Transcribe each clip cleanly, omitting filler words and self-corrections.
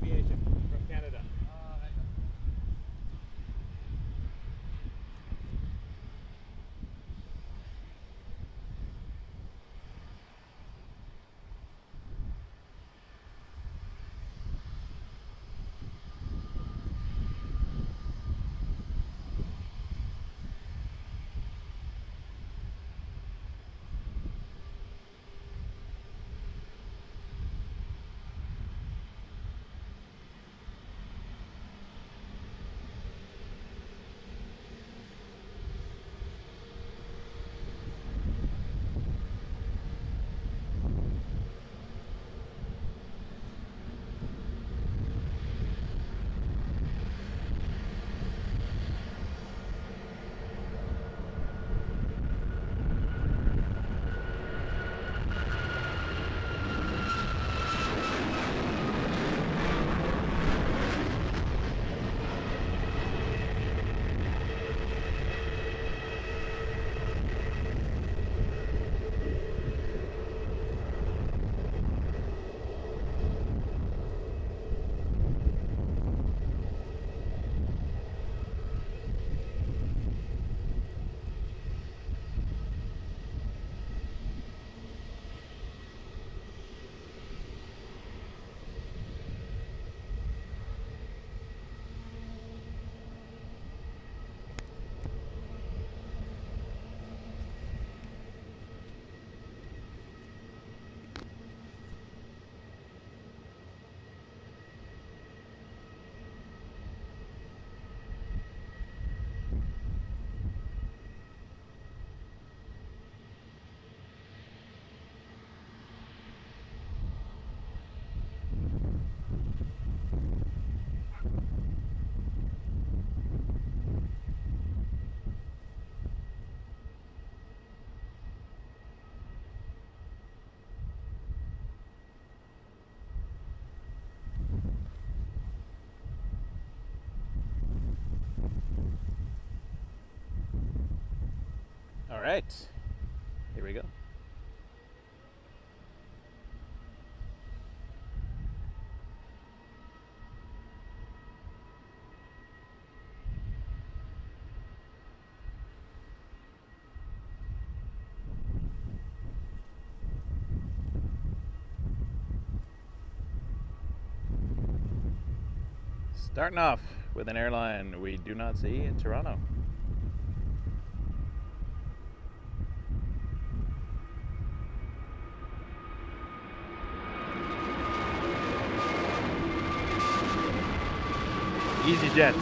Aviation from Canada. All right, here we go. Starting off with an airline we do not see in Toronto. EasyJet.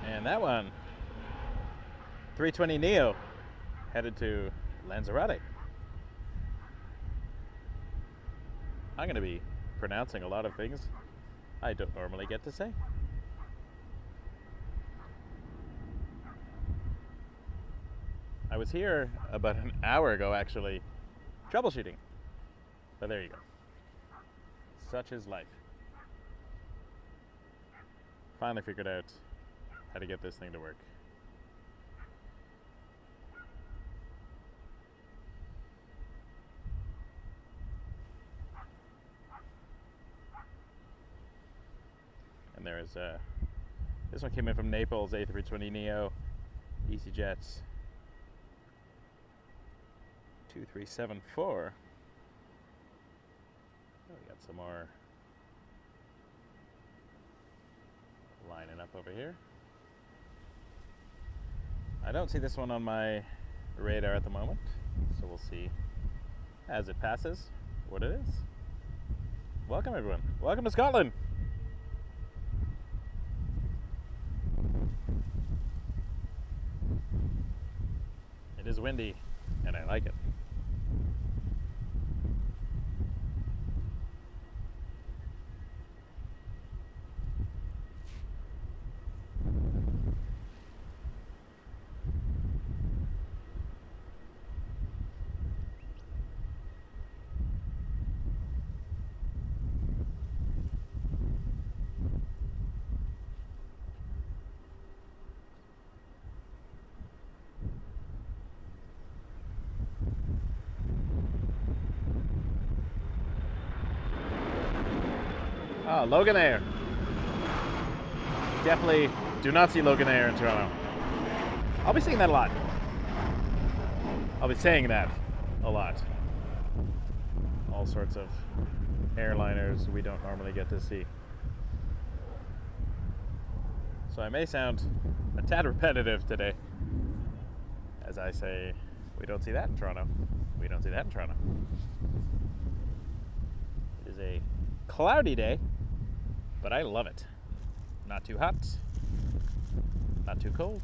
And that one, 320neo, headed to Lanzarote. I'm going to be pronouncing a lot of things I don't normally get to say. I was here about an hour ago, actually, troubleshooting. But there you go. Such is life. Finally figured out how to get this thing to work. And there is this one came in from Naples, A320neo, EasyJet's 2374. Oh, we got some more lining up over here. I don't see this one on my radar at the moment, so we'll see as it passes what it is. Welcome everyone. Welcome to Scotland. It is windy and I like it. Ah, Loganair. Definitely do not see Loganair in Toronto. I'll be seeing that a lot. I'll be saying that a lot. All sorts of airliners we don't normally get to see. So I may sound a tad repetitive today as I say, we don't see that in Toronto. We don't see that in Toronto. It is a cloudy day, but I love it. Not too hot, not too cold.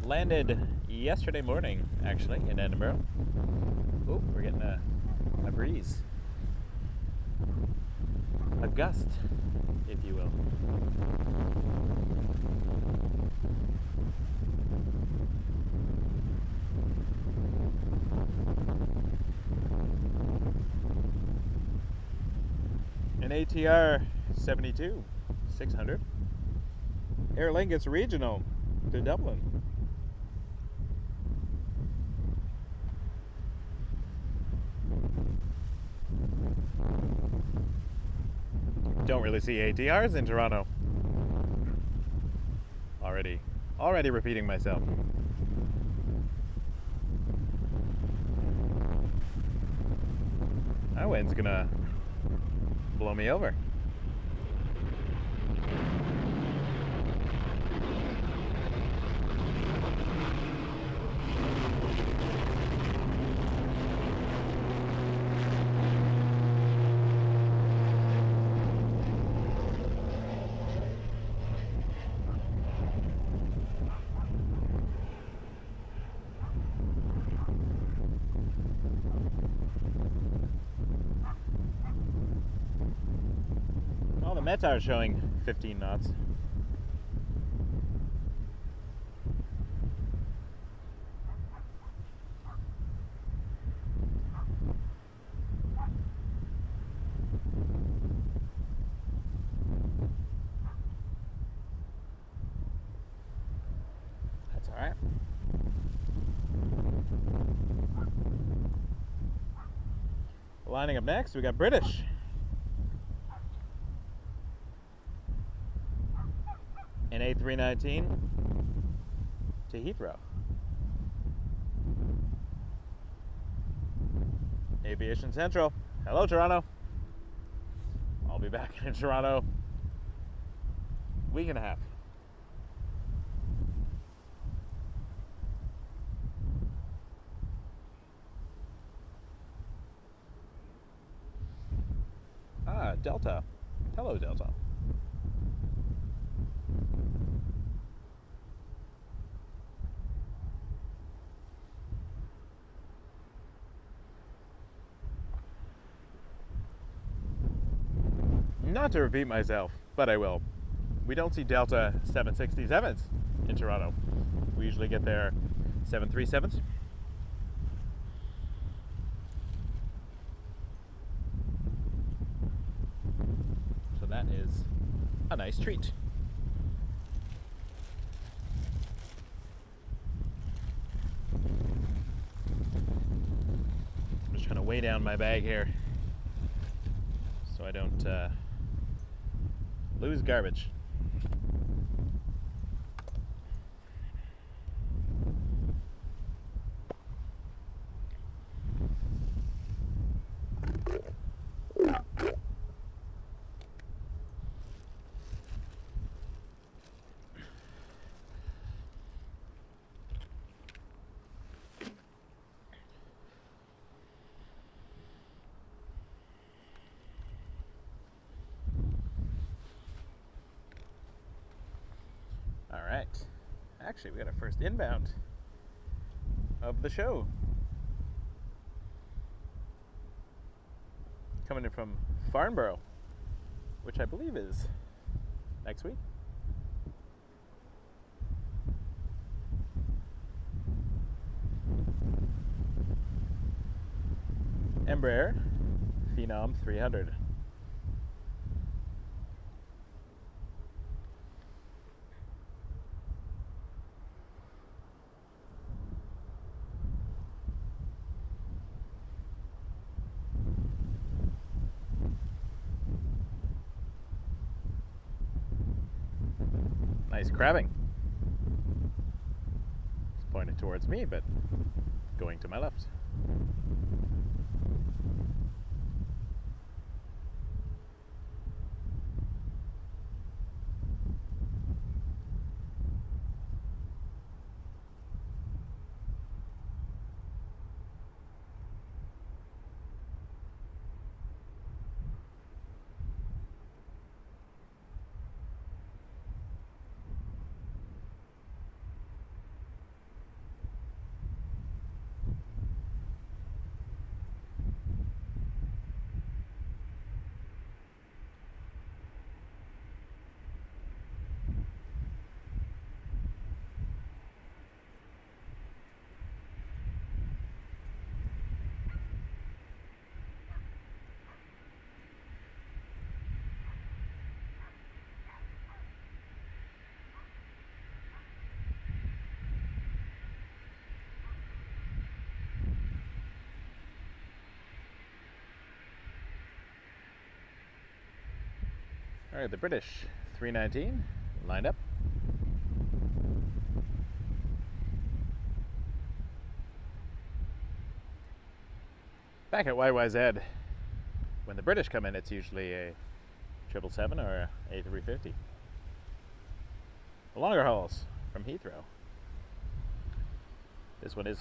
Landed yesterday morning, actually, in Edinburgh. Oh, we're getting a breeze. A gust, if you will. An ATR 72, 600. Aer Lingus Regional to Dublin. Don't really see ATRs in Toronto. Already repeating myself. That wind's gonna blow me over. Qatar is showing 15 knots. That's all right. Lining up next, we got British. An A319 to Heathrow. Aviation Central. Hello, Toronto. I'll be back in Toronto week and a half. Ah, Delta. Hello, Delta. Not to repeat myself, but I will. We don't see Delta 767s in Toronto. We usually get their 737s. So that is a nice treat. I'm just trying to weigh down my bag here so I don't lose garbage. All right. Actually, we got our first inbound of the show. Coming in from Farnborough, which I believe is next week. Embraer Phenom 300. Nice crabbing. It's pointed towards me, but going to my left. All right, the British 319 lined up. Back at YYZ, when the British come in, it's usually a 777 or a A350. The longer hauls from Heathrow. This one is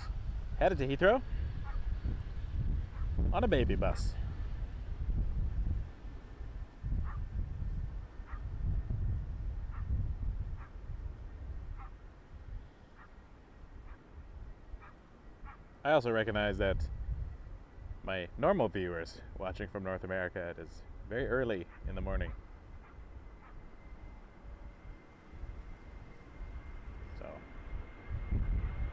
headed to Heathrow on a baby bus. I also recognize that my normal viewers watching from North America, it is very early in the morning. So,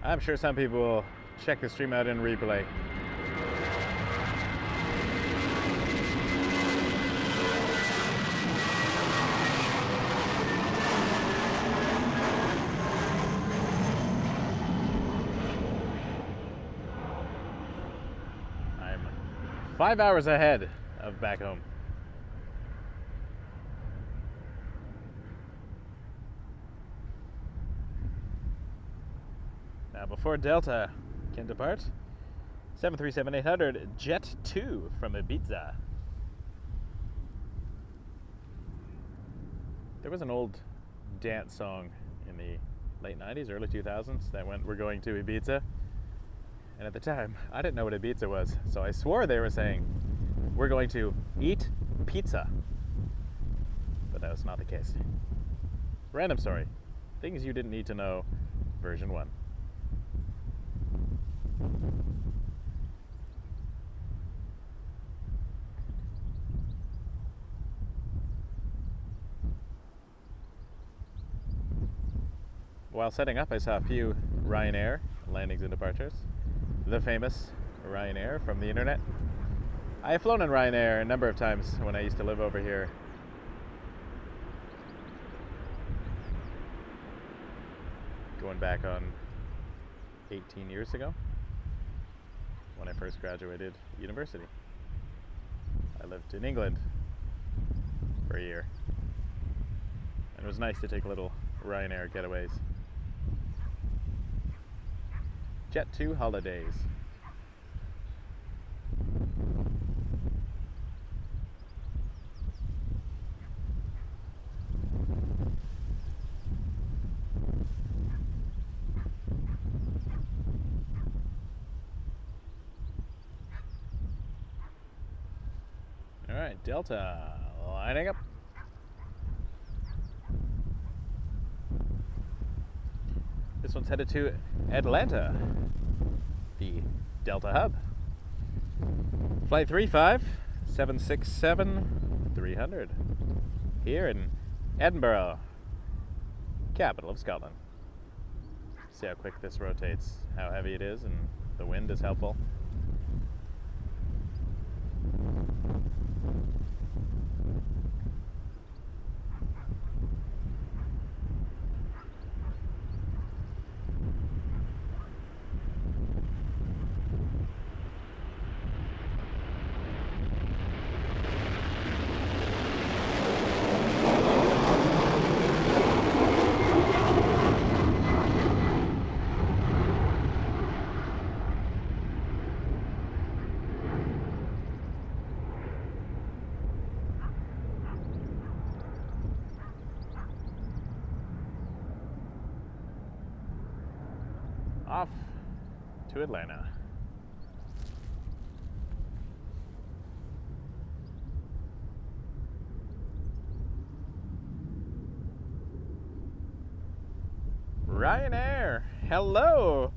I'm sure some people will check the stream out in replay. I'm 5 hours ahead of back home. Now, before Delta can depart, 737-800 Jet 2 from Ibiza. There was an old dance song in the late 90s, early 2000s that went, "We're going to Ibiza." And at the time, I didn't know what Ibiza was, so I swore they were saying, "We're going to eat pizza." But that was not the case. Random story. Things you didn't need to know, version 1. While setting up, I saw a few Ryanair landings and departures. The famous Ryanair from the internet. I have flown in Ryanair a number of times when I used to live over here. Going back on 18 years ago, when I first graduated university. I lived in England for a year. And it was nice to take little Ryanair getaways. Jet 2 holidays. All right, Delta lining up. This one's headed to Atlanta, the Delta hub. Flight 35767-300 here in Edinburgh, capital of Scotland. See how quick this rotates, how heavy it is, and the wind is helpful. off to Atlanta. Ryanair, hello.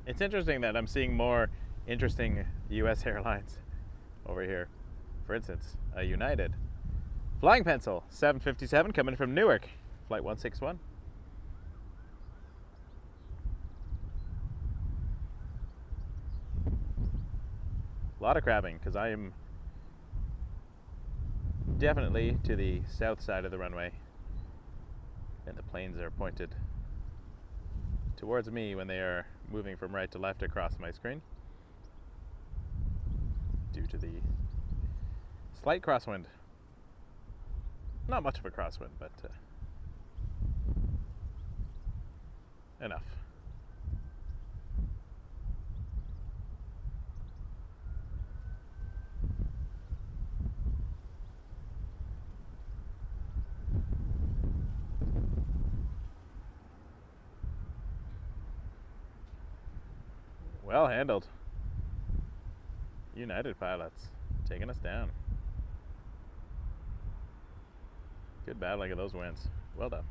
It's interesting that I'm seeing more interesting US airlines over here. For instance, a United. Flying Pencil, 757 coming from Newark, flight 161. A lot of crabbing because I am definitely to the south side of the runway and the planes are pointed towards me when they are moving from right to left across my screen due to the slight crosswind. Not much of a crosswind, but enough. Well handled. United pilots taking us down. Good battling of those winds. Well done.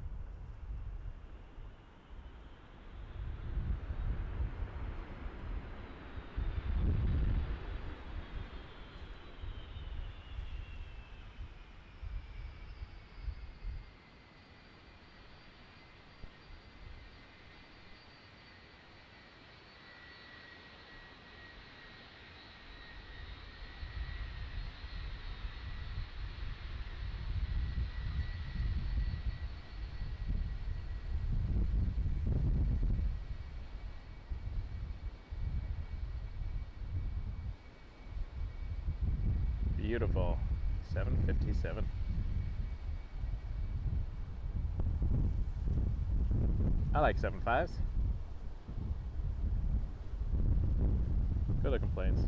Beautiful. 757. I like 75s. Good looking planes.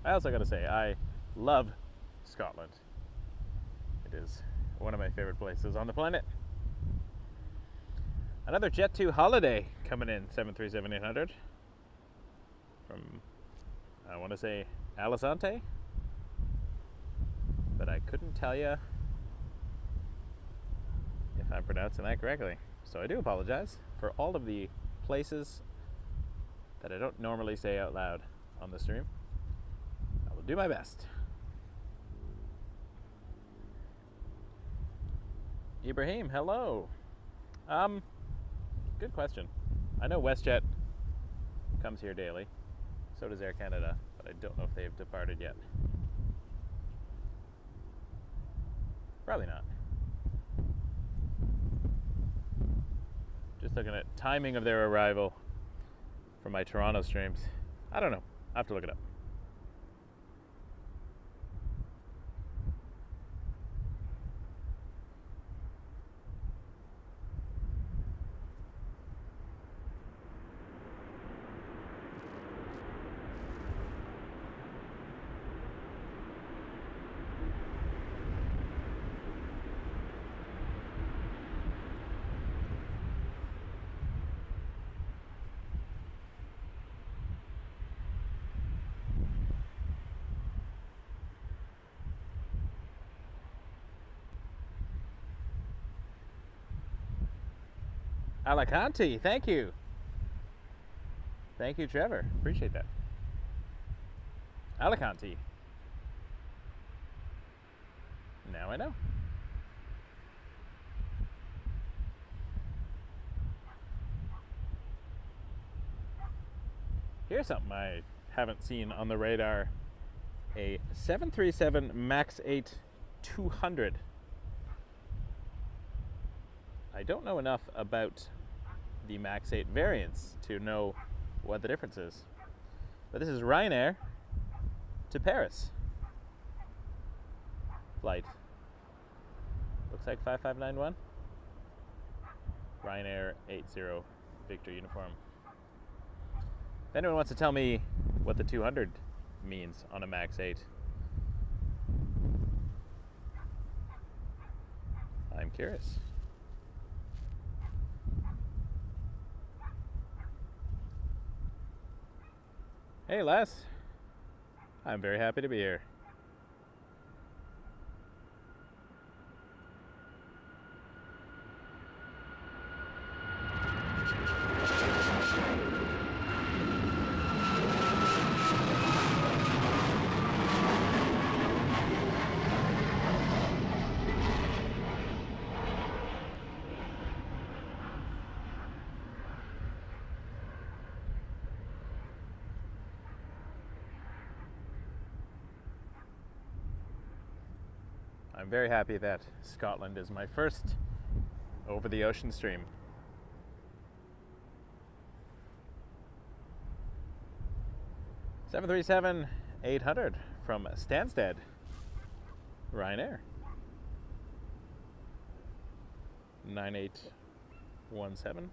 I also gotta say, I love Scotland. It is one of my favorite places on the planet. Another Jet2 holiday coming in, 737-800 from, I want to say, Alicante, but I couldn't tell you if I'm pronouncing that correctly. So I do apologize for all of the places that I don't normally say out loud on the stream. I will do my best. Ibrahim, hello. Good question. I know WestJet comes here daily. So does Air Canada, but I don't know if they've departed yet. Probably not. Just looking at timing of their arrival for my Toronto streams. I don't know. I have to look it up. Alicante, thank you. Thank you, Trevor. Appreciate that. Alicante. Now I know. Here's something I haven't seen on the radar. A 737 MAX 8 200. I don't know enough about the MAX 8 variants to know what the difference is. But this is Ryanair to Paris. Flight. Looks like 5591. Ryanair 80 Victor uniform. If anyone wants to tell me what the 200 means on a Max 8. I'm curious. Hey Les, I'm very happy to be here. I'm very happy that Scotland is my first over-the-ocean stream. (737-800) from Stansted, Ryanair. 9817.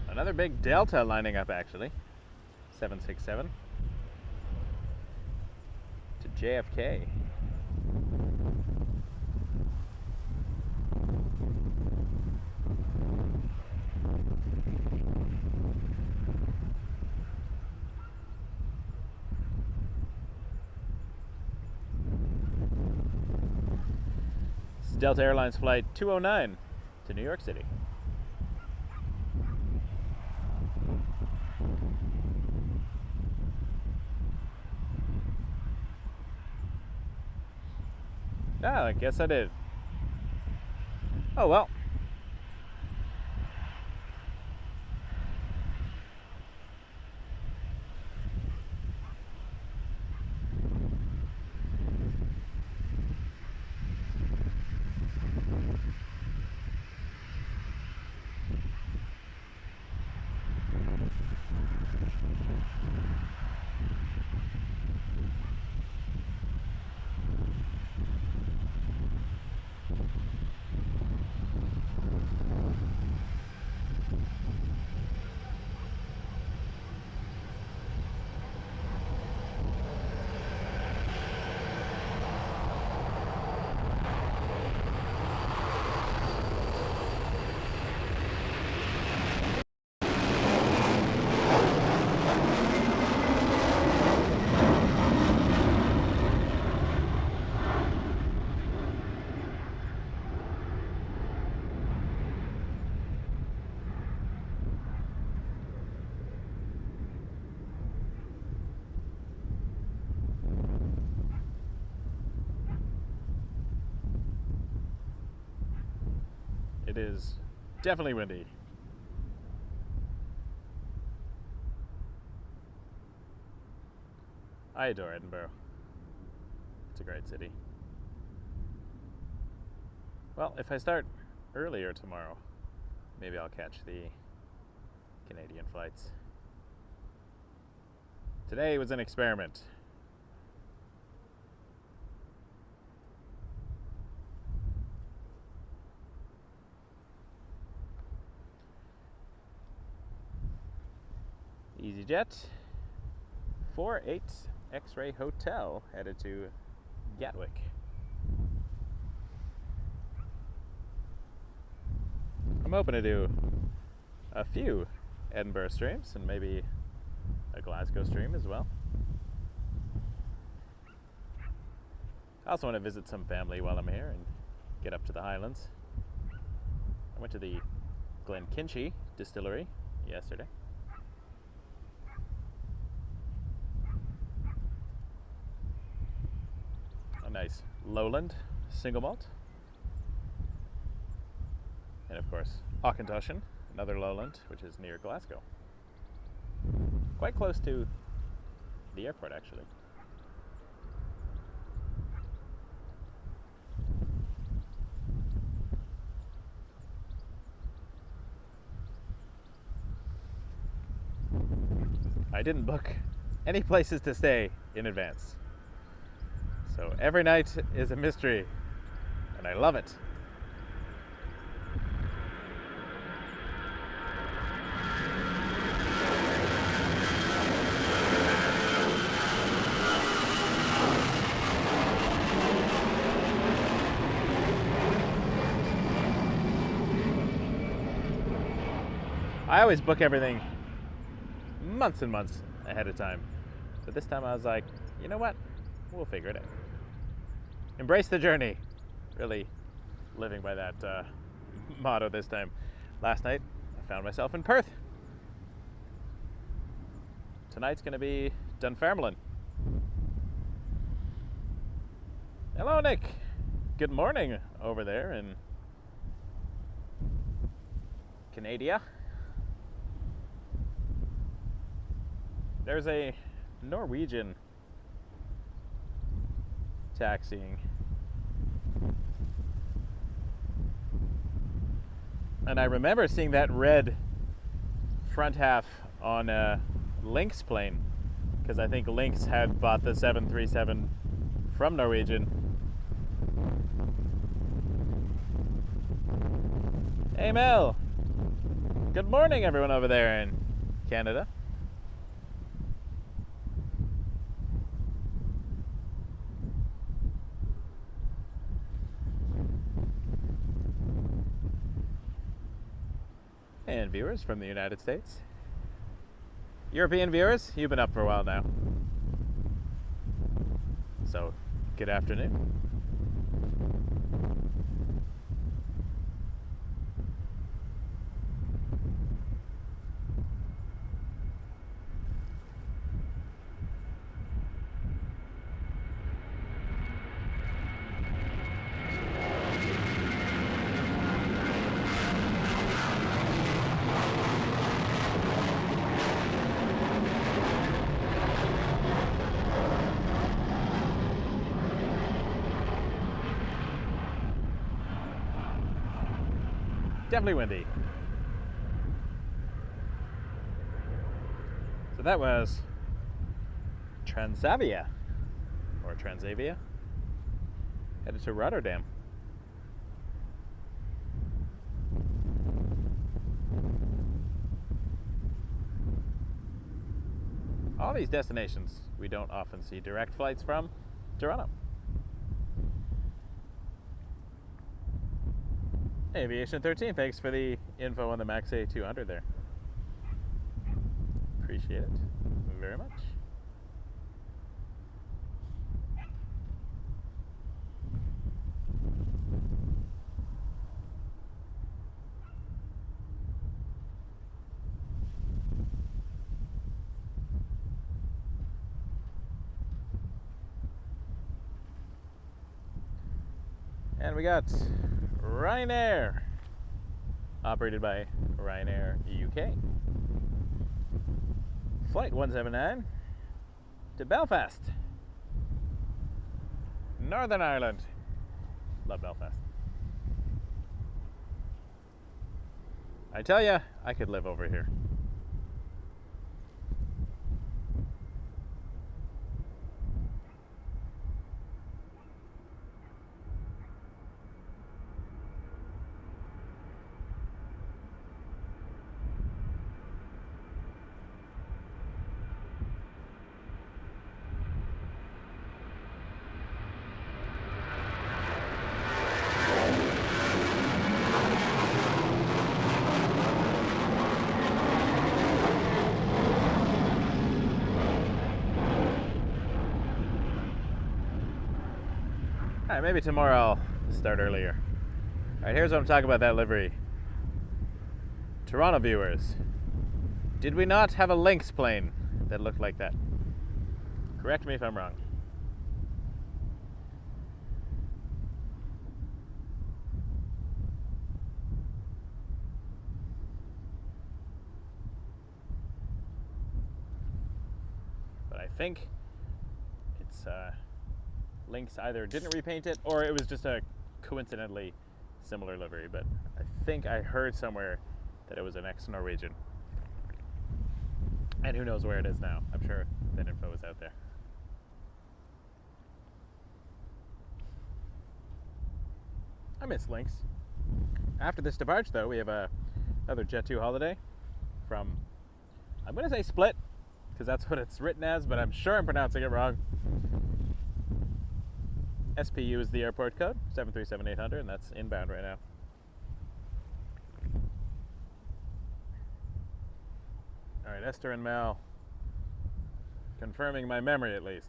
Another big Delta lining up, actually. 767 to JFK. It's Delta Airlines flight 209 to New York City. Ah, I guess I did. Oh well. It is definitely windy. I adore Edinburgh. It's a great city. Well, if I start earlier tomorrow, maybe I'll catch the Canadian flights. Today was an experiment. EasyJet 48 X-Ray Hotel headed to Gatwick. I'm hoping to do a few Edinburgh streams and maybe a Glasgow stream as well. I also want to visit some family while I'm here and get up to the Highlands. I went to the Glenkinchie distillery yesterday. nice lowland single malt. And of course, Auchentoshan, another lowland, which is near Glasgow. Quite close to the airport, actually. I didn't book any places to stay in advance. So every night is a mystery, and I love it. I always book everything months and months ahead of time. But this time I was like, you know what? We'll figure it out. Embrace the journey. Really living by that motto this time. Last night, I found myself in Perth. Tonight's going to be Dunfermline. Hello, Nick. Good morning over there in Canada. There's a Norwegian taxiing. And I remember seeing that red front half on a Lynx plane, because I think Lynx had bought the 737 from Norwegian. Hey Mel! Good morning everyone over there in Canada. And viewers from the United States. European viewers, you've been up for a while now. So, good afternoon. Definitely windy. So that was Transavia, or Transavia, headed to Rotterdam. All these destinations we don't often see direct flights from Toronto. Aviation 13, thanks for the info on the Max A200 there. Appreciate it very much. And we got Ryanair, operated by Ryanair UK. Flight 179 to Belfast, Northern Ireland. Love Belfast. I tell ya, I could live over here. Alright, maybe tomorrow I'll start earlier. Alright, here's what I'm talking about that livery. Toronto viewers, did we not have a Lynx plane that looked like that? Correct me if I'm wrong. think it's Lynx either didn't repaint it or it was just a coincidentally similar livery, but I think I heard somewhere that it was an ex-Norwegian. And who knows where it is now. I'm sure that info is out there. I miss Lynx. After this departure, though, we have another Jet2 holiday from, I'm going to say Split, because that's what it's written as, but I'm sure I'm pronouncing it wrong. SPU is the airport code, 737-800, and that's inbound right now. All right, Esther and Mel, confirming my memory at least.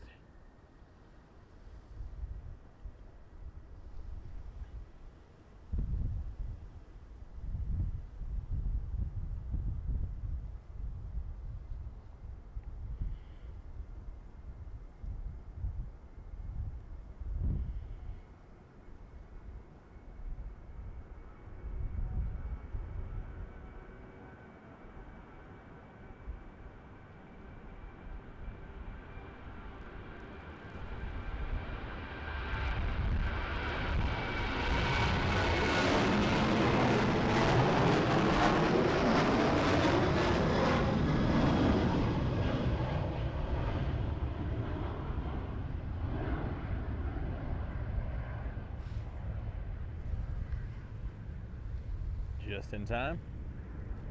Just in time.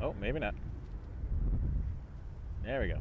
Oh, maybe not. There we go.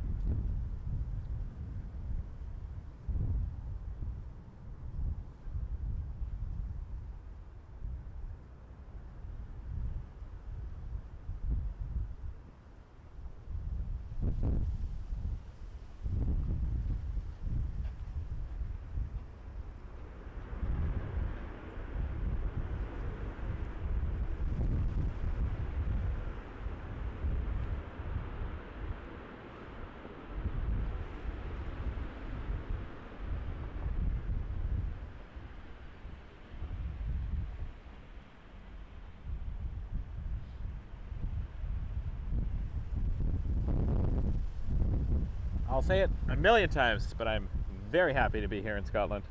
I'll say it a million times, but I'm very happy to be here in Scotland.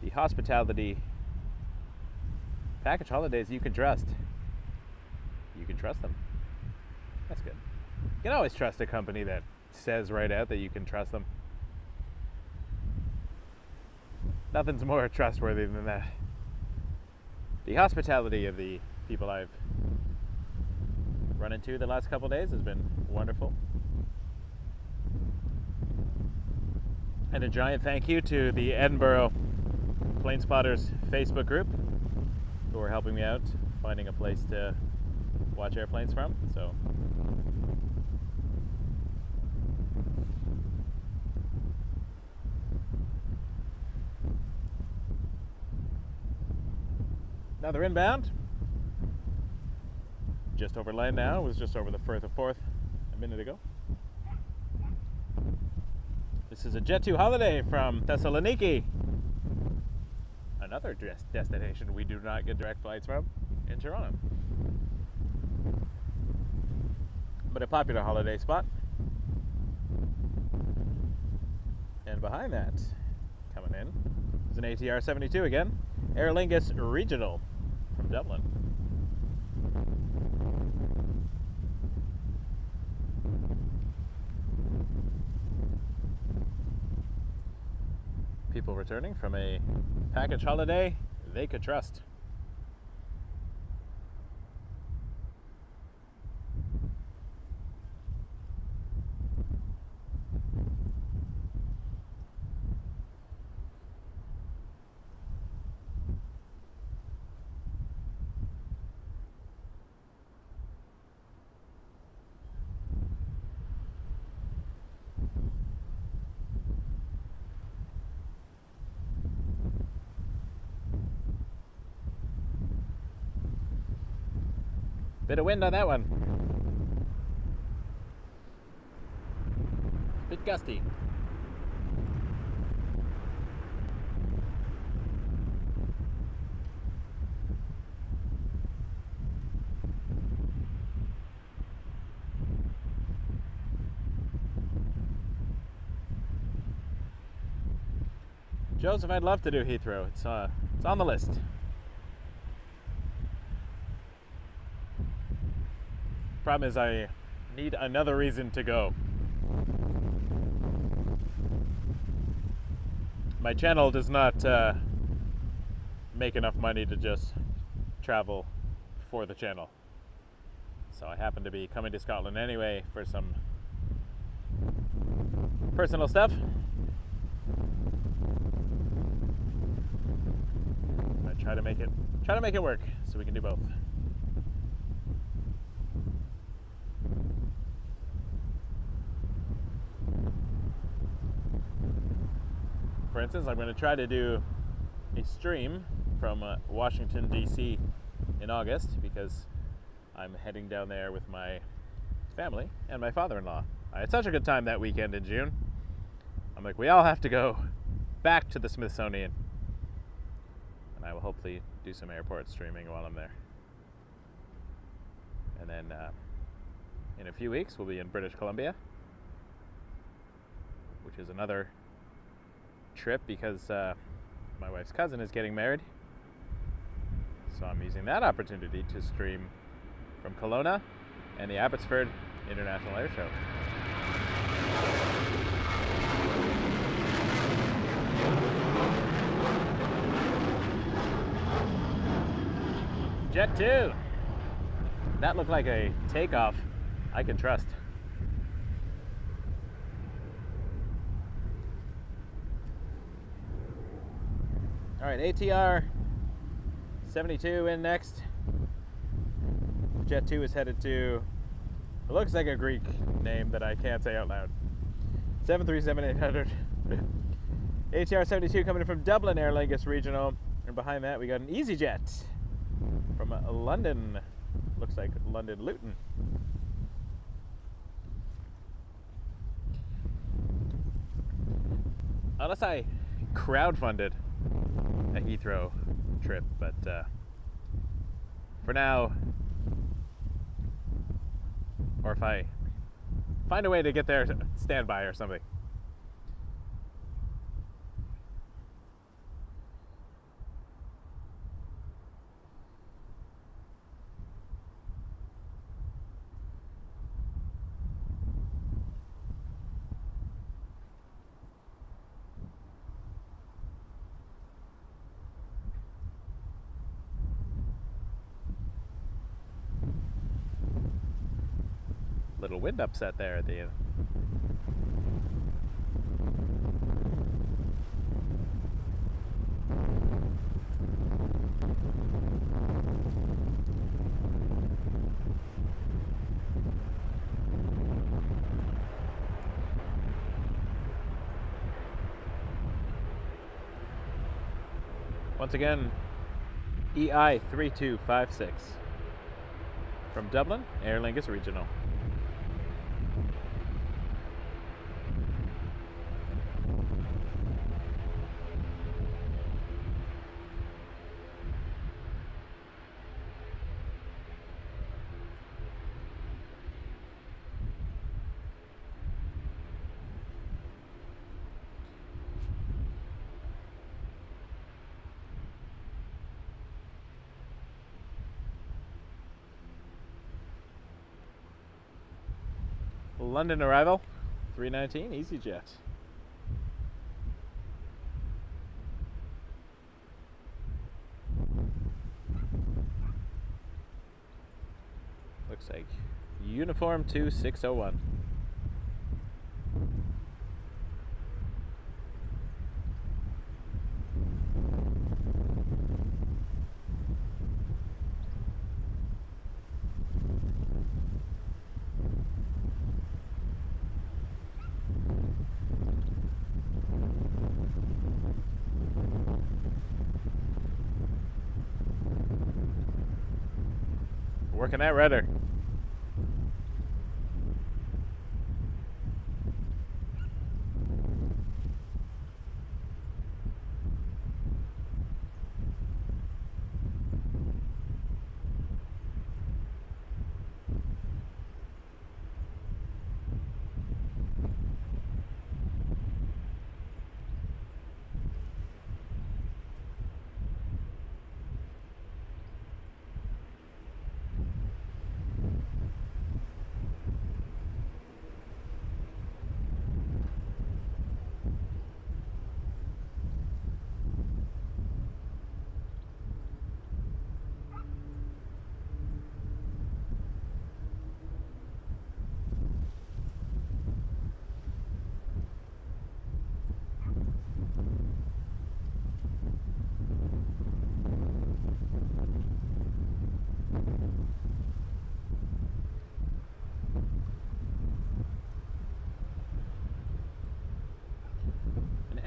The hospitality, package holidays you can trust. You can trust them. That's good. You can always trust a company that says right out that you can trust them. Nothing's more trustworthy than that. The hospitality of the people I've run into the last couple of days has been wonderful. And a giant thank you to the Edinburgh Plane Spotters Facebook group who are helping me out finding a place to watch airplanes from. So another inbound. Just over land now. It was just over the Firth of Forth a minute ago. This is a Jet2 holiday from Thessaloniki. Another destination we do not get direct flights from in Toronto. But a popular holiday spot. And behind that, coming in, is an ATR 72 again. Aer Lingus Regional from Dublin. People returning from a package holiday they could trust. Bit of wind on that one. Bit gusty. Joseph, I'd love to do Heathrow. It's on the list. Problem is, I need another reason to go. My channel does not make enough money to just travel for the channel. So I happen to be coming to Scotland anyway for some personal stuff. I try to make it work so we can do both. For instance, I'm going to try to do a stream from Washington, D.C. in August because I'm heading down there with my family and my father-in-law. I had such a good time that weekend in June. I'm like, we all have to go back to the Smithsonian. And I will hopefully do some airport streaming while I'm there. And then in a few weeks, we'll be in British Columbia, which is another trip because my wife's cousin is getting married. So I'm using that opportunity to stream from Kelowna and the Abbotsford International Air Show. Jet 2. That looked like a takeoff I can trust. All right, ATR 72 in next. Jet 2 is headed to, it looks like a Greek name that I can't say out loud. 737-800. ATR 72 coming in from Dublin Aer Lingus Regional. And behind that we got an EasyJet from London. Looks like London Luton. Unless I crowdfunded a Heathrow trip, but for now, or if I find a way to get there, standby or something. Little wind upset there at the end. Once again, EI 3256 from Dublin, Aer Lingus Regional. London arrival, 319 EasyJet. Looks like uniform 2601. Working that rudder.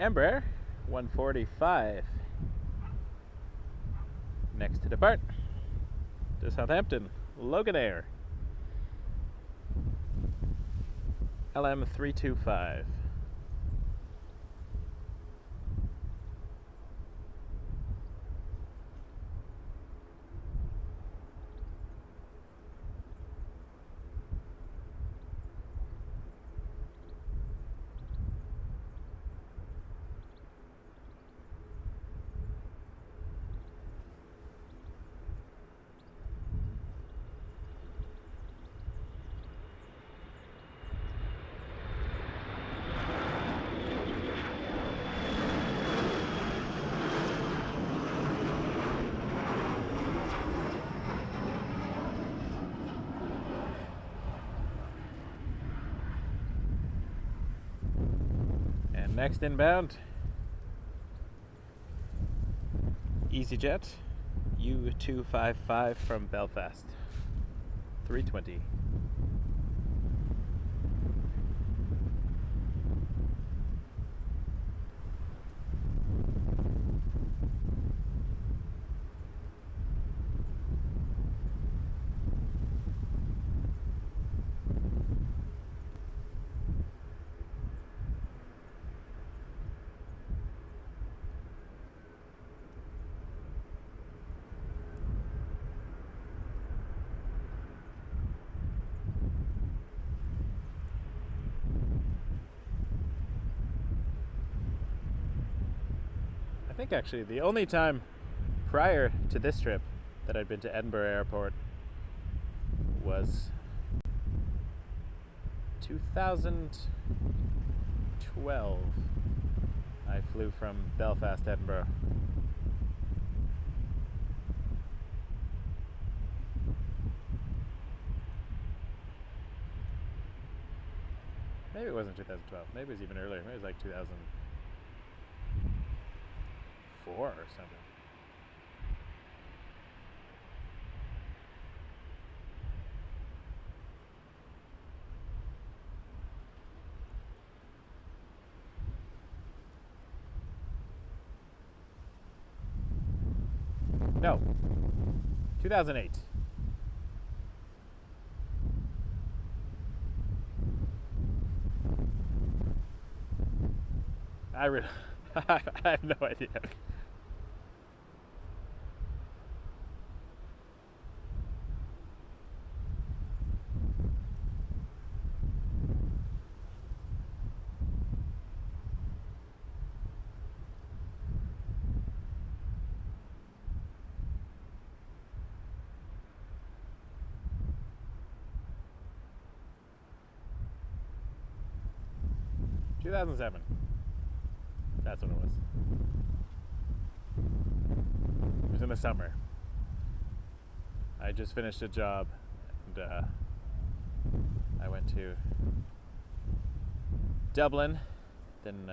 Embraer 145. Next to depart to Southampton, Loganair LM 325. Next inbound, EasyJet U255 from Belfast, 320. I think actually the only time prior to this trip that I'd been to Edinburgh Airport was 2012. I flew from Belfast to Edinburgh. Maybe it wasn't 2012. Maybe it was even earlier. Maybe it was like 2004 or something. No, 2008. I have no idea. Two 2007. That's what it was. It was in the summer. I just finished a job and I went to Dublin, then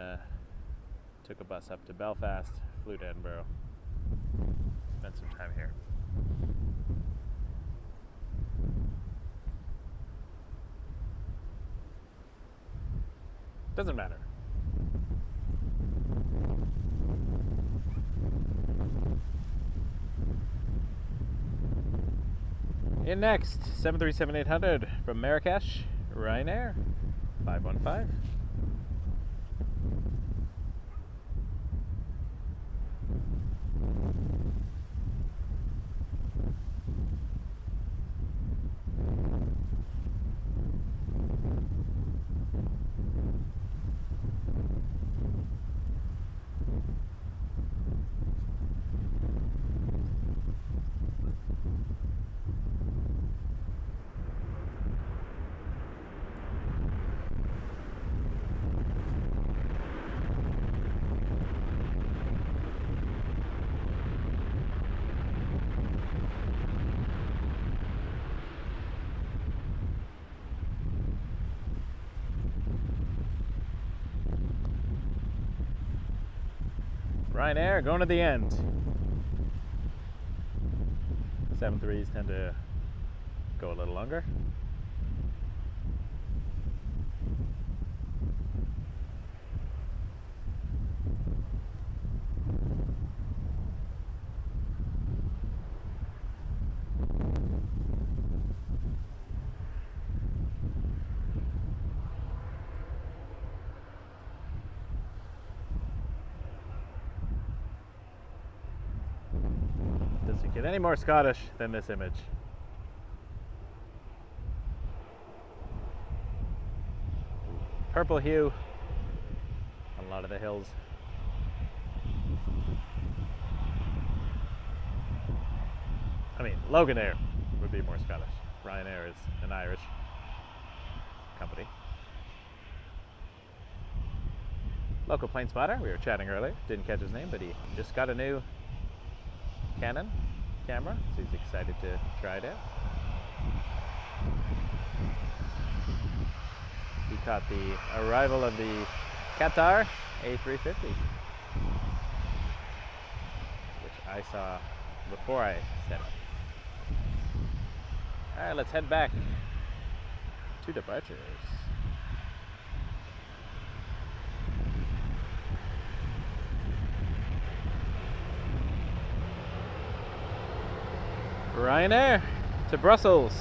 took a bus up to Belfast, flew to Edinburgh, spent some time here. Doesn't matter. In next, 737-800 from Marrakesh, Ryanair, 515. Ryanair going to the end. 7.3s tend to go a little longer. Get any more Scottish than this image. Purple hue on a lot of the hills. I mean, Loganair would be more Scottish. Ryanair is an Irish company. Local plane spotter, we were chatting earlier, didn't catch his name, but he just got a new Canon camera, so he's excited to try it out. He caught the arrival of the Qatar A350, which I saw before I set up. Alright, let's head back to departures. Ryanair to Brussels.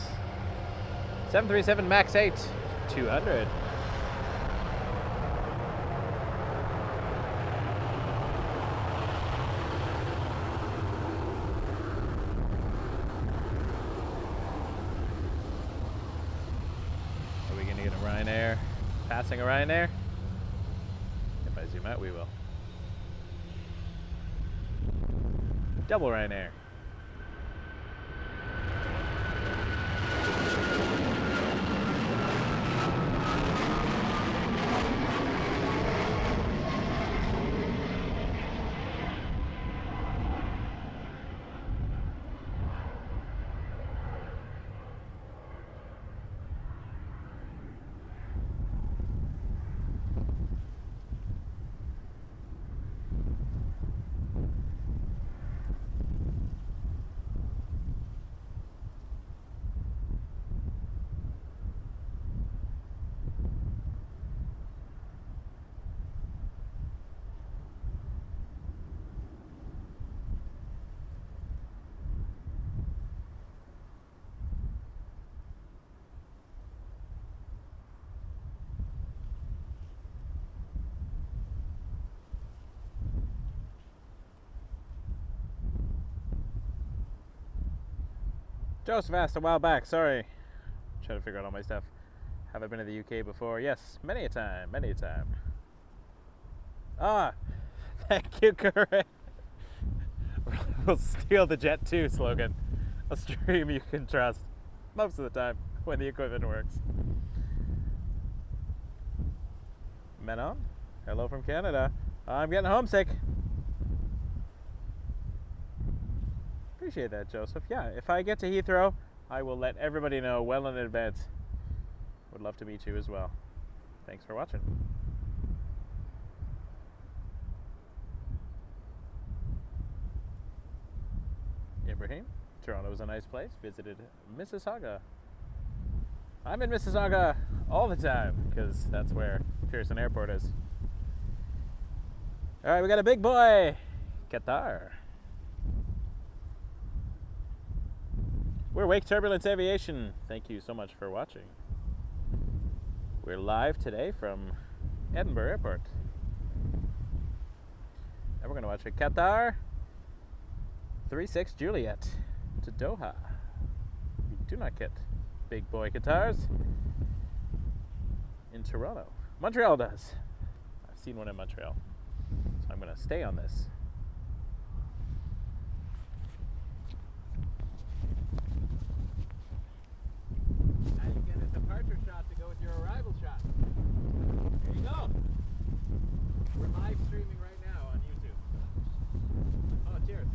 737 MAX 8, 200. Are we going to get a Ryanair? Passing a Ryanair? If I zoom out, we will. Double Ryanair. Joseph asked a while back, sorry, trying to figure out all my stuff. Have I been to the UK before? Yes, many a time, many a time. Ah, thank you, Corinne. We'll steal the Jet 2 slogan. A stream you can trust most of the time when the equipment works. Menon, hello from Canada. I'm getting homesick. Appreciate that, Joseph. Yeah, if I get to Heathrow, I will let everybody know well in advance. Would love to meet you as well. Thanks for watching. Ibrahim, Toronto is a nice place. Visited Mississauga. I'm in Mississauga all the time because that's where Pearson Airport is. All right, we got a big boy, Qatar. We're Wake Turbulence Aviation. Thank you so much for watching. We're live today from Edinburgh Airport. And we're going to watch a Qatar 36 Juliet to Doha. We do not get big boy Qatars in Toronto. Montreal does. I've seen one in Montreal. So I'm going to stay on this. Shot to go with your arrival shot. There you go. We're live streaming right now on YouTube. Oh, cheers.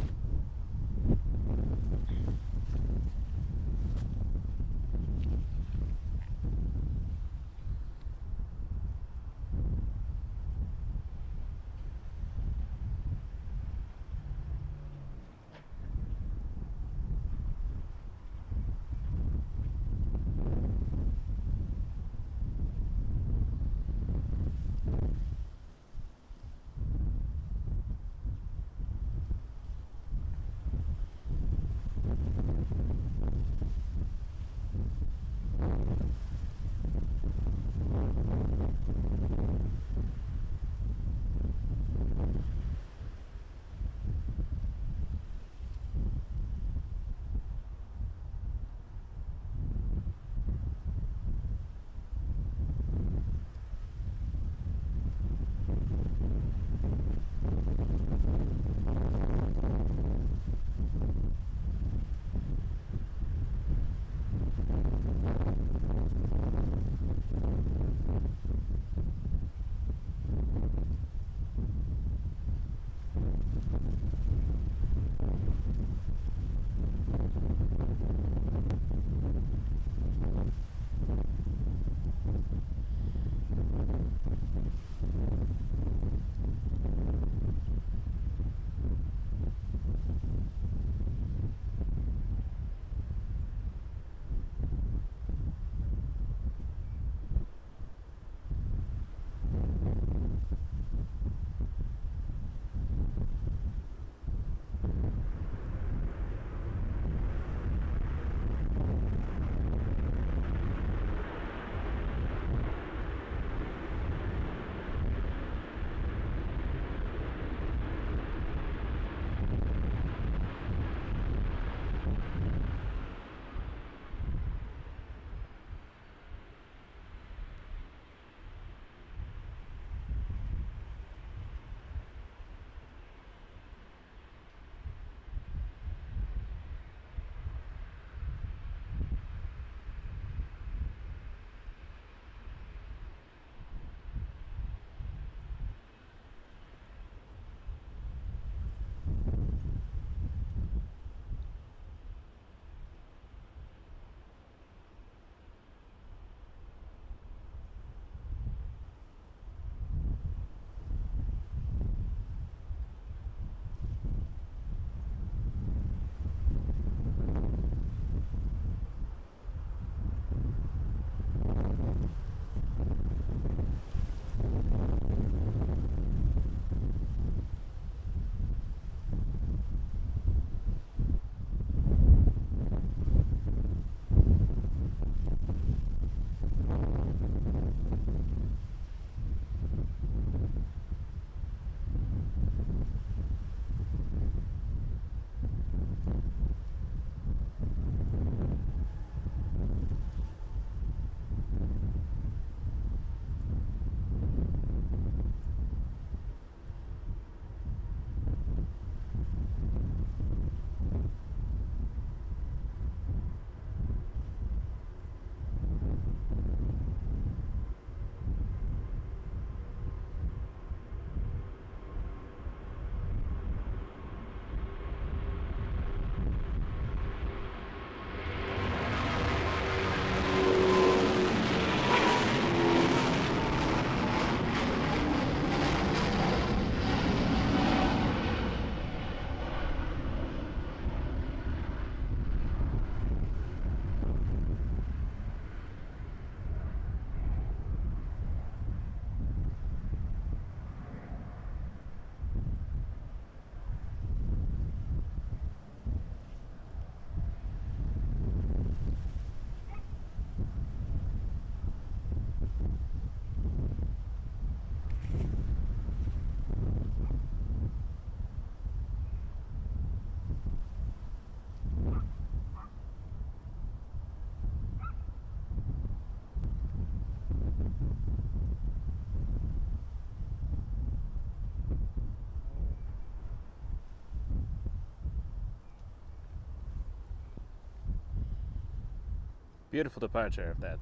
Beautiful departure of that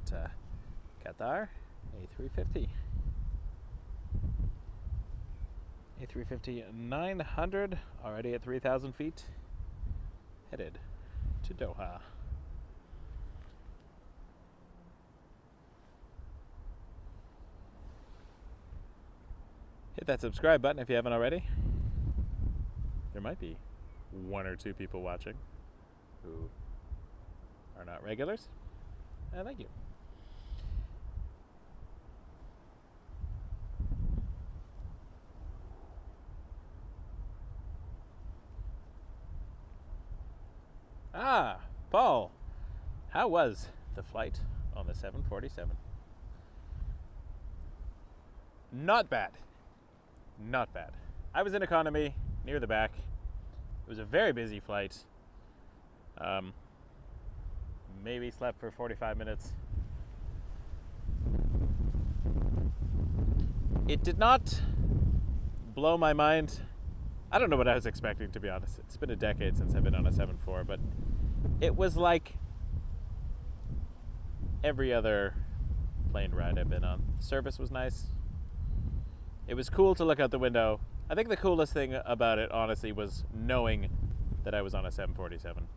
Qatar A350. A350-900, already at 3,000 feet, headed to Doha. Hit that subscribe button if you haven't already. There might be one or two people watching who are not regulars. Thank you. Ah, Paul, how was the flight on the 747? Not bad. Not bad. I was in economy, near the back. It was a very busy flight. Maybe slept for 45 minutes. It did not blow my mind. I don't know what I was expecting, to be honest. It's been a decade since I've been on a 747, but it was like every other plane ride I've been on. Service was nice. It was cool to look out the window. I think the coolest thing about it, honestly, was knowing that I was on a 747.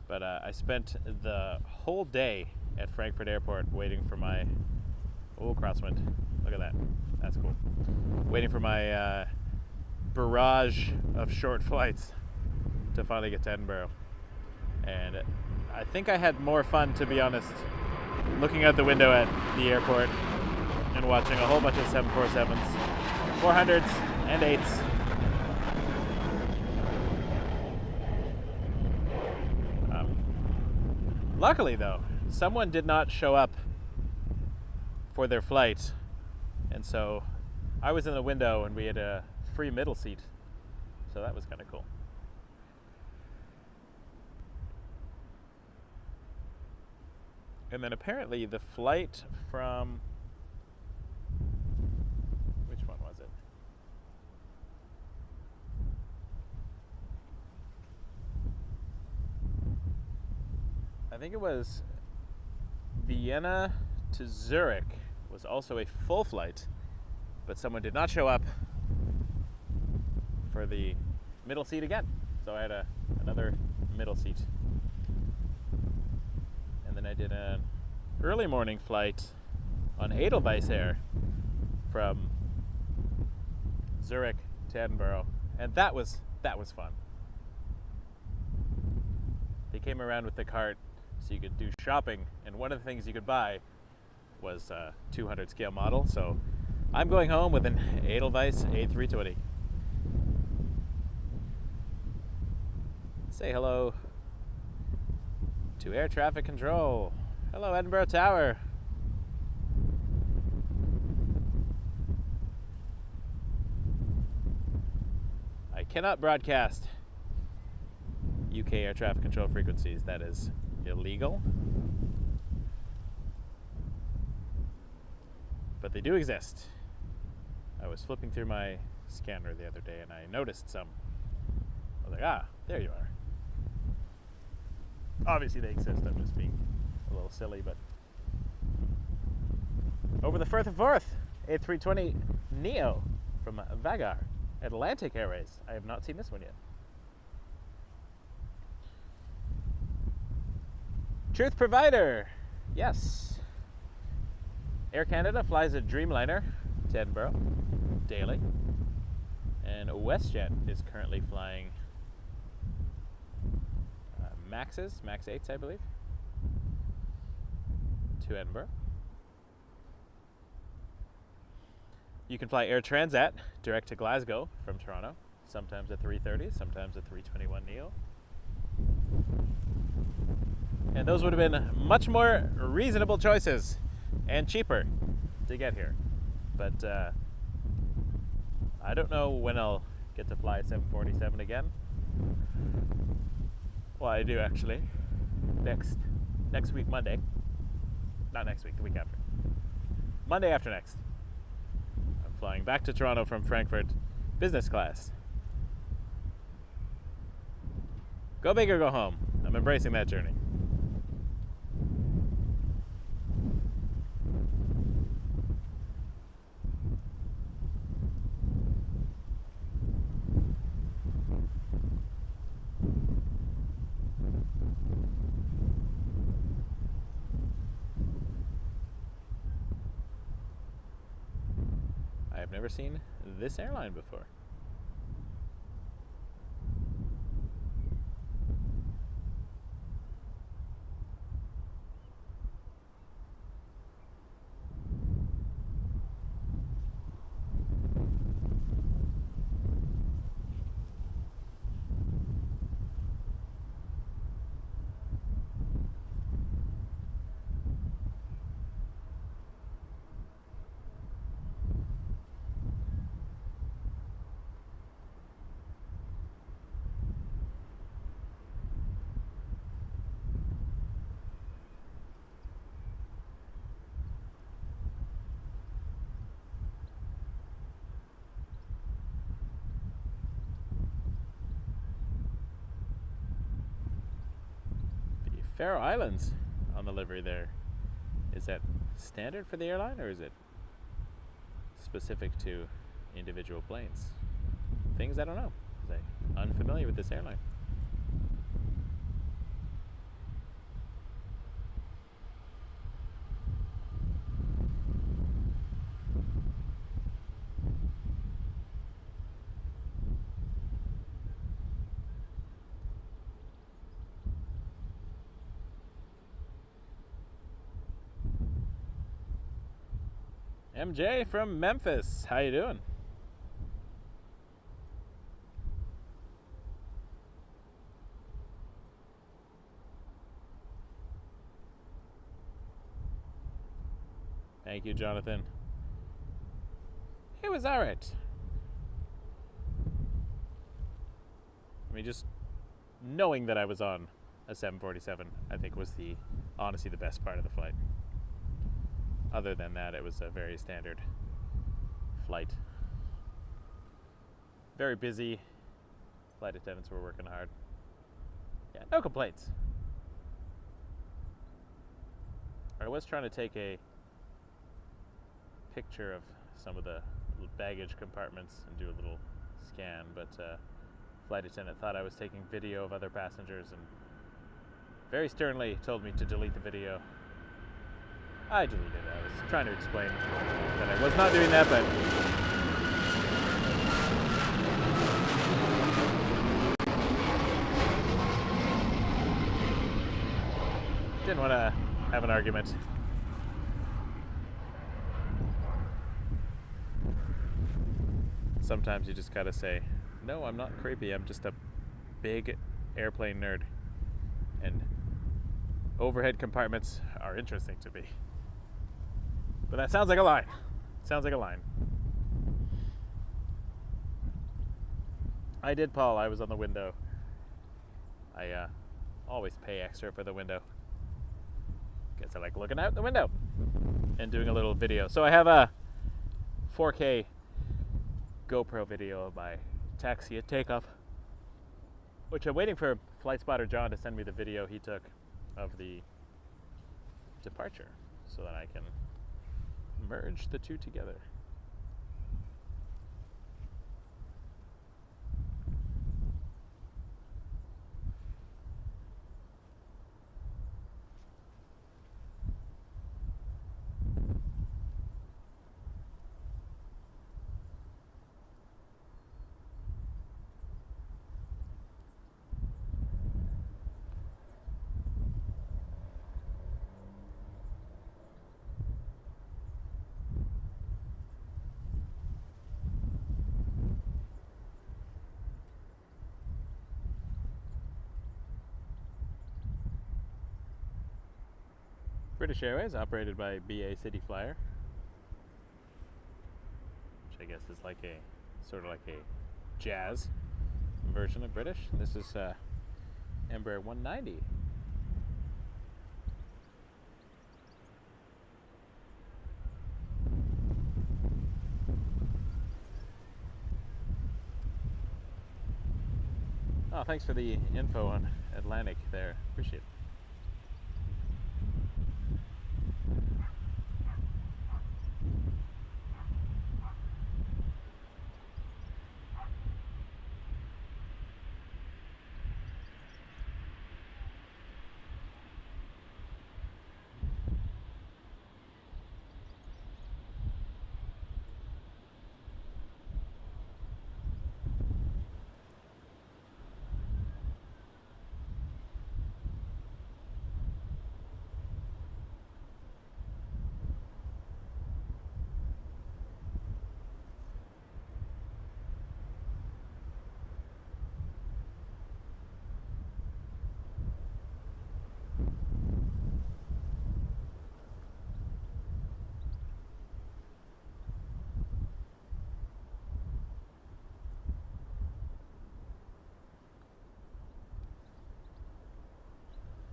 But I spent the whole day at Frankfurt Airport waiting for my... Oh, crosswind. Look at that. That's cool. Waiting for my barrage of short flights to finally get to Edinburgh. And I think I had more fun, to be honest, looking out the window at the airport and watching a whole bunch of 747s, 400s, and 8s. Luckily, though, someone did not show up for their flight, and so I was in the window and we had a free middle seat, so that was kind of cool. And then apparently the flight from... which one was it? I think it was Vienna to Zurich was also a full flight, but someone did not show up for the middle seat again. So I had another middle seat. And then I did an early morning flight on Edelweiss Air from Zurich to Edinburgh, and that was fun. They came around with the cart so you could do shopping, and one of the things you could buy was a 200 scale model. So I'm going home with an Edelweiss A320. Say hello to air traffic control. Hello, Edinburgh Tower. I cannot broadcast UK air traffic control frequencies. That is illegal. But they do exist. I was flipping through my scanner the other day and I noticed some. I was like, ah, there you are. Obviously they exist, I'm just being a little silly, but... Over the Firth of Forth, A320 Neo from Vagar, Atlantic Airways. I have not seen this one yet. Truth Provider, yes. Air Canada flies a Dreamliner to Edinburgh daily, and WestJet is currently flying Max 8s, I believe, to Edinburgh. You can fly Air Transat direct to Glasgow from Toronto, sometimes a 330, sometimes a 321 Neo. And those would have been much more reasonable choices and cheaper to get here. But I don't know when I'll get to fly a 747 again. Well, I do actually. Next week, Monday. Not next week, the week after. Monday after next. I'm flying back to Toronto from Frankfurt, business class. Go big or go home. I'm embracing that journey. I've never seen this airline before. Faroe Islands on the livery there. Is that standard for the airline, or is it specific to individual planes? Things I don't know, because I'm unfamiliar with this airline. MJ from Memphis, how you doing? Thank you, Jonathan. It was alright. I mean, just knowing that I was on a 747, I think was honestly the best part of the flight. Other than that, it was a very standard flight. Very busy. Flight attendants were working hard. Yeah, no complaints. I was trying to take a picture of some of the baggage compartments and do a little scan, but flight attendant thought I was taking video of other passengers and very sternly told me to delete the video. I deleted it. I was trying to explain that I was not doing that, but didn't want to have an argument. Sometimes you just gotta say, no, I'm not creepy. I'm just a big airplane nerd. And overhead compartments are interesting to me. But that sounds like a line. Sounds like a line. I did, Paul. I was on the window. I always pay extra for the window. Guess I like looking out the window and doing a little video. So I have a 4K GoPro video of my taxi at takeoff, which I'm waiting for Flight Spotter John to send me the video he took of the departure so that I can merge the two together. British Airways, operated by BA City Flyer, which I guess is like a sort of like a jazz version of British. This is Embraer 190. Oh, thanks for the info on Atlantic there. Appreciate it.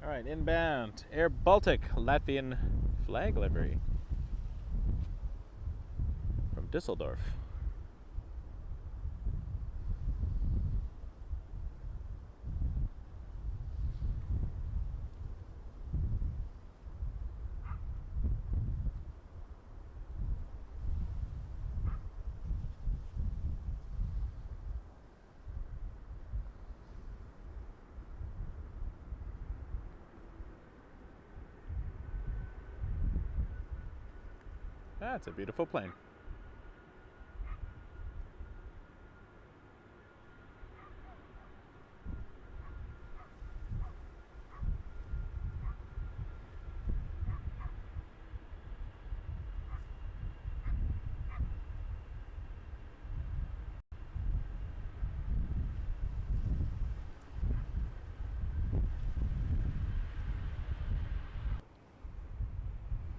All right, inbound. Air Baltic, Latvian flag livery from Dusseldorf. That's a beautiful plane.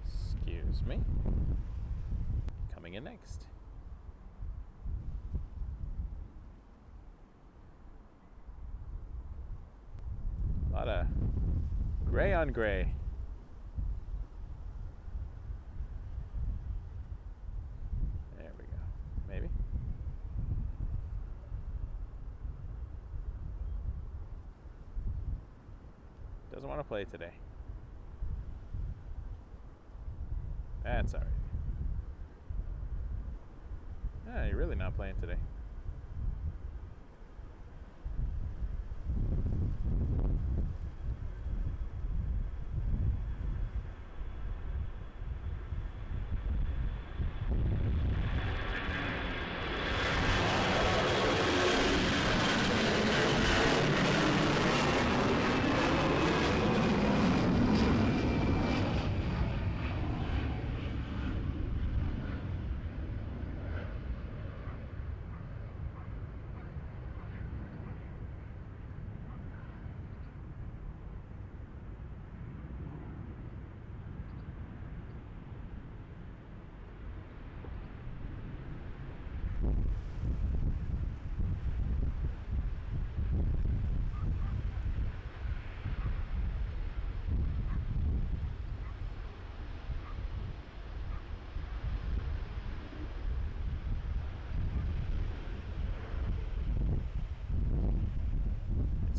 Excuse me. Coming in next. A lot of gray on gray. There we go. Maybe. Doesn't want to play today. That's alright. Yeah, you're really not playing today.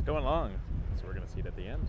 Going long, so we're going to see it at the end.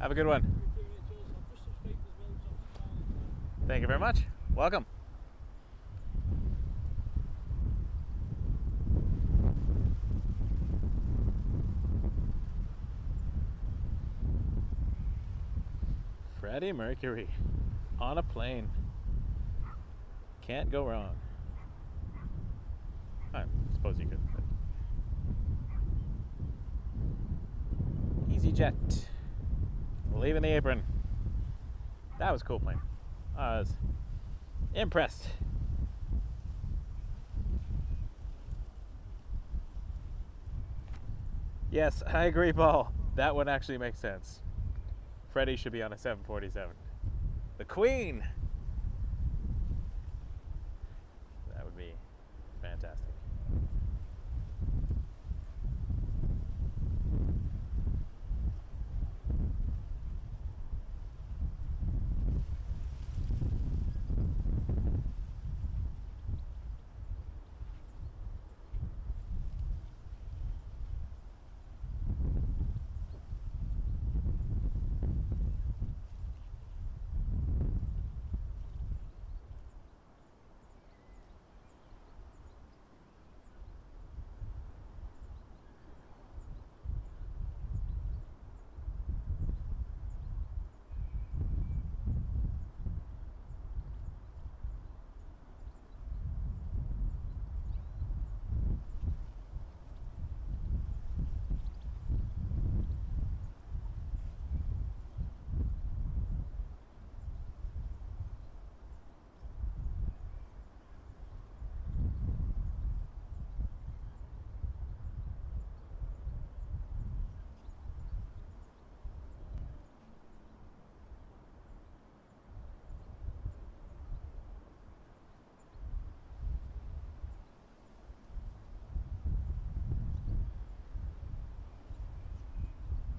Have a good one. Thank you very much. Welcome. Freddie Mercury on a plane. Can't go wrong. I suppose you could. EasyJet. Leaving the apron. That was a cool plane. I was impressed. Yes, I agree, Paul. That one actually makes sense. Freddie should be on a 747. The Queen! That would be fantastic.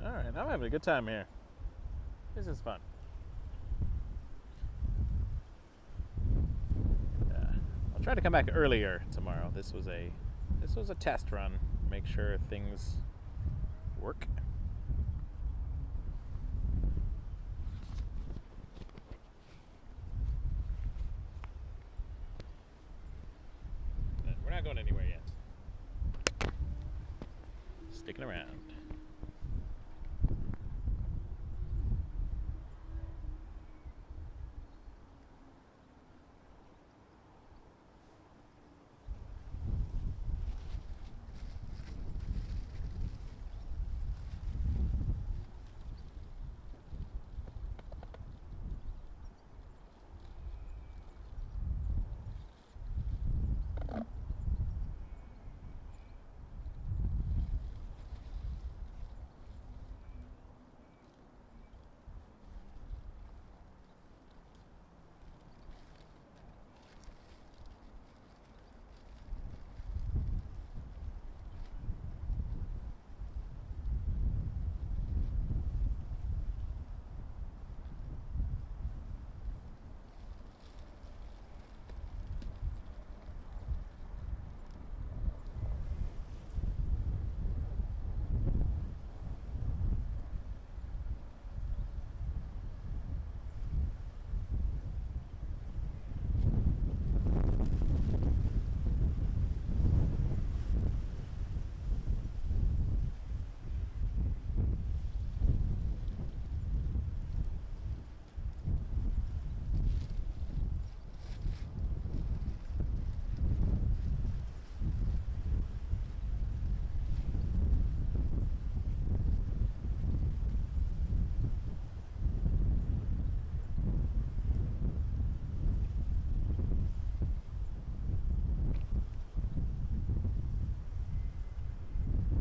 Alright, I'm having a good time here. This is fun. I'll try to come back earlier tomorrow. This was a test run. Make sure things work. We're not going anywhere yet. Sticking around.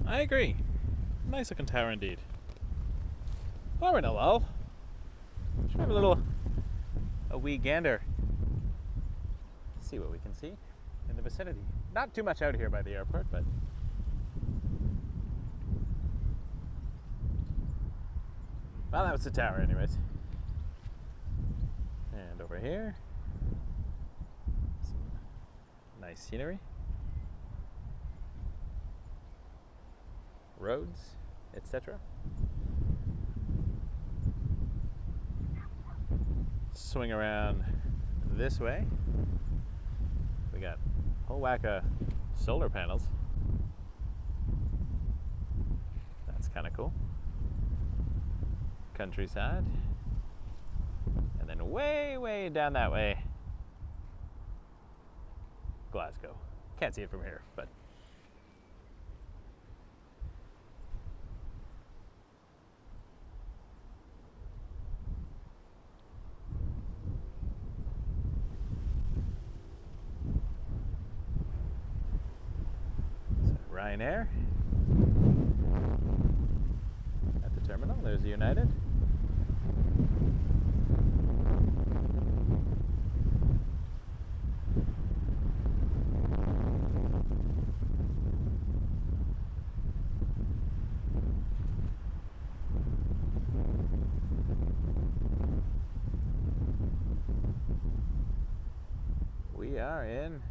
I agree. Nice looking tower indeed. Well, we're in a lull. Should have a wee gander. See what we can see in the vicinity. Not too much out here by the airport, but well, that was the tower anyways. And over here, some nice scenery. Roads, etc. swing around this way. We got a whole whack of solar panels. That's kind of cool. Countryside. And then way, way down that way, Glasgow. Can't see it from here, but so Ryanair at the terminal. There's United. We are in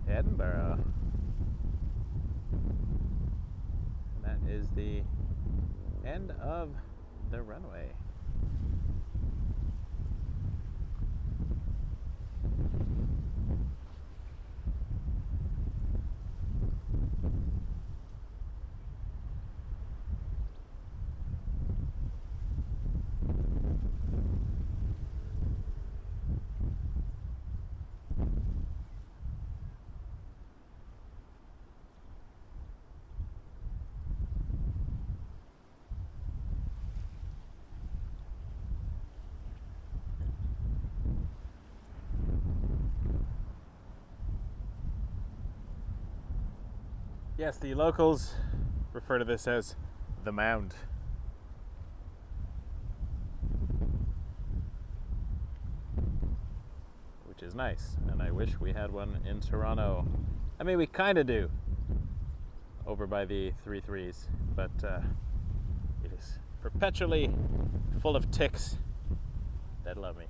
Edinburgh. And that is the end of the runway. Yes, the locals refer to this as the Mound. Which is nice, and I wish we had one in Toronto. I mean, we kind of do, over by the 3-3s, but it is perpetually full of ticks that love me.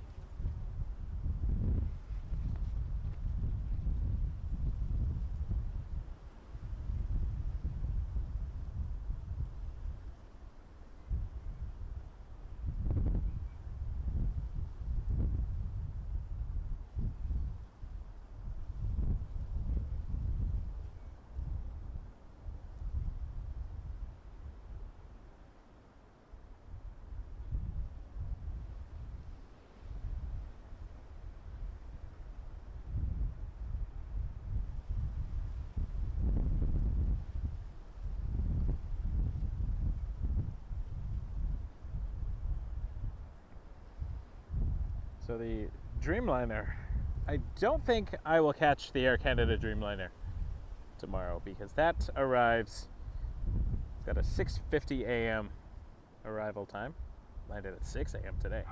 So the Dreamliner, I don't think I will catch the Air Canada Dreamliner tomorrow because that arrives, it's got a 6:50 a.m. arrival time, landed at 6 a.m. today.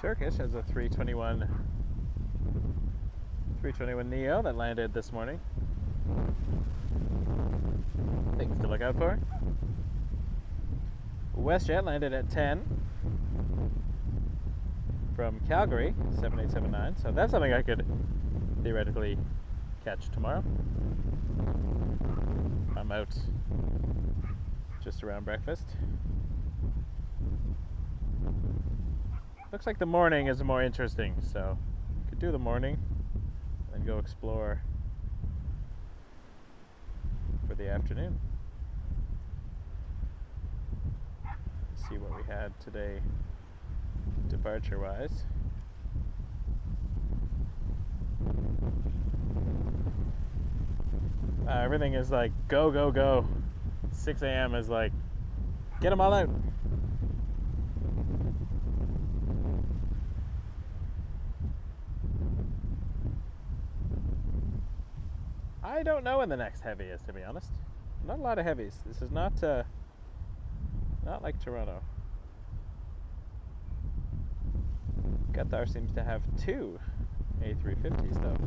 Turkish has a 321 Neo that landed this morning. Things to look out for. WestJet landed at 10 from Calgary, 7879. So that's something I could theoretically catch tomorrow. I'm out just around breakfast. Looks like the morning is more interesting, so could do the morning and go explore for the afternoon. See what we had today departure wise. Everything is like go, go, go. 6 a.m. is like get them all out. I don't know when the next heavy is, to be honest. Not a lot of heavies. This is not like Toronto. Qatar seems to have 2 A350s though.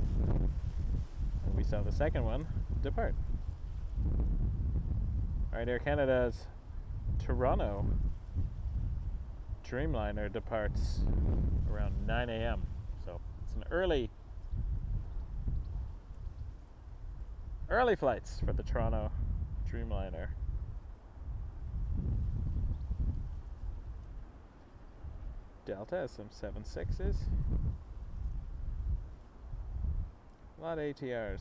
And we saw the second one depart. Alright, Air Canada's Toronto Dreamliner departs around 9 a.m. So it's an early flights for the Toronto Dreamliner. Delta has some 7.6s. A lot of ATRs.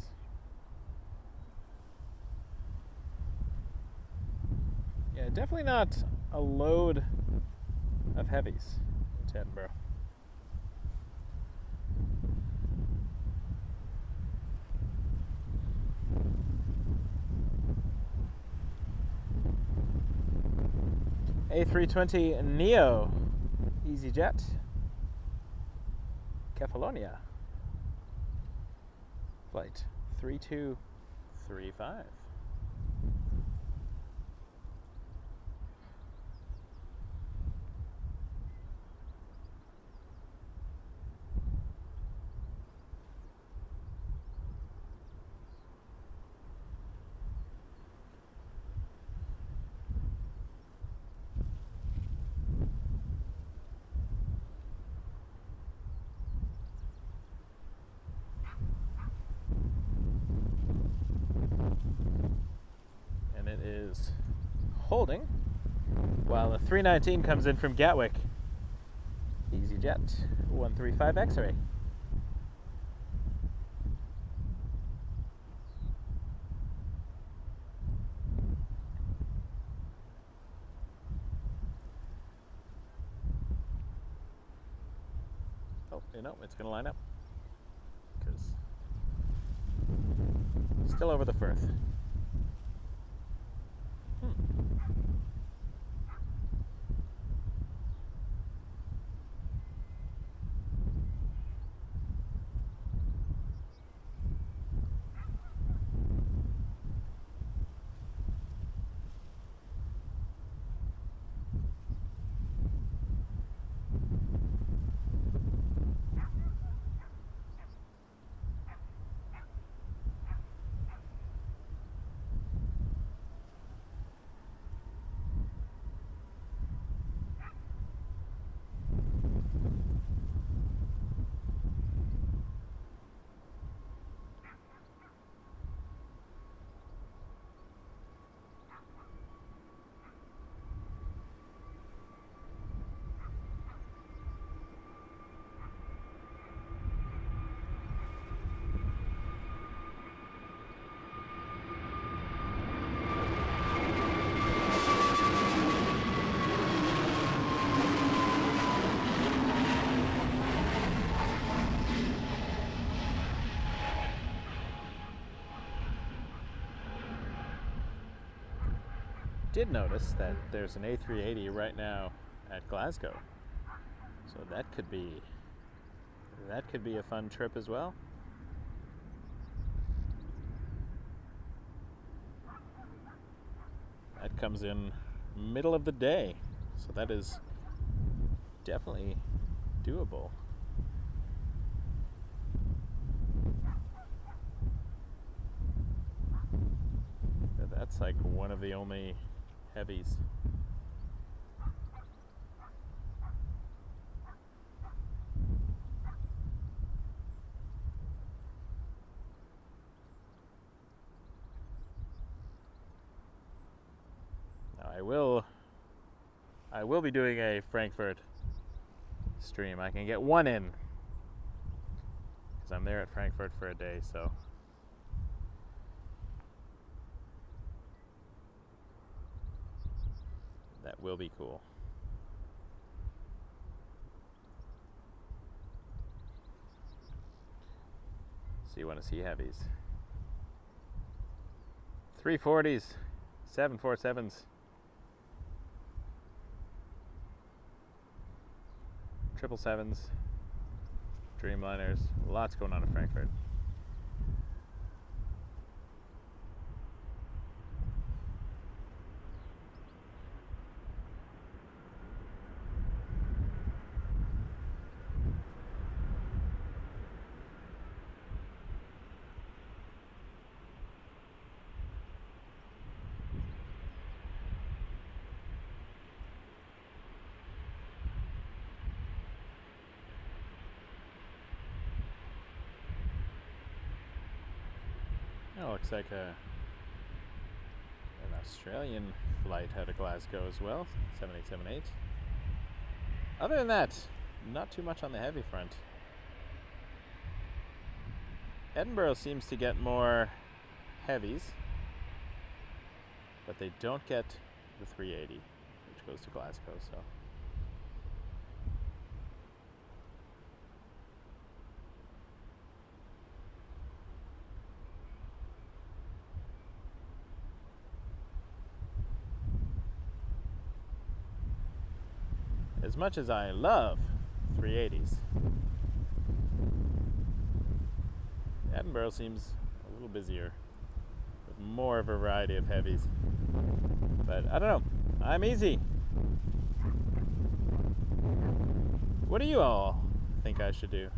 Yeah, definitely not a load of heavies to Edinburgh. A320 Neo EasyJet Kefalonia flight 3235. Is holding while the 319 comes in from Gatwick. EasyJet 135 X-ray. Oh, you know, it's going to line up because still over the Firth. Did notice that there's an A380 right now at Glasgow, so that could be a fun trip as well. That comes in middle of the day, so that is definitely doable. That's like one of the only heavies. Now I will be doing a Frankfurt stream. I can get one in because I'm there at Frankfurt for a day, so that will be cool. So you want to see heavies. 340s, 747s. Triple sevens, Dreamliners, lots going on in Frankfurt. Oh, looks like an Australian flight out of Glasgow as well, 7878. Other than that, not too much on the heavy front. Edinburgh seems to get more heavies, but they don't get the 380, which goes to Glasgow, so. As much as I love 380s, Edinburgh seems a little busier with more of a variety of heavies. But I don't know. I'm easy. What do you all think I should do?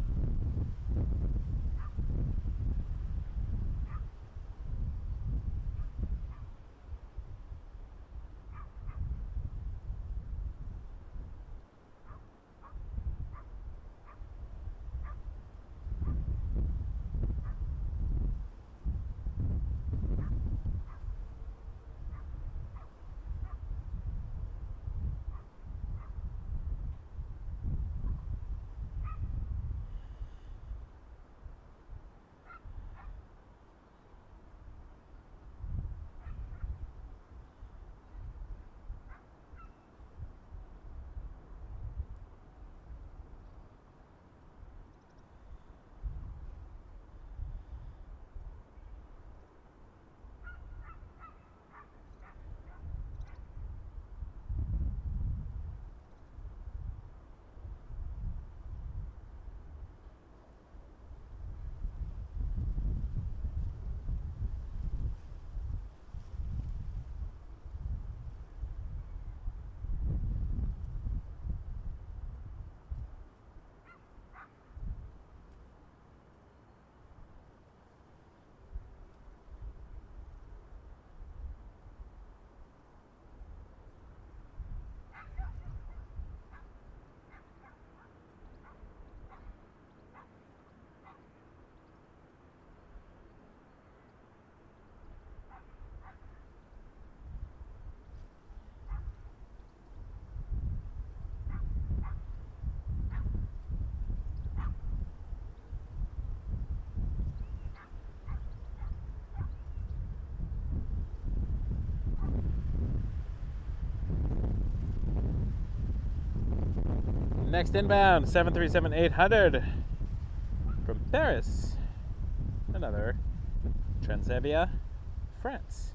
Next inbound, 737-800 from Paris. Another Transavia, France.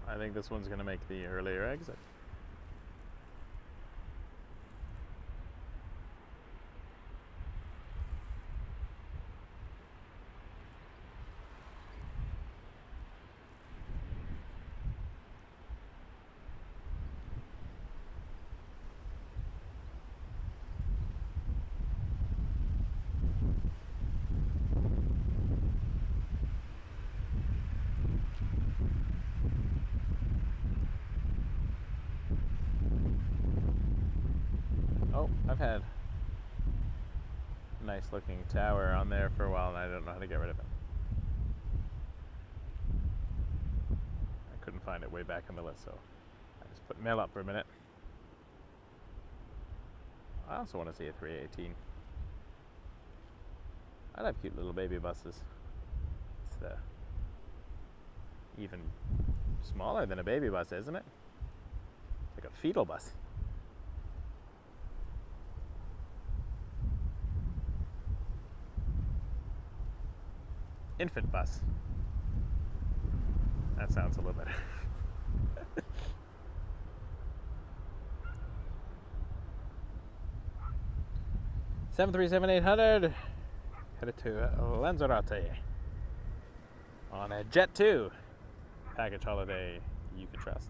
I think this one's going to make the earlier exit. I've had a nice looking tower on there for a while and I don't know how to get rid of it. find it way back on the list, so I just put mail up for a minute. I also want to see a 318. I love cute little baby buses. It's the even smaller than a baby bus, isn't it? Like a fetal bus. Infant bus. That sounds a little better. 737-800 headed to Lanzarote on a Jet 2 package holiday you can trust.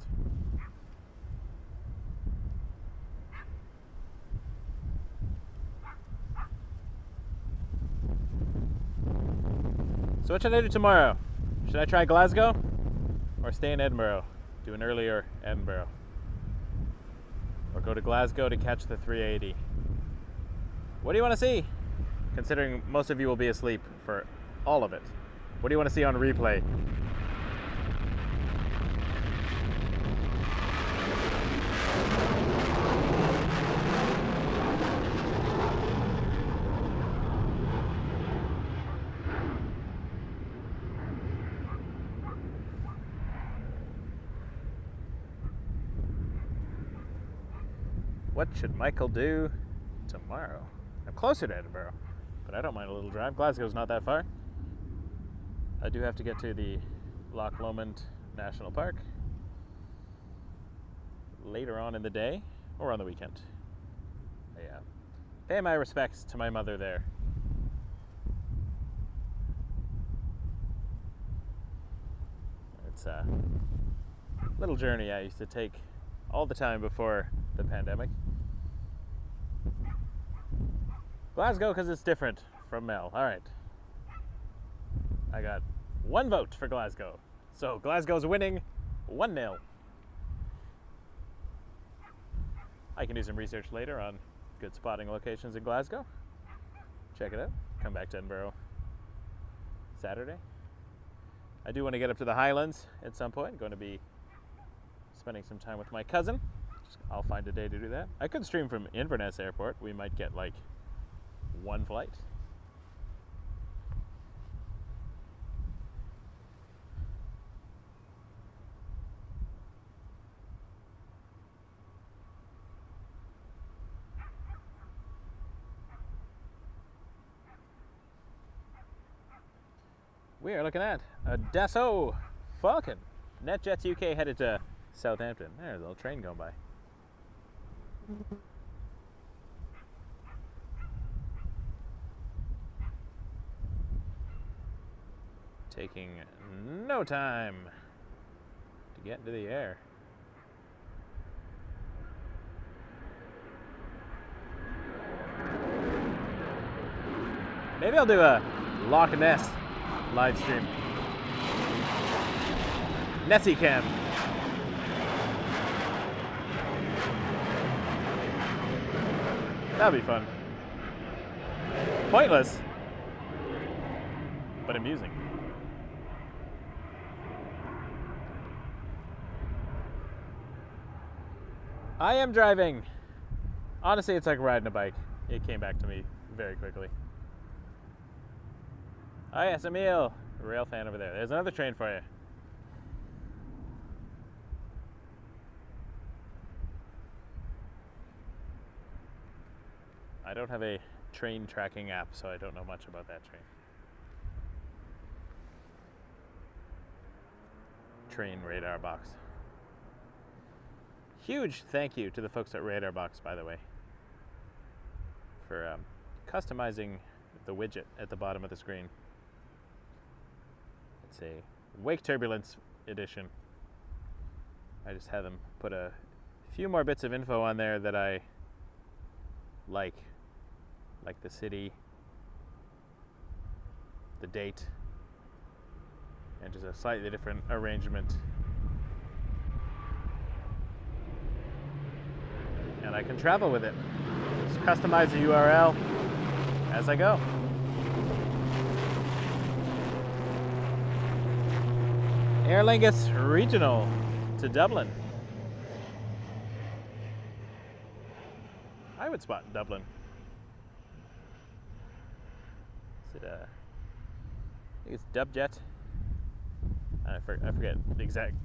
So what should I do tomorrow? Should I try Glasgow or stay in Edinburgh? Do an earlier Edinburgh. Or go to Glasgow to catch the 380. What do you want to see? Considering most of you will be asleep for all of it. What do you want to see on replay? What should Michael do tomorrow? I'm closer to Edinburgh, but I don't mind a little drive. Glasgow's not that far. I do have to get to the Loch Lomond National Park later on in the day or on the weekend. Yeah. Pay my respects to my mother there. It's a little journey I used to take all the time before the pandemic. Glasgow because it's different from Mel. All right. I got one vote for Glasgow. So Glasgow's winning 1-0. I can do some research later on good spotting locations in Glasgow. Check it out. Come back to Edinburgh Saturday. I do want to get up to the Highlands at some point. I'm going to be spending some time with my cousin. I'll find a day to do that. I could stream from Inverness Airport. We might get like one flight. We are looking at a Dassault Falcon. NetJets UK headed to Southampton. There's a little train going by. Taking no time to get into the air. Maybe I'll do a Loch Ness live stream. Nessie Cam. That'd be fun. Pointless, but amusing. I am driving. Honestly, it's like riding a bike. It came back to me very quickly. Oh yes, Emil, a rail fan over there. There's another train for you. I don't have a train tracking app, so I don't know much about that train. Train radar box. Huge thank you to the folks at Radar Box, by the way, for customizing the widget at the bottom of the screen. It's a Wake Turbulence edition. I just had them put a few more bits of info on there that I like the city, the date, and just a slightly different arrangement. And I can travel with it. Just customize the URL as I go. Aer Lingus Regional to Dublin. I would spot in Dublin. Is it I think it's Dubjet. I forget the exact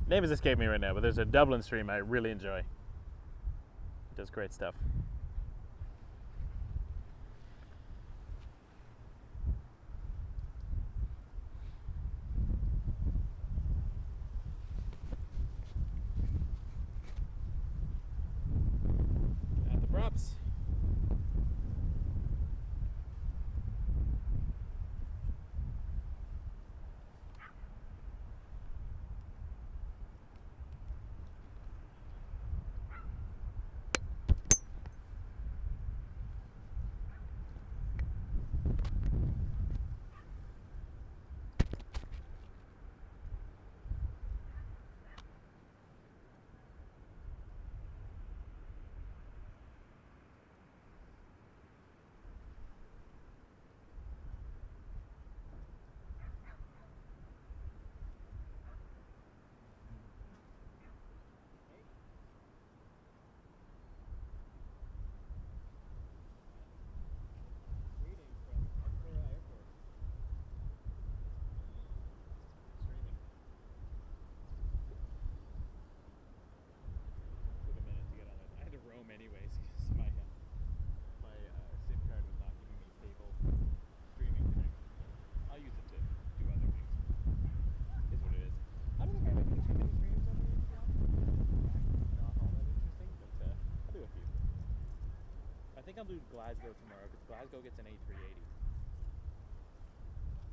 name is escaping me right now, but there's a Dublin stream I really enjoy. It does great stuff. At the props. Anyways, because my SIM card was not giving me cable streaming connection. I'll use it to do other things. Is what it is. I don't think I have too many streams on the account. Not all that interesting, but I'll do a few. I think I'll do Glasgow tomorrow because Glasgow gets an A380.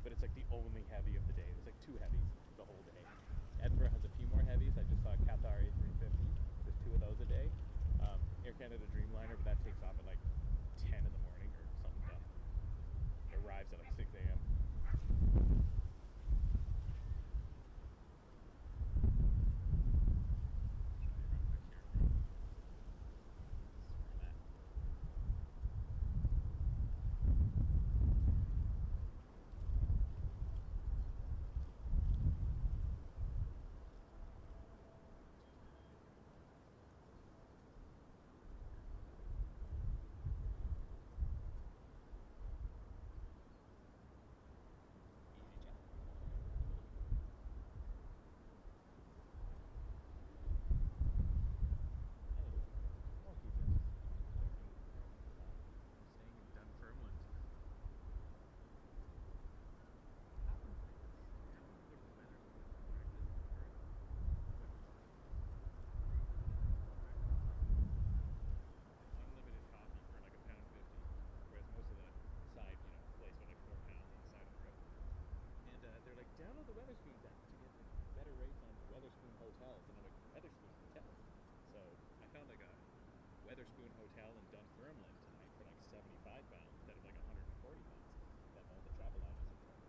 But it's like the only heavy of the day. There's like 2 heavies the whole day. Edinburgh has a few more heavies. I just saw Qatar A350. There's 2 of those a day. Air Canada Dreamliner, but that takes off at like 10 in the morning or something dumb. It arrives at like 6 a.m. Download the Wetherspoons app to get better rates on Wetherspoon hotels. And I'm like, Wetherspoon hotels? So I found like a Wetherspoon hotel in Dunfermline tonight for like £75 instead of like £140 that all the travel lounges are for.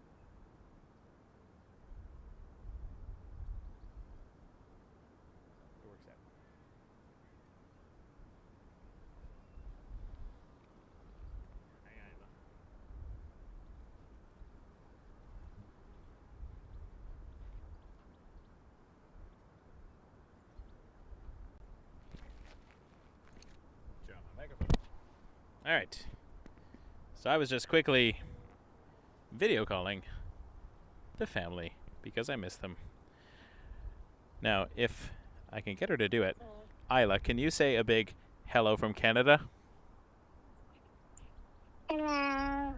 It works out. All right, so I was just quickly video calling the family because I miss them. Now, if I can get her to do it, Isla, can you say a big hello from Canada? Hello.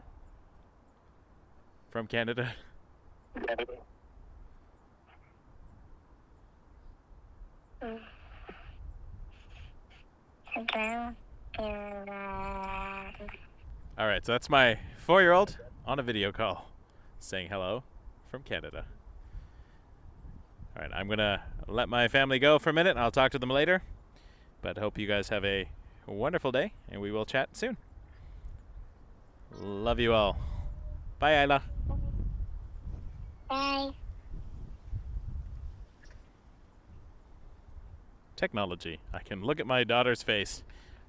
From Canada? Hello. All right, so that's my 4-year-old on a video call saying hello from Canada. All right, I'm going to let my family go for a minute. I'll talk to them later. But hope you guys have a wonderful day, and we will chat soon. Love you all. Bye, Isla. Bye. Technology. I can look at my daughter's face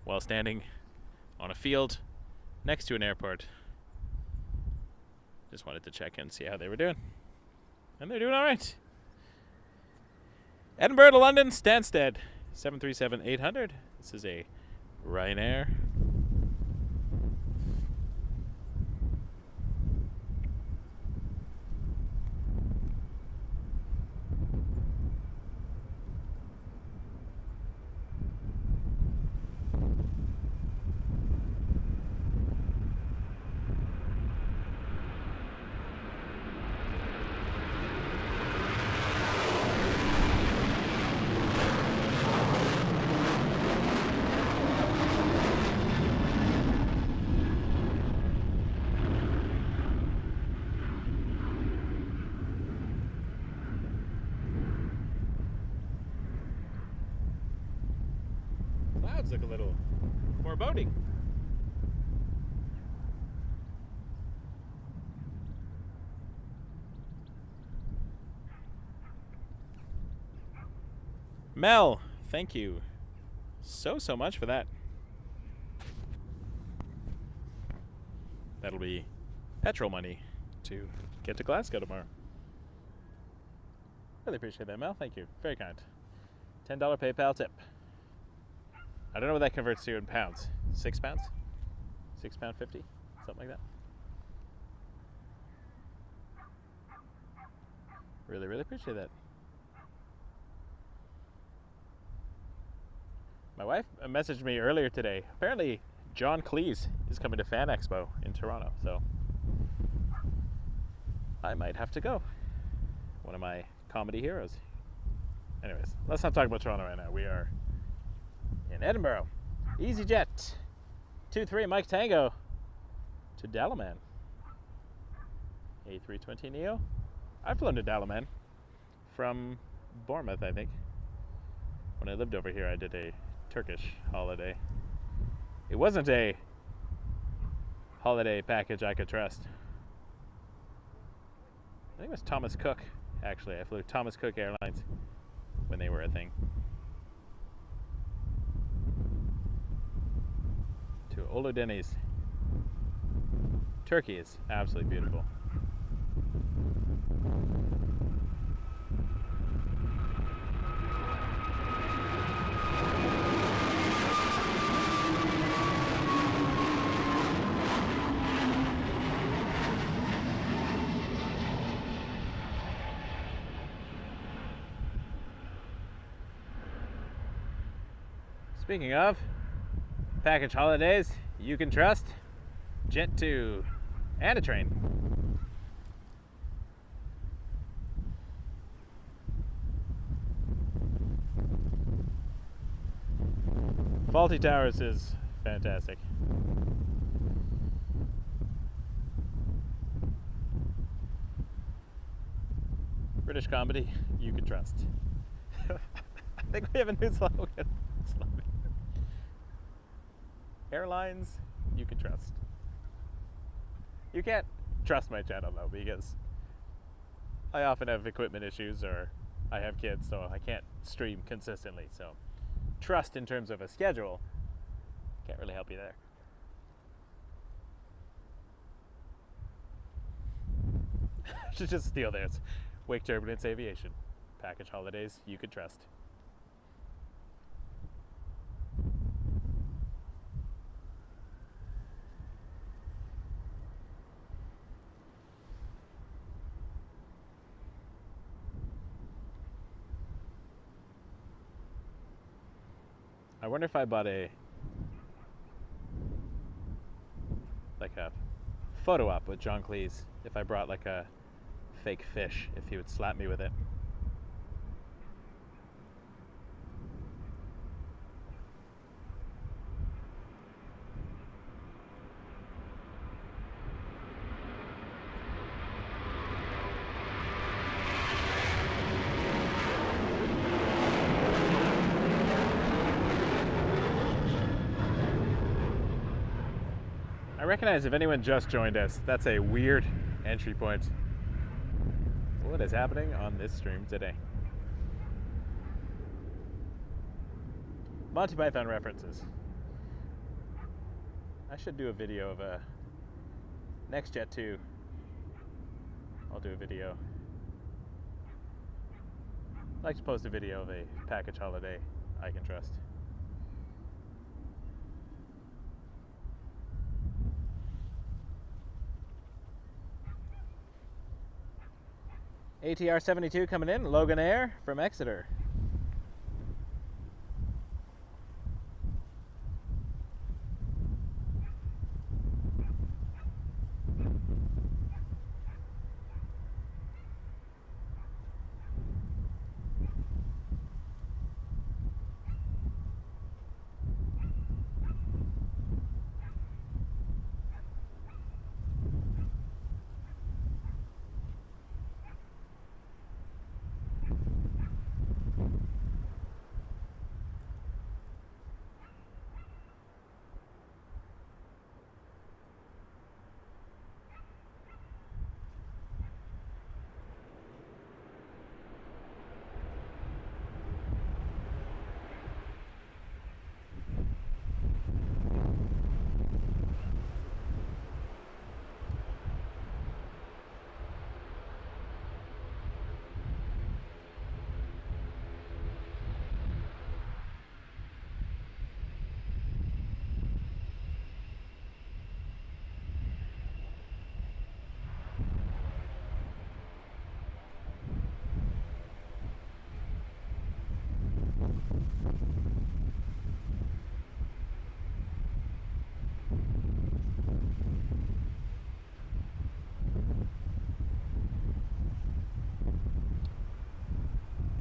while standing on a field next to an airport. Just wanted to check in, see how they were doing. And they're doing all right. Edinburgh to London, Stansted, 737-800. This is a Ryanair. Clouds look a little foreboding. Mel, thank you so much for that. That'll be petrol money to get to Glasgow tomorrow. Really appreciate that, Mel. Thank you. Very kind. $10 PayPal tip. I don't know what that converts to in pounds. £6? £6.50? Something like that. Really appreciate that. My wife messaged me earlier today. Apparently, John Cleese is coming to Fan Expo in Toronto, so I might have to go. One of my comedy heroes. Anyways, let's not talk about Toronto right now. We are in Edinburgh. EasyJet 23 Mike Tango to Dalaman. A320neo. I've flown to Dalaman from Bournemouth, I think. When I lived over here, I did a Turkish holiday. It wasn't a holiday package I could trust. I think it was Thomas Cook, actually. I flew Thomas Cook Airlines when they were a thing. To Uludeniz. Turkey is absolutely beautiful. Speaking of package holidays you can trust, Jet2 and a train. Faulty Towers is fantastic. British comedy you can trust. I think we have a new slogan. Airlines you can trust. You can't trust my channel though, because I often have equipment issues or I have kids, so I can't stream consistently. So trust in terms of a schedule can't really help you there. Should just steal theirs. Wake Turbulence Aviation. Package holidays you can trust. I wonder if I bought a photo op with John Cleese, if I brought like a fake fish, if he would slap me with it. I recognize if anyone just joined us, that's a weird entry point. What is happening on this stream today? Monty Python references. I should do a video of a next Jet2. I'll do a video I like to post a video of a package holiday I can trust. ATR 72 coming in, Logan Air from Exeter.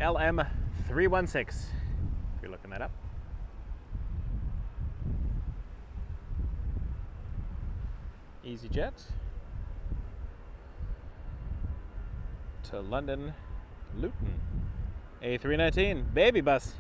LM316, if you're looking that up. EasyJet to London, Luton. A319, baby bus.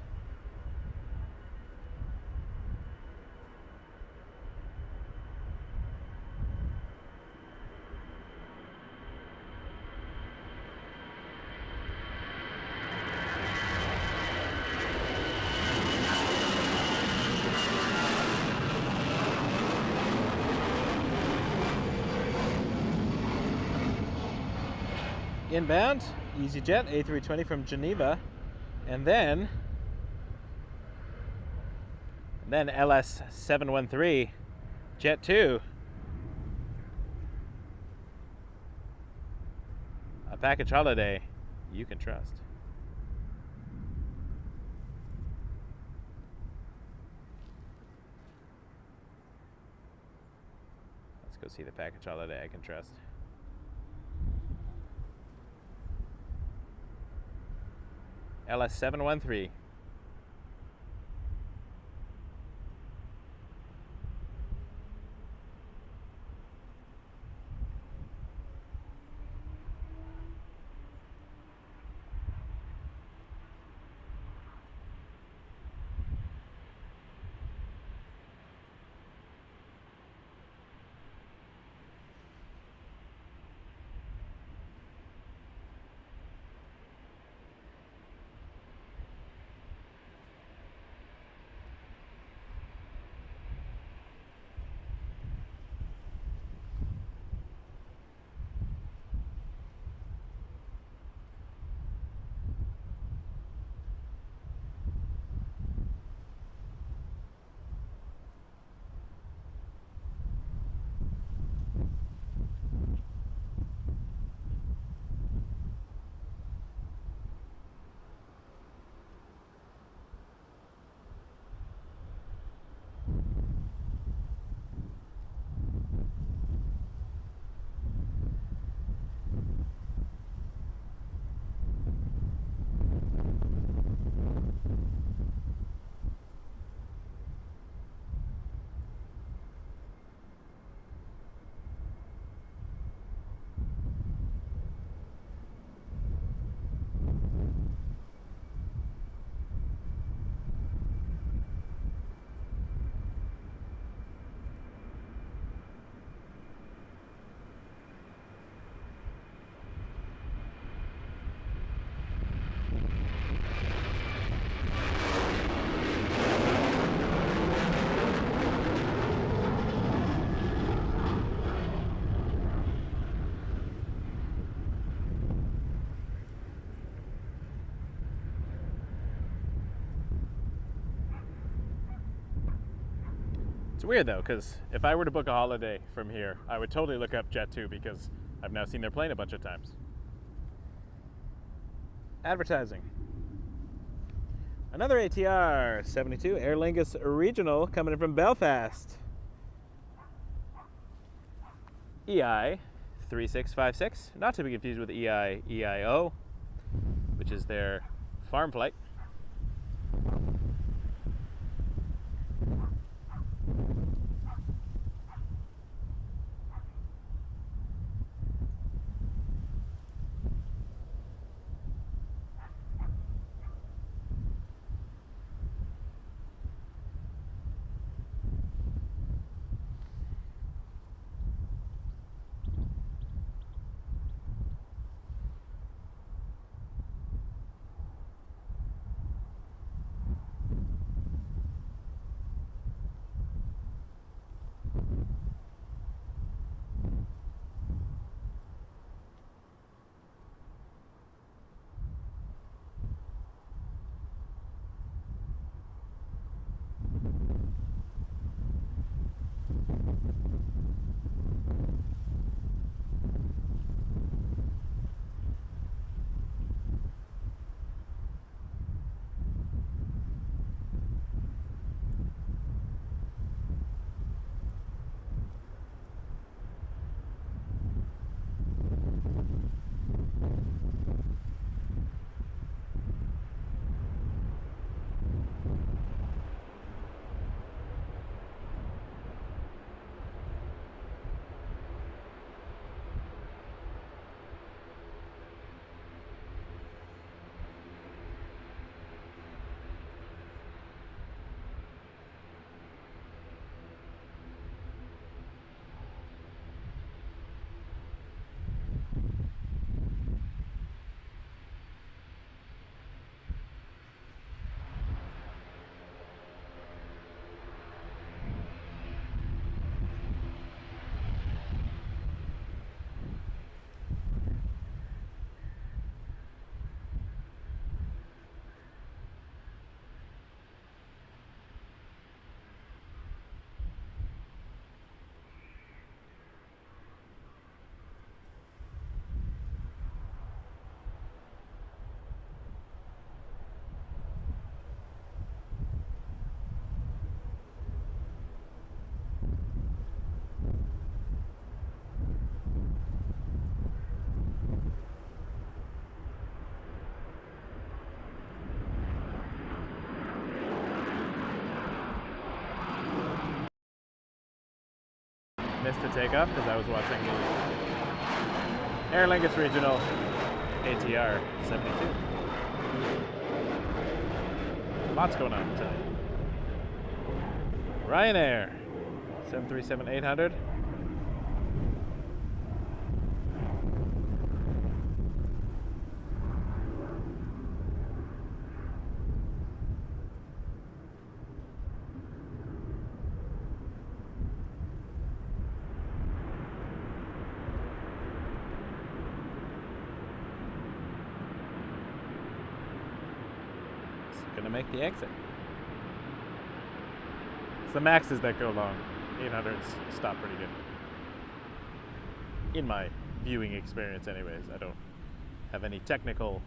Inbound, EasyJet, A320 from Geneva, and then LS713, Jet 2. A package holiday you can trust. Let's go see the package holiday I can trust. LS713. It's weird though, because if I were to book a holiday from here, I would totally look up Jet2 because I've now seen their plane a bunch of times. Advertising. Another ATR 72 Aer Lingus Regional coming in from Belfast. EI 3656, not to be confused with EIO, which is their farm flight. Missed the takeoff because I was watching the Aer Lingus Regional ATR 72. Lots going on today. Ryanair 737-800. Gonna make the exit. It's the Maxes that go long. 800s stop pretty good. In my viewing experience anyways. I don't have any technical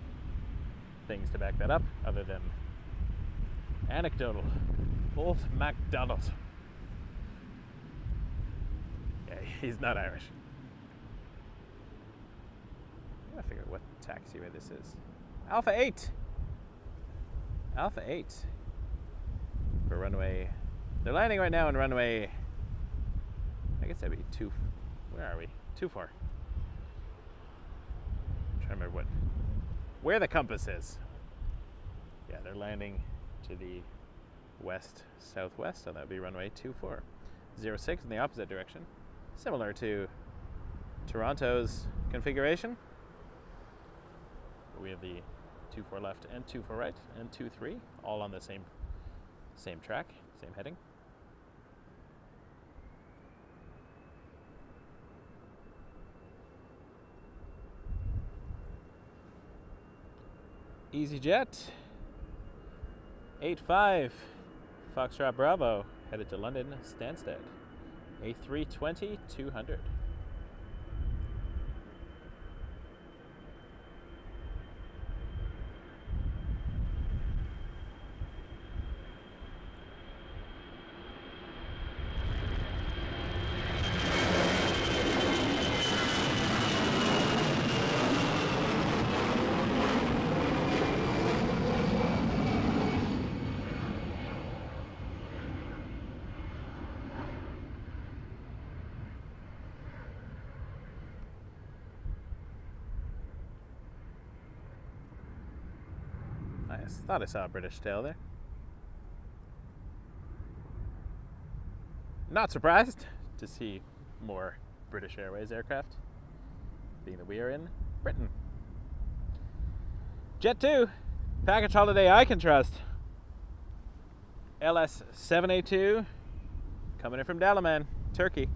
things to back that up other than anecdotal. Old MacDonald. Yeah, he's not Irish. I gotta figure out what taxiway this is. Alpha 8! Alpha 8 for runway. They're landing right now on runway. I guess that'd be 2. Where are we? 24. I'm trying to remember where the compass is. Yeah, they're landing to the west southwest, so that'd be runway 24. 06 in the opposite direction, similar to Toronto's configuration. We have the 24 left and 24 right and 23 all on the same track, same heading. EasyJet 85 Foxtrot Bravo headed to London Stansted. A320-200. Nice. Thought I saw a British tail there. Not surprised to see more British Airways aircraft, being that we are in Britain. Jet 2, package holiday I can trust. LS 782, coming in from Dalaman, Turkey.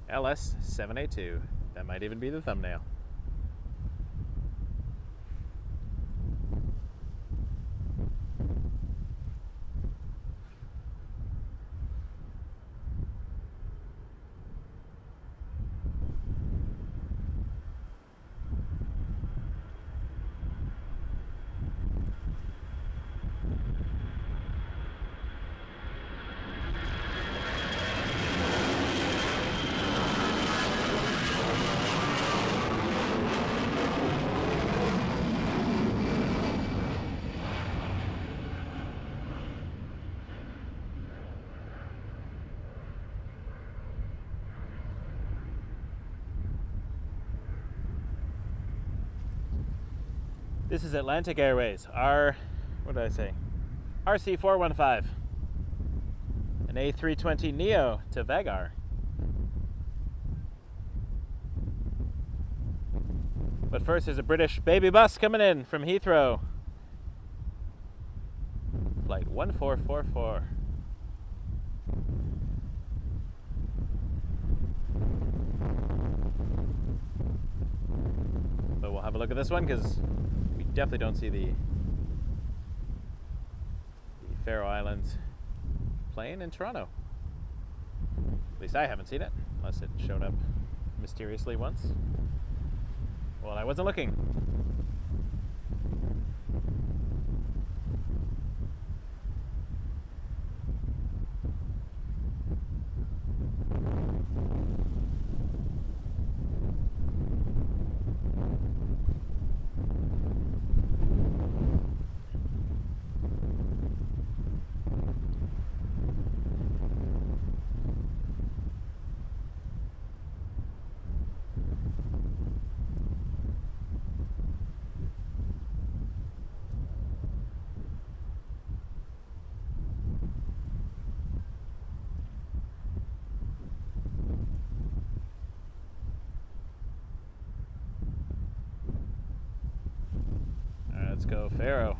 LS 782. That might even be the thumbnail. This is Atlantic Airways, what did I say? RC415, an A320neo to Vagar. But first there's a British baby bus coming in from Heathrow. Flight 1444. But we'll have a look at this one because we definitely don't see the Faroe Islands plane in Toronto. At least I haven't seen it, unless it showed up mysteriously once. Well, I wasn't looking. Let's go, Faro.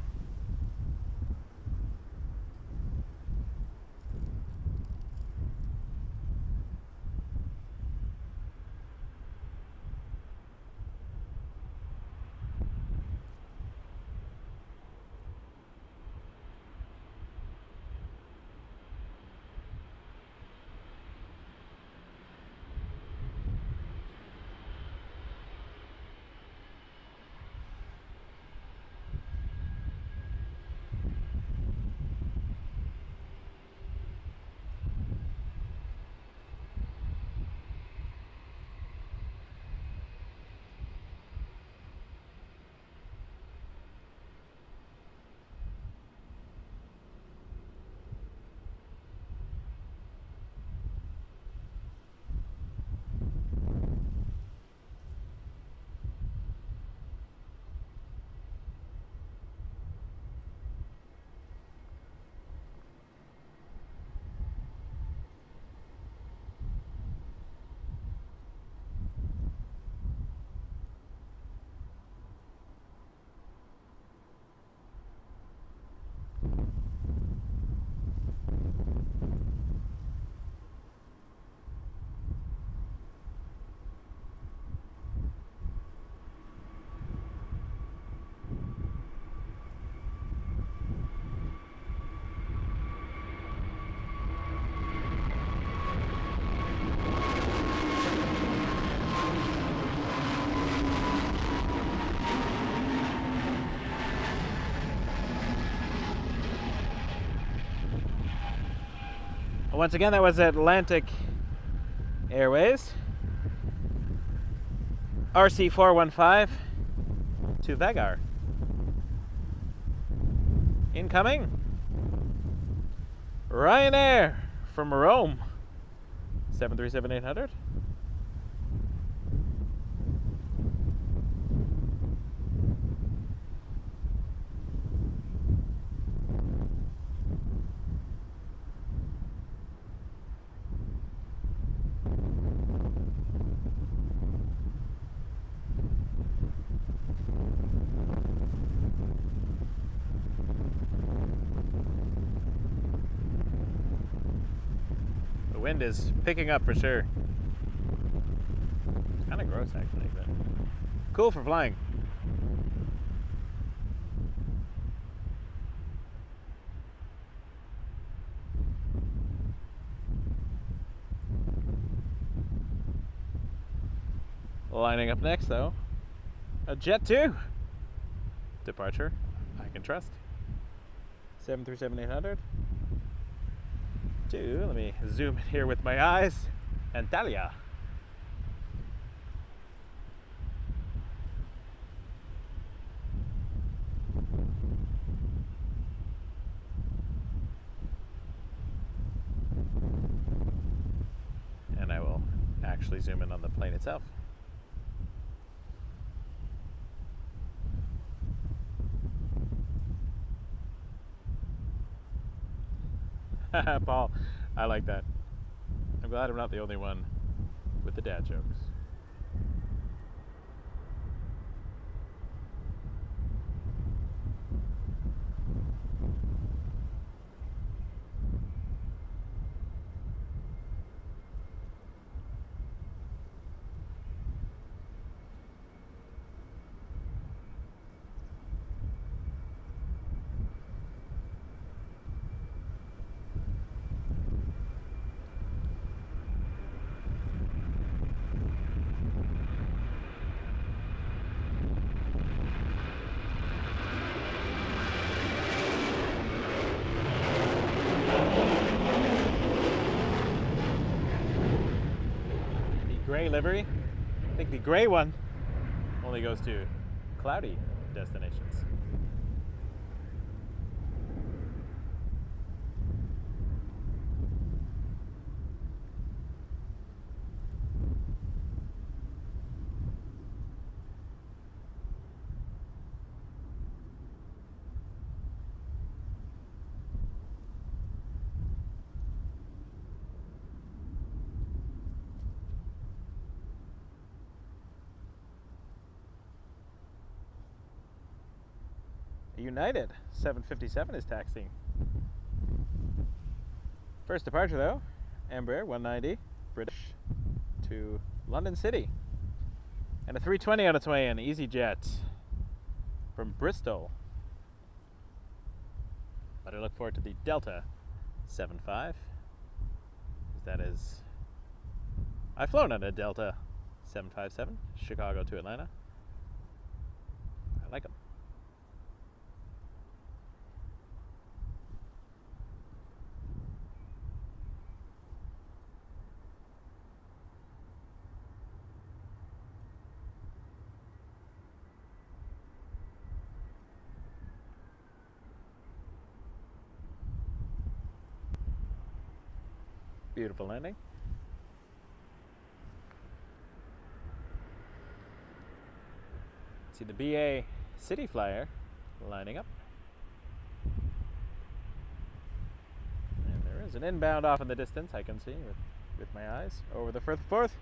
Once again, that was Atlantic Airways. RC415 to Vagar. Incoming. Ryanair from Rome. 737-800. Wind is picking up for sure. It's kind of gross actually, but cool for flying. Lining up next though, a Jet 2 departure I can trust. 737-800. Let me zoom in here with my eyes. Antalya. And I will actually zoom in on the plane itself. Paul, I like that. I'm glad I'm not the only one with the dad jokes. Gray livery. I think the gray one only goes to cloudy destinations. United 757 is taxiing. First departure though, Embraer 190, British to London City. And a 320 on its way in, EasyJet from Bristol. But I look forward to the Delta 75. That is, I've flown on a Delta 757, Chicago to Atlanta. I like them. Beautiful landing. See the BA City Flyer lining up. And there is an inbound off in the distance, I can see with my eyes. Over the Firth,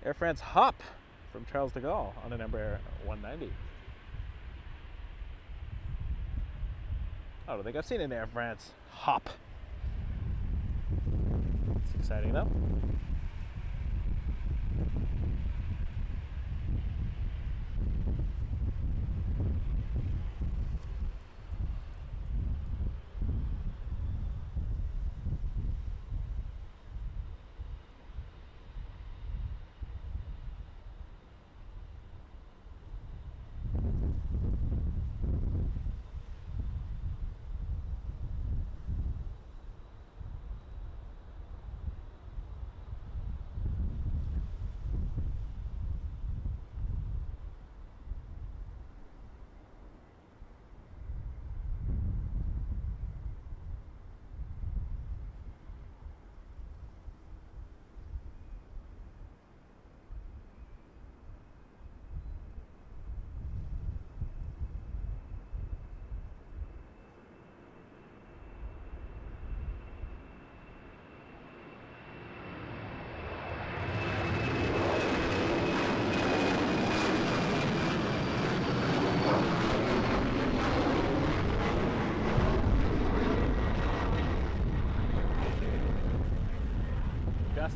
Air France hop from Charles de Gaulle on an Embraer 190. I don't think I've seen an Air France hop. It's exciting though.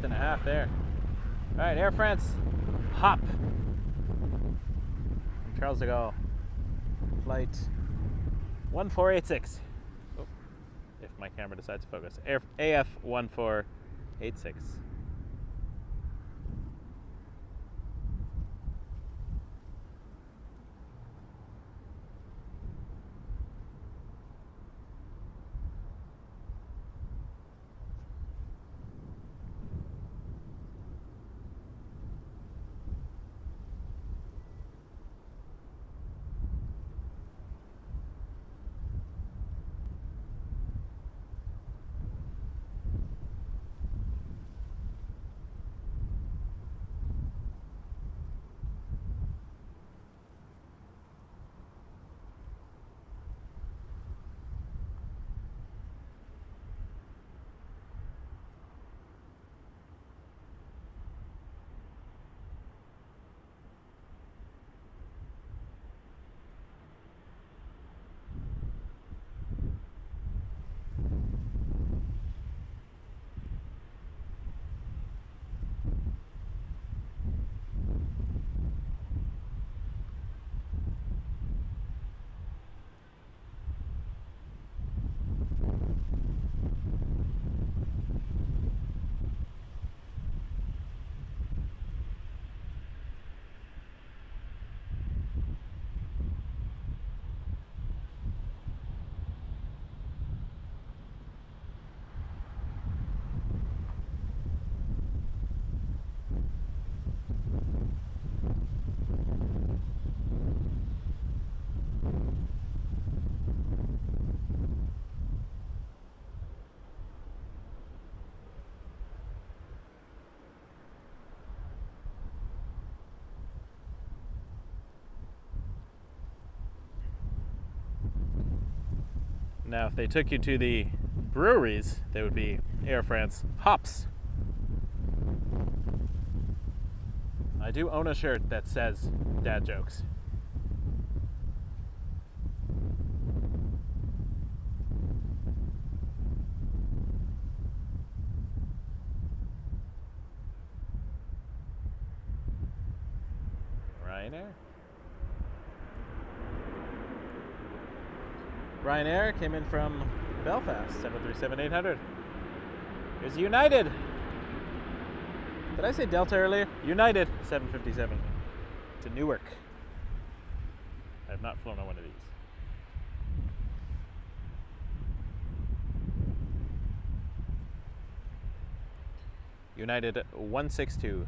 And a half there. All right, Air France hop from Charles de Gaulle, flight 1486. Oh, if my camera decides to focus, AF 1486. Now, if they took you to the breweries, they would be Air France hops. I do own a shirt that says dad jokes. Ryanair came in from Belfast, 737-800. Here's United. Did I say Delta earlier? United, 757 to Newark. I have not flown on one of these. United 162.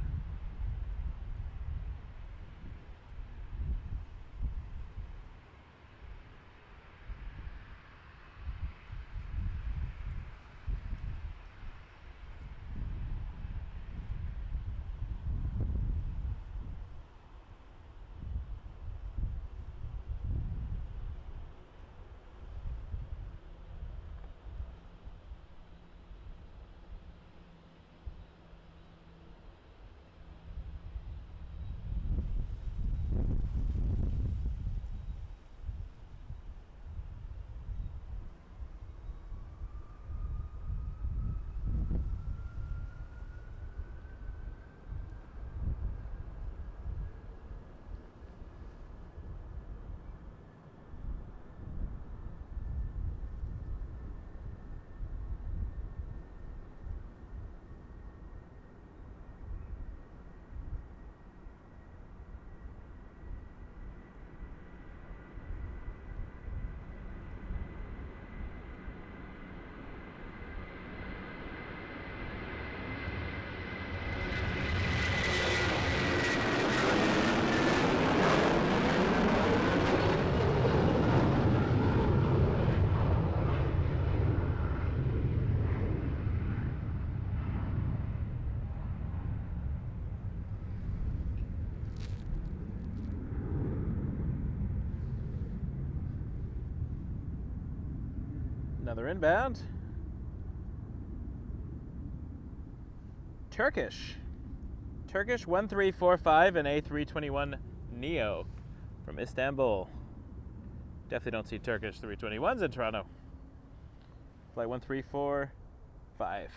Another inbound. Turkish 1345 and A321 Neo from Istanbul. Definitely don't see Turkish 321s in Toronto. Flight 1345.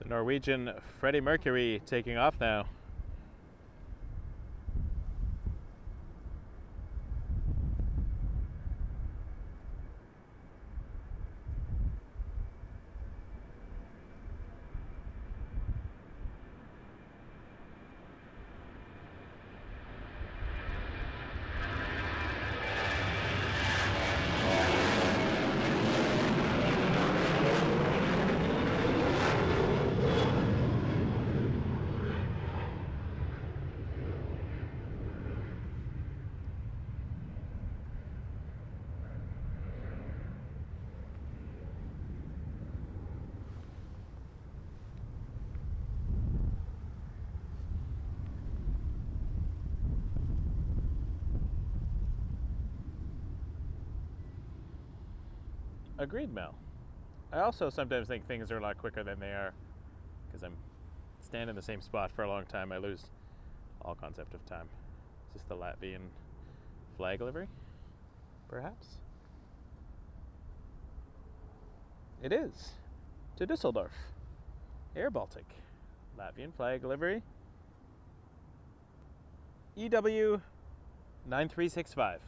The Norwegian Freddie Mercury taking off now. Agreed, Mel. I also sometimes think things are a lot quicker than they are, because I'm standing in the same spot for a long time. I lose all concept of time. Is this the Latvian flag livery? Perhaps? It is. To Dusseldorf. Air Baltic. Latvian flag livery. EW 9365.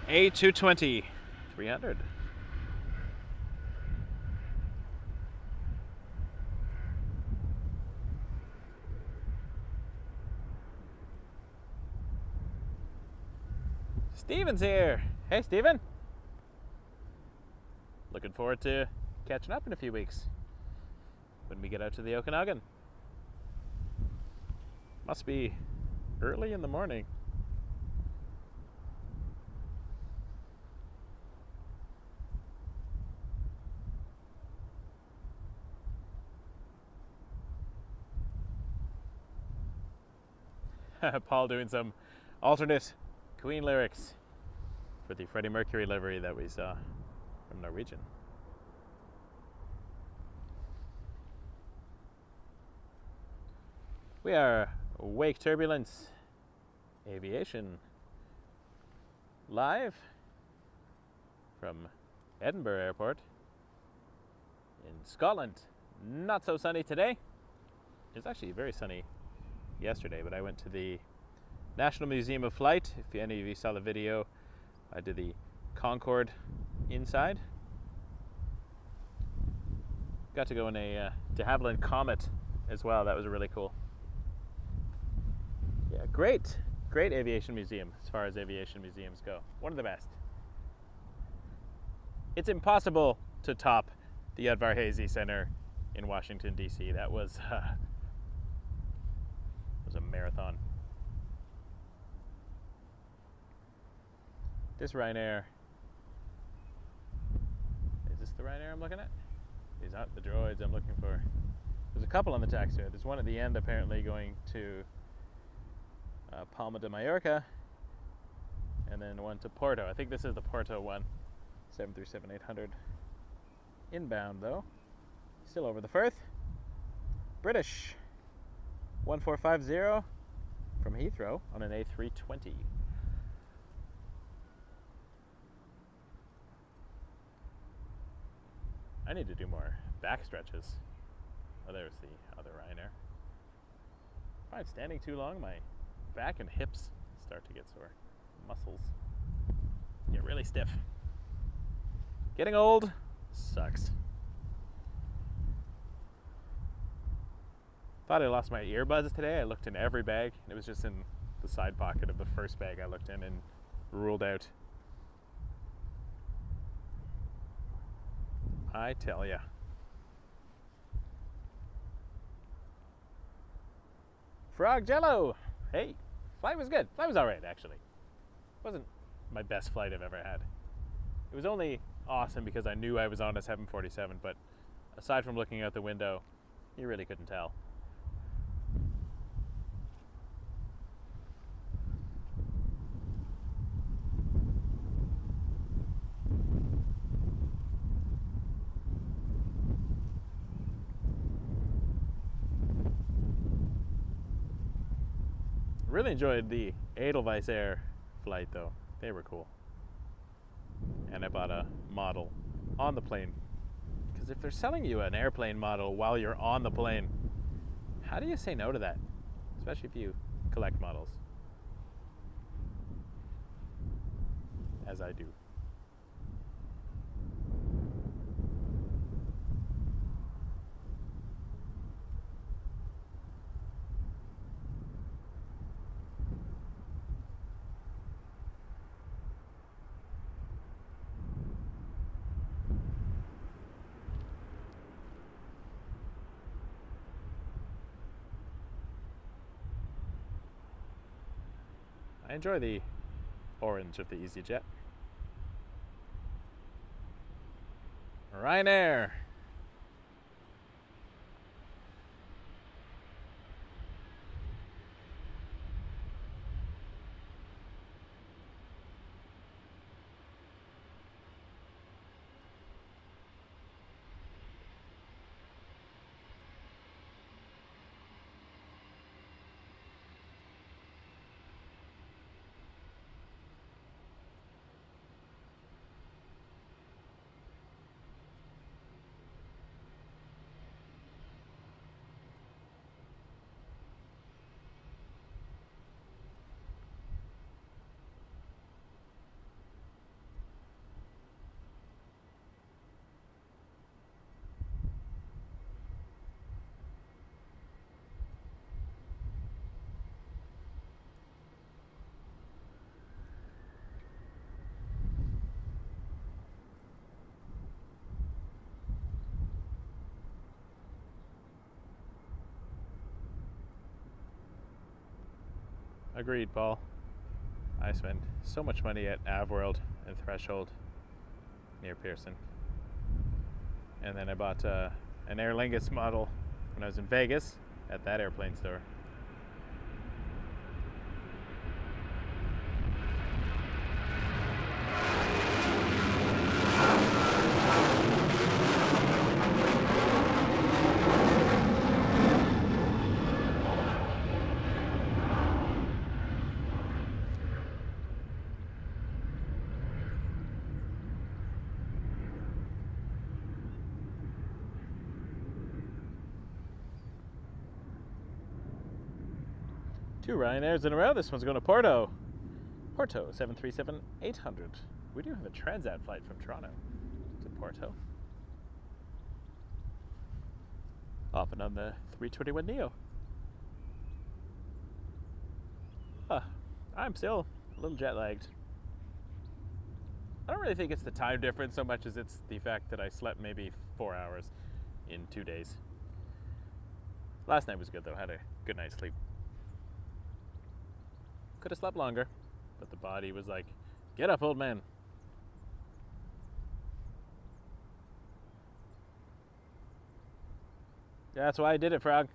A320 300. Steven's here. Hey, Steven. Looking forward to catching up in a few weeks when we get out to the Okanagan. Must be early in the morning. Paul doing some alternate Queen lyrics for the Freddie Mercury livery that we saw from Norwegian. We are Wake Turbulence Aviation live from Edinburgh Airport in Scotland. Not so sunny today. It's actually very sunny yesterday, but I went to the National Museum of Flight. If any of you saw the video, I did the Concorde inside. Got to go in a de Havilland Comet as well. That was really cool. Yeah, great aviation museum as far as aviation museums go. One of the best. It's impossible to top the Ed Varghese Center in Washington, D.C. That was a marathon. This Ryanair, is this the Ryanair I'm looking at? These aren't the droids I'm looking for. There's a couple on the taxi. There's one at the end apparently going to Palma de Mallorca, and then one to Porto. I think this is the Porto one. 737-800. Inbound though. Still over the Firth. British 1450 from Heathrow on an A320. I need to do more back stretches. Oh, there's the other Ryanair. If I'm standing too long, my back and hips start to get sore. Muscles get really stiff. Getting old sucks. Thought I lost my earbuds today. I looked in every bag. It was just in the side pocket of the first bag I looked in and ruled out. I tell ya. Frog Jello! Hey, flight was good. Flight was alright, actually. Wasn't my best flight I've ever had. It was only awesome because I knew I was on a 747, but aside from looking out the window, you really couldn't tell. Really enjoyed the Edelweiss Air flight though. They were cool. And I bought a model on the plane. Because if they're selling you an airplane model while you're on the plane, how do you say no to that? Especially if you collect models. As I do. I enjoy the orange of the EasyJet. Ryanair. Agreed, Paul. I spend so much money at Avworld and Threshold near Pearson. And then I bought an Aer Lingus model when I was in Vegas at that airplane store. Two Ryanairs in a row. This one's going to Porto. Porto 737-800. We do have a Transat flight from Toronto to Porto. Often on the 321neo. I'm still a little jet lagged. I don't really think it's the time difference so much as it's the fact that I slept maybe 4 hours in 2 days. Last night was good though. Had a good night's sleep. Could have slept longer, but the body was like, get up, old man. That's why I did it, Frog.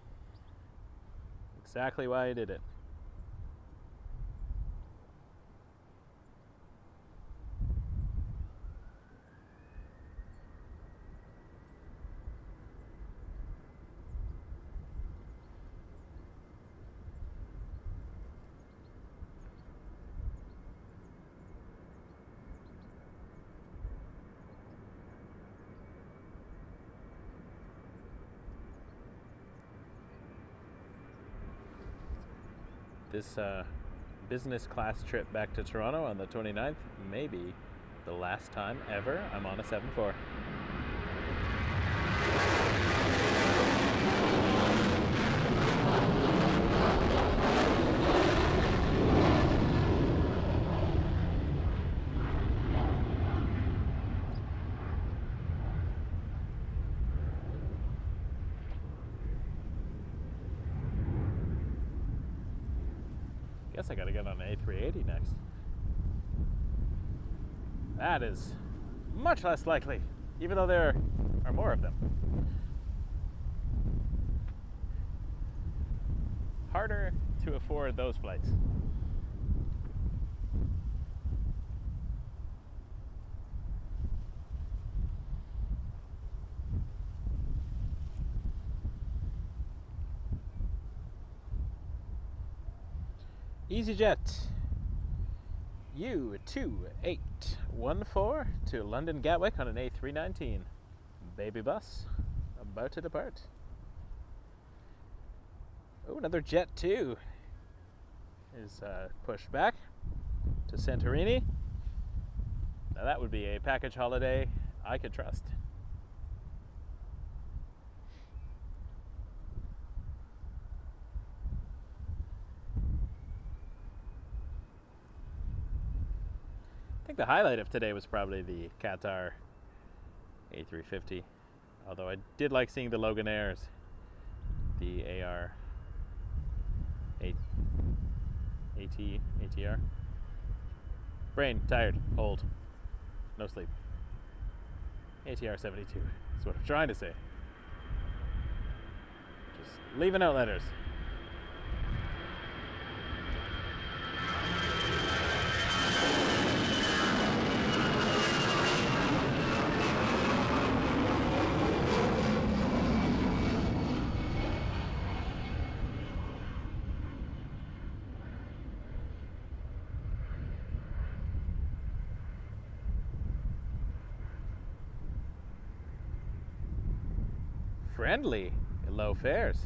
Exactly why I did it. This business class trip back to Toronto on the 29th may be the last time ever I'm on a 747. Guess I gotta get on an A380 next. That is much less likely, even though there are more of them. Harder to afford those flights. EasyJet U2814 to London Gatwick on an A319 baby bus about to depart. Oh, another Jet 2 is pushed back to Santorini. Now that would be a package holiday I could trust. I think the highlight of today was probably the Qatar A350, although I did like seeing the Loganaires, the ATR. Brain tired, old, no sleep. ATR 72 is what I'm trying to say. Just leaving out letters. Friendly, low fares.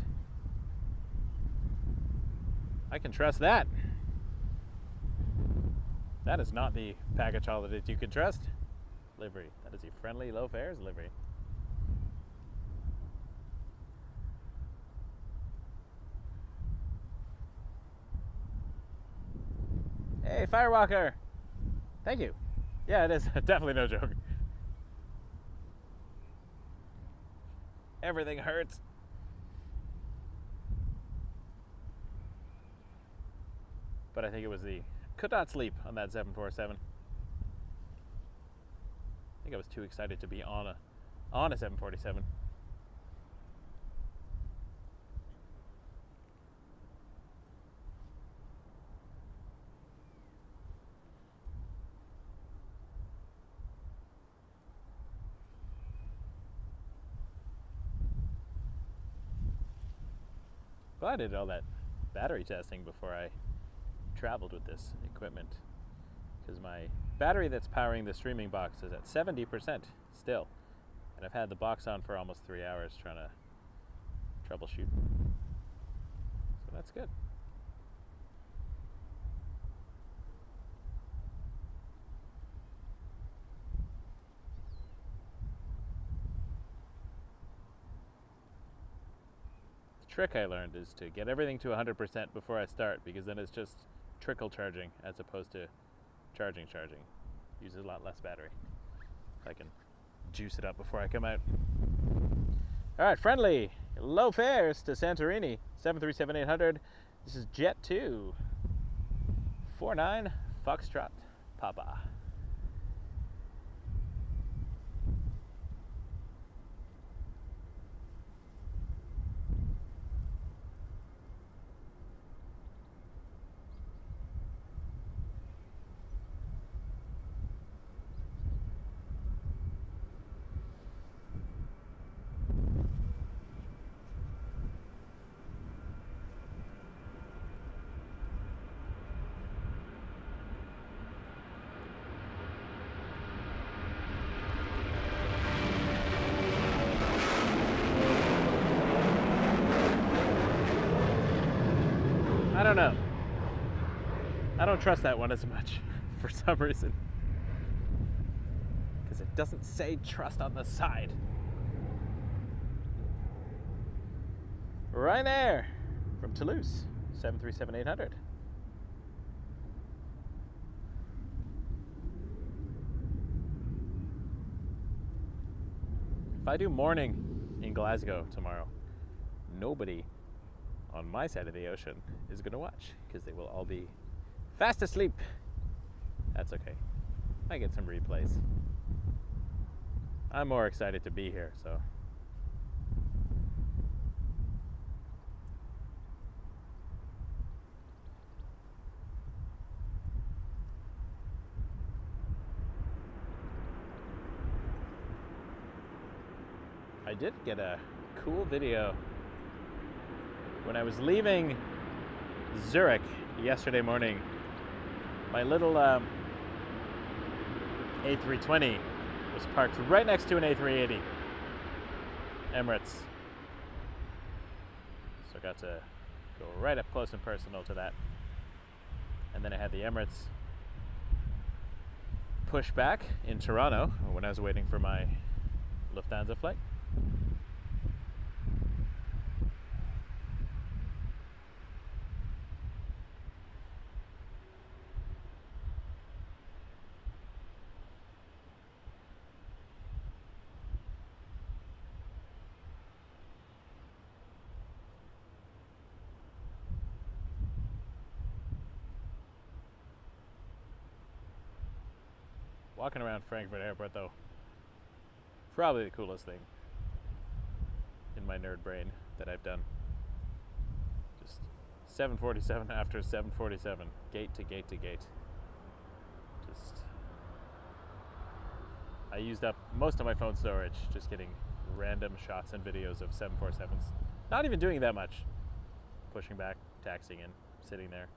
I can trust that. That is not the package holiday that you can trust. Livery. That is a friendly, low fares livery. Hey, Firewalker. Thank you. Yeah, it is definitely no joke. Everything hurts. But I think it was could not sleep on that 747. I think I was too excited to be on a 747. Well, I did all that battery testing before I traveled with this equipment, because my battery that's powering the streaming box is at 70% still, and I've had the box on for almost 3 hours trying to troubleshoot. So that's good. Trick I learned is to get everything to 100% before I start, because then it's just trickle charging as opposed to charging. Uses a lot less battery. I can juice it up before I come out. Alright, friendly low fares to Santorini, 737-800. This is Jet 2 49 Foxtrot Papa. I don't know. I don't trust that one as much for some reason, because it doesn't say trust on the side. Ryanair from Toulouse, 737-800. If I do morning in Glasgow tomorrow, nobody on my side of the ocean is going to watch, because they will all be fast asleep. That's okay. I get some replays. I'm more excited to be here, so. I did get a cool video when I was leaving Zurich yesterday morning. My little A320 was parked right next to an A380 Emirates, so I got to go right up close and personal to that. And then I had the Emirates push back in Toronto when I was waiting for my Lufthansa flight. Walking around Frankfurt Airport, though, probably the coolest thing in my nerd brain that I've done. Just 747 after 747, gate to gate to gate. Just, I used up most of my phone storage just getting random shots and videos of 747s. Not even doing that much. Pushing back, taxiing in, sitting there.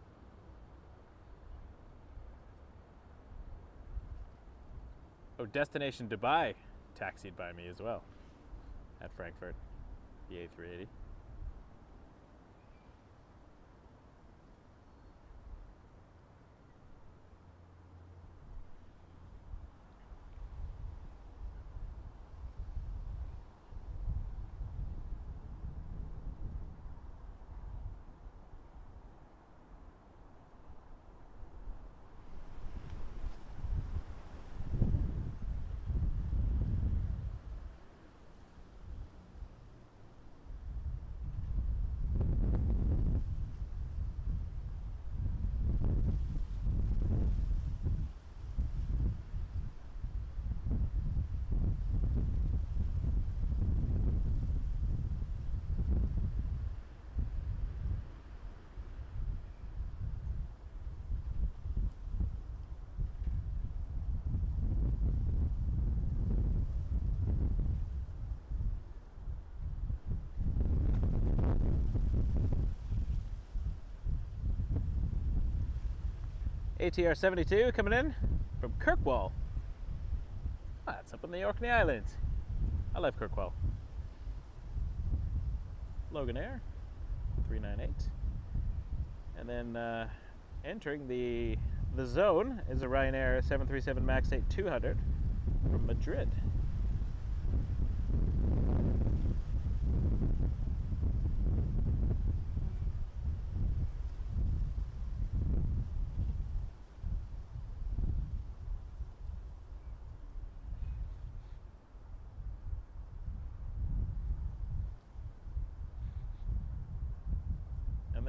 Oh, Destination Dubai taxied by me as well at Frankfurt, the A380. ATR 72 coming in from Kirkwall. Ah, that's up in the Orkney Islands. I love Kirkwall. Logan Air 398. And then entering the zone is a Ryanair 737 MAX 8-200 from Madrid.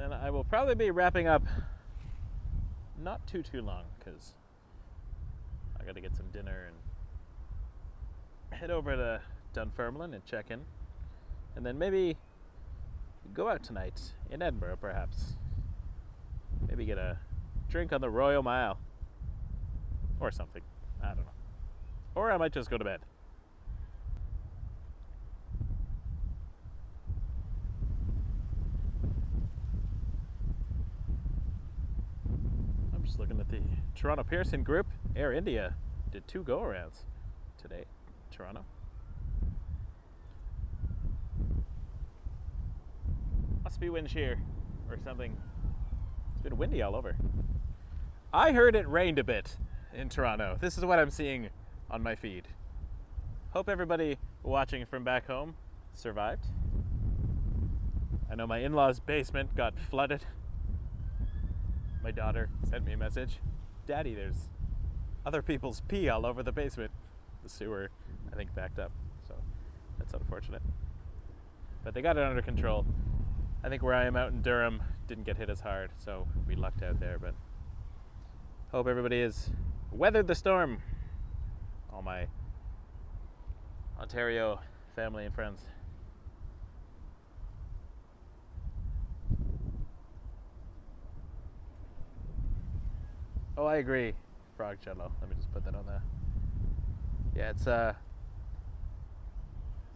And I will probably be wrapping up not too long, because I got to get some dinner and head over to Dunfermline and check in, and then maybe go out tonight in Edinburgh, perhaps. Maybe get a drink on the Royal Mile or something. I don't know. Or I might just go to bed. Just looking at the Toronto Pearson group. Air India did 2 go-arounds today, Toronto. Must be wind shear or something. It's been windy all over. I heard it rained a bit in Toronto. This is what I'm seeing on my feed. Hope everybody watching from back home survived. I know my in-laws' basement got flooded. My daughter sent me a message. Daddy, there's other people's pee all over the basement. The sewer, I think, backed up. So that's unfortunate. But they got it under control. I think where I am out in Durham didn't get hit as hard, so we lucked out there. But hope everybody has weathered the storm. All my Ontario family and friends. Oh, I agree. Frog Jello. Let me just put that on there. Yeah, it's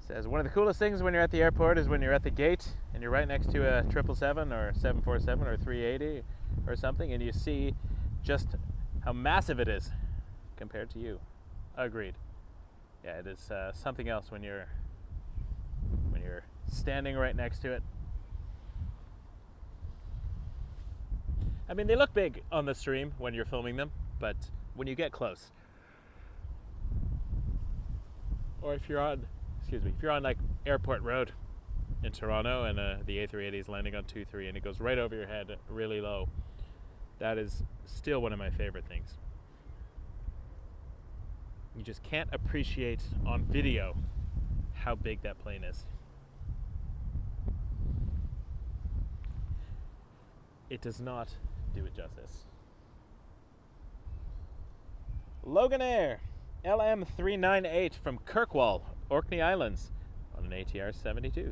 says one of the coolest things when you're at the airport is when you're at the gate and you're right next to a 777 or 747 or 380 or something, and you see just how massive it is compared to you. Agreed. Yeah, it is something else when you're standing right next to it. I mean, they look big on the stream when you're filming them, but when you get close, or if you're on like Airport Road in Toronto and the A380 is landing on 2-3 and it goes right over your head really low, that is still one of my favorite things. You just can't appreciate on video how big that plane is. It does not do it justice. Loganair LM398 from Kirkwall, Orkney Islands, on an ATR 72.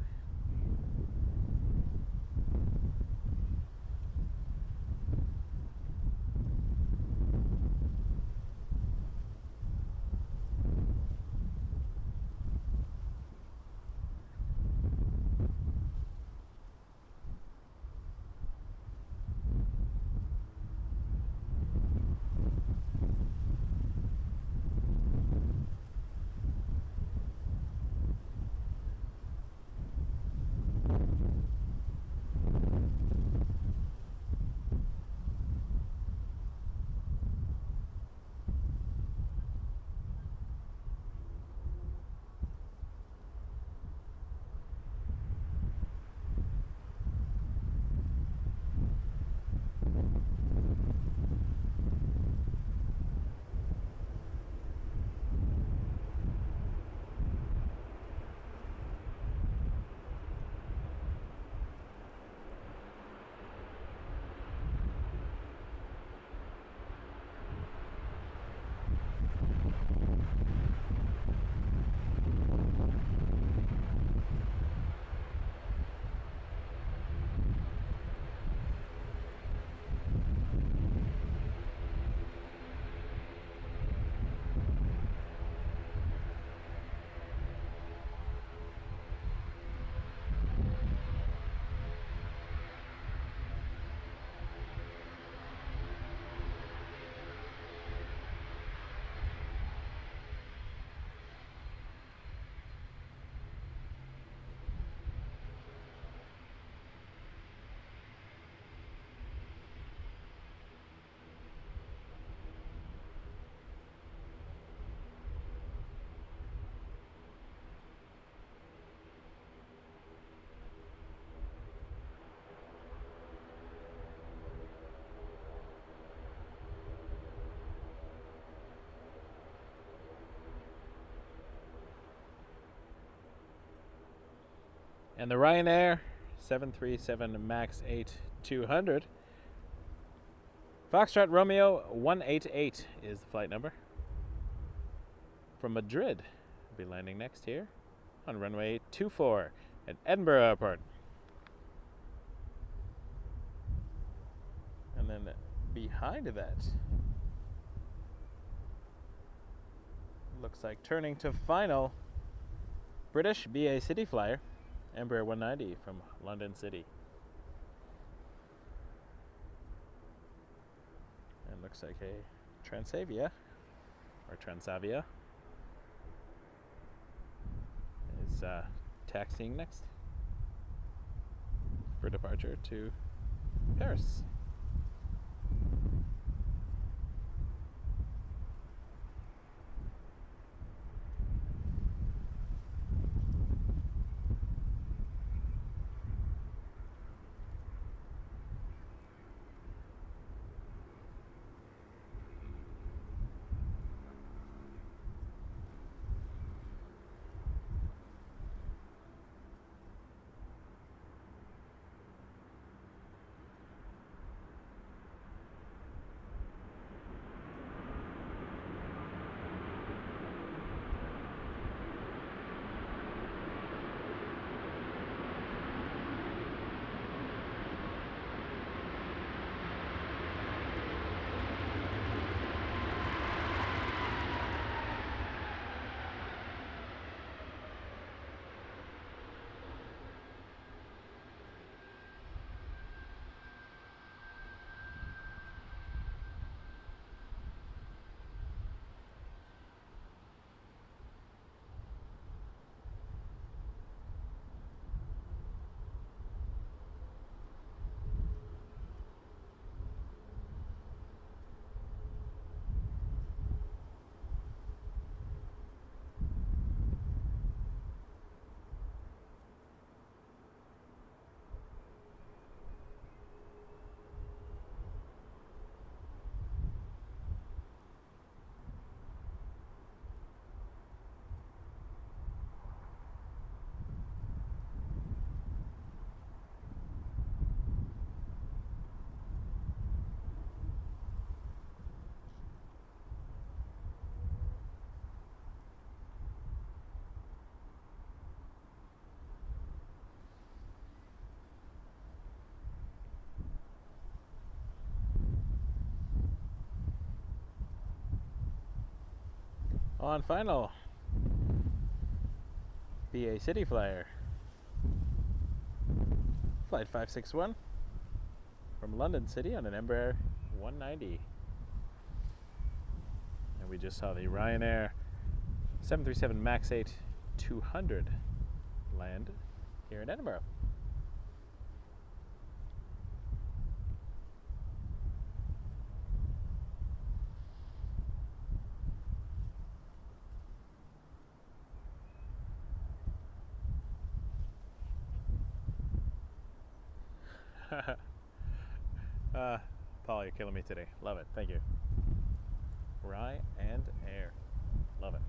And the Ryanair 737 MAX 8-200. Foxtrot Romeo 188 is the flight number. From Madrid. We'll be landing next here on runway 24 at Edinburgh Airport. And then behind that, looks like turning to final British BA City Flyer, Embraer 190 from London City. And looks like a Transavia, or Transavia, is taxiing next for departure to Paris. On final BA City Flyer, Flight 561 from London City on an Embraer 190. And we just saw the Ryanair 737 MAX 8 200 land here in Edinburgh. Paul, you're killing me today. Love it. Thank you. Rye and air. Love it.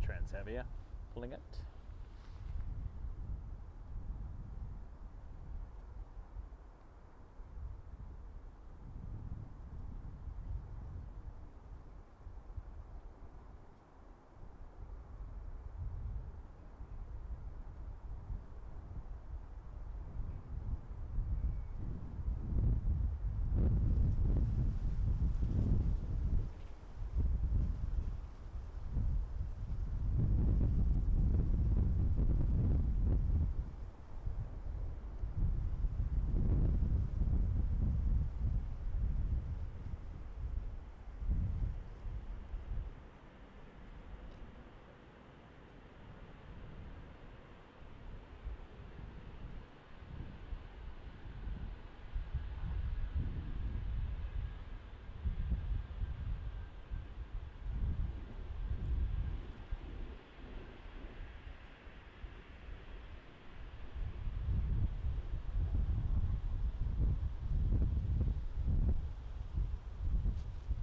Transavia pulling it.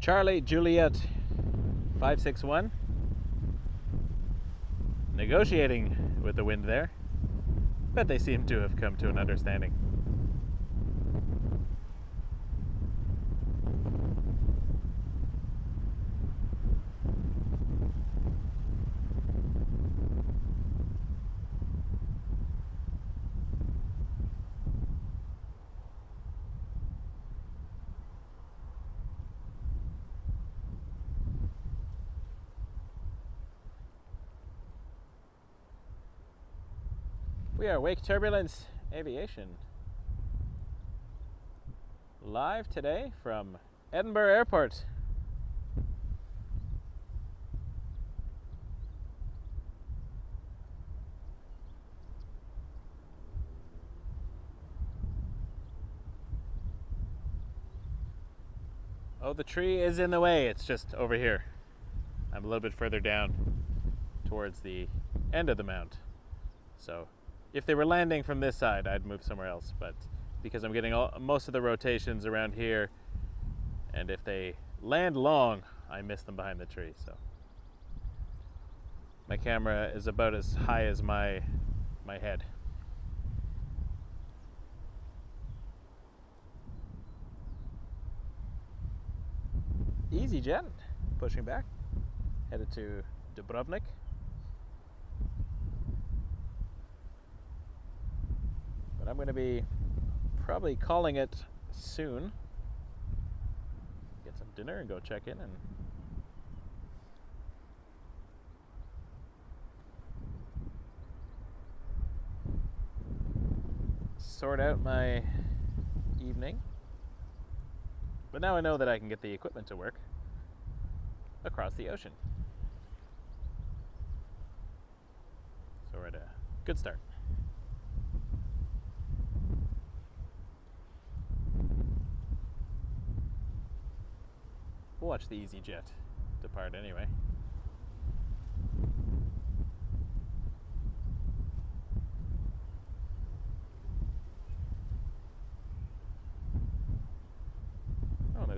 Charlie Juliet 561, negotiating with the wind there, but they seem to have come to an understanding. We are Wake Turbulence Aviation, live today from Edinburgh Airport. Oh, the tree is in the way. It's just over here. I'm a little bit further down towards the end of the mount. So if they were landing from this side, I'd move somewhere else, but because I'm getting most of the rotations around here, and if they land long, I miss them behind the tree. So my camera is about as high as my head. EasyJet pushing back, headed to Dubrovnik. But I'm going to be probably calling it soon. Get some dinner and go check in and sort out my evening. But now I know that I can get the equipment to work across the ocean. So we're at a good start. We'll watch the EasyJet depart anyway.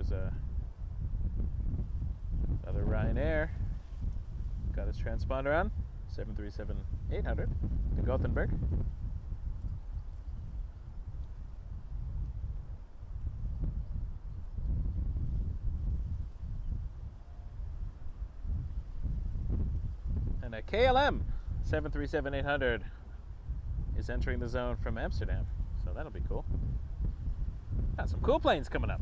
there's another Ryanair. Got his transponder on. 737-800 to Gothenburg. And a KLM 737-800 is entering the zone from Amsterdam, so that'll be cool. Got some cool planes coming up.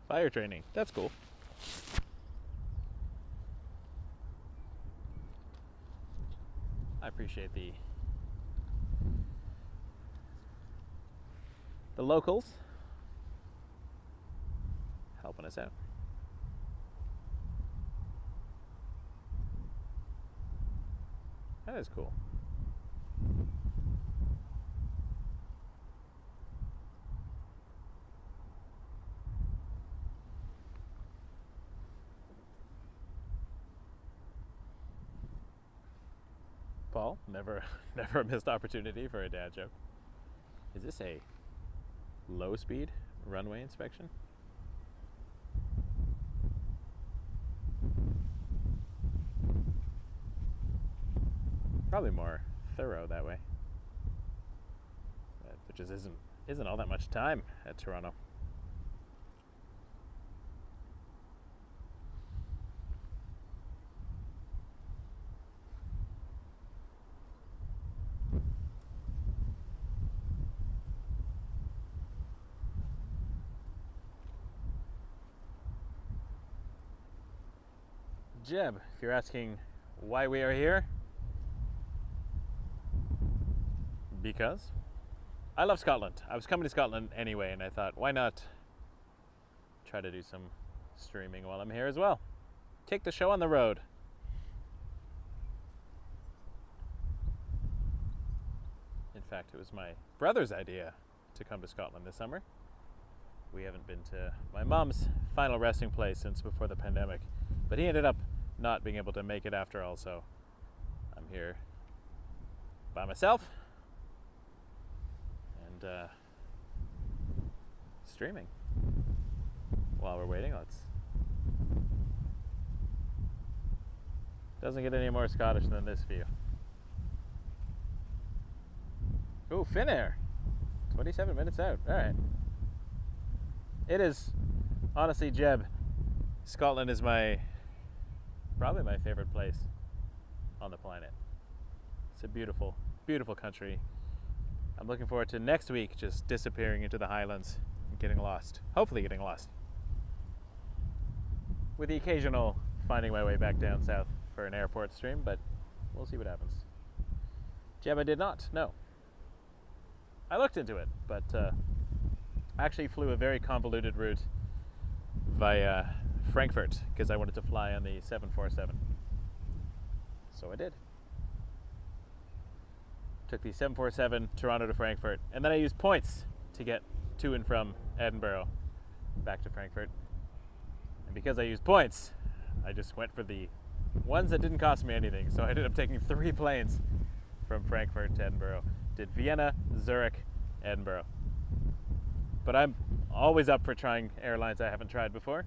Fire training, that's cool. I appreciate the locals helping us out. That is cool. Paul, never a missed opportunity for a dad joke. Is this a low speed runway inspection? Probably more thorough that way. There just isn't all that much time at Toronto. Jeb, if you're asking why we are here, because I love Scotland. I was coming to Scotland anyway, and I thought, why not try to do some streaming while I'm here as well? Take the show on the road. In fact, it was my brother's idea to come to Scotland this summer. We haven't been to my mom's final resting place since before the pandemic, but he ended up not being able to make it after all, so I'm here by myself and streaming while we're waiting. Doesn't get any more Scottish than this view. Ooh, Finnair, 27 minutes out. All right. It is, honestly, Jeb, Scotland is probably my favorite place on the planet. It's a beautiful, beautiful country. I'm looking forward to next week just disappearing into the Highlands and getting lost. Hopefully getting lost. With the occasional finding my way back down south for an airport stream, but we'll see what happens. Jeb, I did not, no. I looked into it, but I actually flew a very convoluted route via Frankfurt because I wanted to fly on the 747. So I did. Took the 747 Toronto to Frankfurt, and then I used points to get to and from Edinburgh back to Frankfurt. And because I used points, I just went for the ones that didn't cost me anything. So I ended up taking 3 planes from Frankfurt to Edinburgh. Did Vienna, Zurich, Edinburgh. But I'm always up for trying airlines I haven't tried before.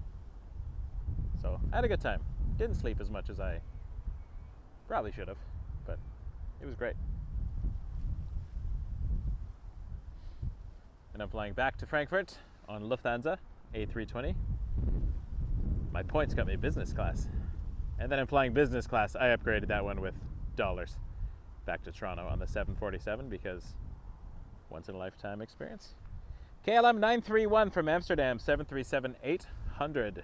So I had a good time. Didn't sleep as much as I probably should have, but it was great. And I'm flying back to Frankfurt on Lufthansa A320. My points got me business class. And then I'm flying business class. I upgraded that one with dollars back to Toronto on the 747 because once in a lifetime experience. KLM 931 from Amsterdam, 737-800.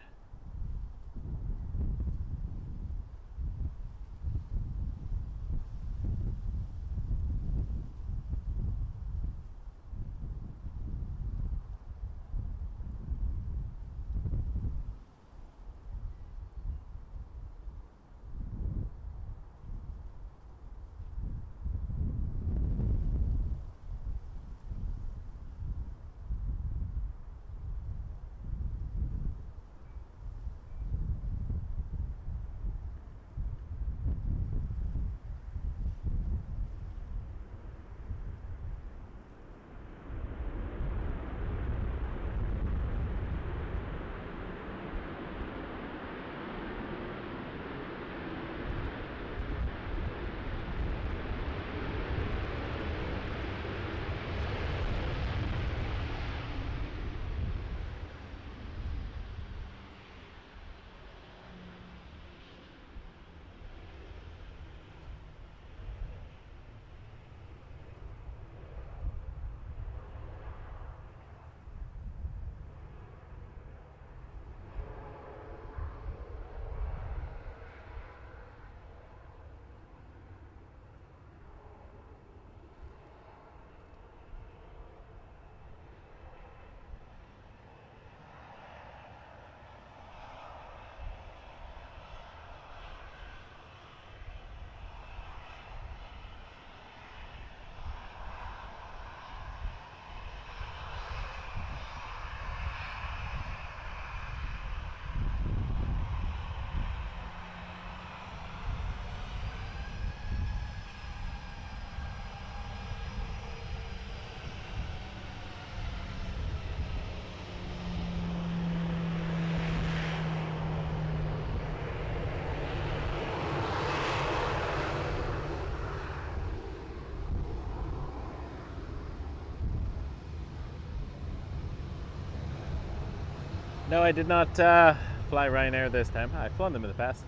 No, I did not fly Ryanair this time. I've flown them in the past.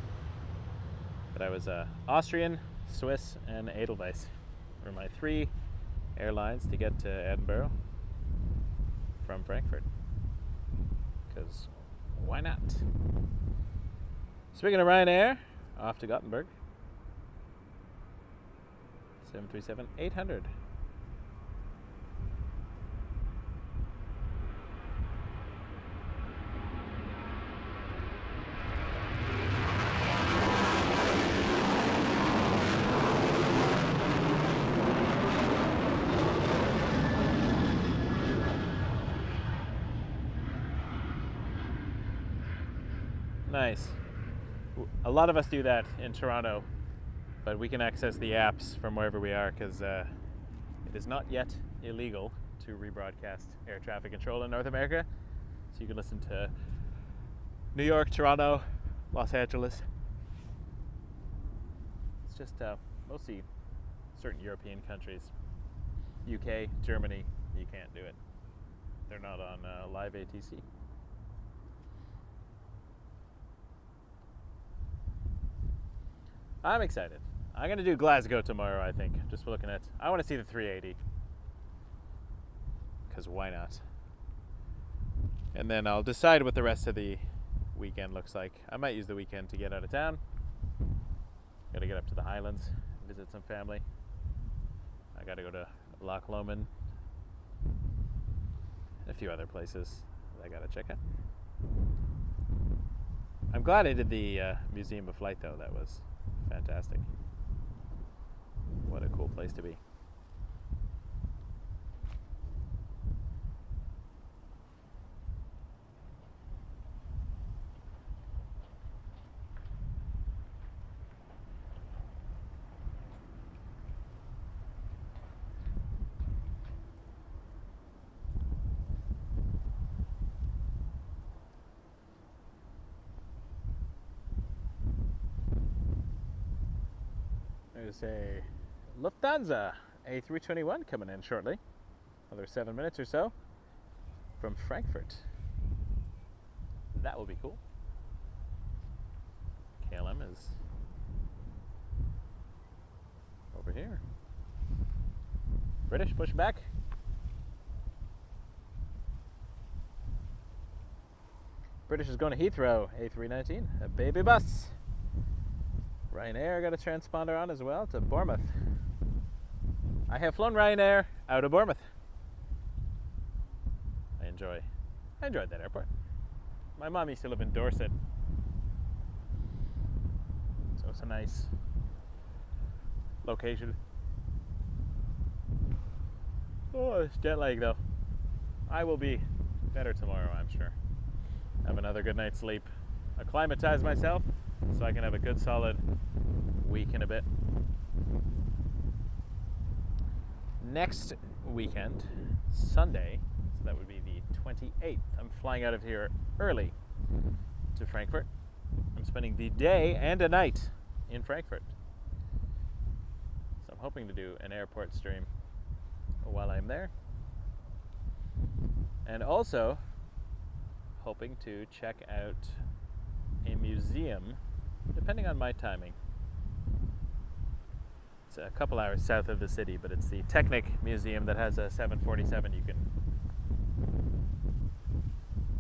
But I was Austrian, Swiss, and Edelweiss were my 3 airlines to get to Edinburgh from Frankfurt. Because why not? Speaking of Ryanair, off to Gothenburg. 737-800. Nice. A lot of us do that in Toronto, but we can access the apps from wherever we are because it is not yet illegal to rebroadcast air traffic control in North America. So you can listen to New York, Toronto, Los Angeles. It's just mostly certain European countries. UK, Germany, you can't do it. They're not on live ATC. I'm excited. I'm going to do Glasgow tomorrow, I think. Just looking at, I want to see the 380. Because why not? And then I'll decide what the rest of the weekend looks like. I might use the weekend to get out of town. Got to get up to the Highlands, visit some family. I got to go to Loch Lomond. A few other places that I got to check out. I'm glad I did the Museum of Flight, though. That was fantastic. What a cool place to be. There's a Lufthansa A321 coming in shortly. Another 7 minutes or so from Frankfurt. That will be cool. KLM is over here. British, push back. British is going to Heathrow, A319, a baby bus. Ryanair got a transponder on as well to Bournemouth. I have flown Ryanair out of Bournemouth. I enjoyed that airport. My mom used to live in Dorset, so it's a nice location. Oh, it's jet lag though. I will be better tomorrow, I'm sure. Have another good night's sleep. Acclimatize myself so I can have a good solid week and a bit. Next weekend, Sunday, so that would be the 28th, I'm flying out of here early to Frankfurt. I'm spending the day and a night in Frankfurt. So I'm hoping to do an airport stream while I'm there. And also hoping to check out a museum, depending on my timing. It's a couple hours south of the city, but it's the Technic Museum that has a 747 you can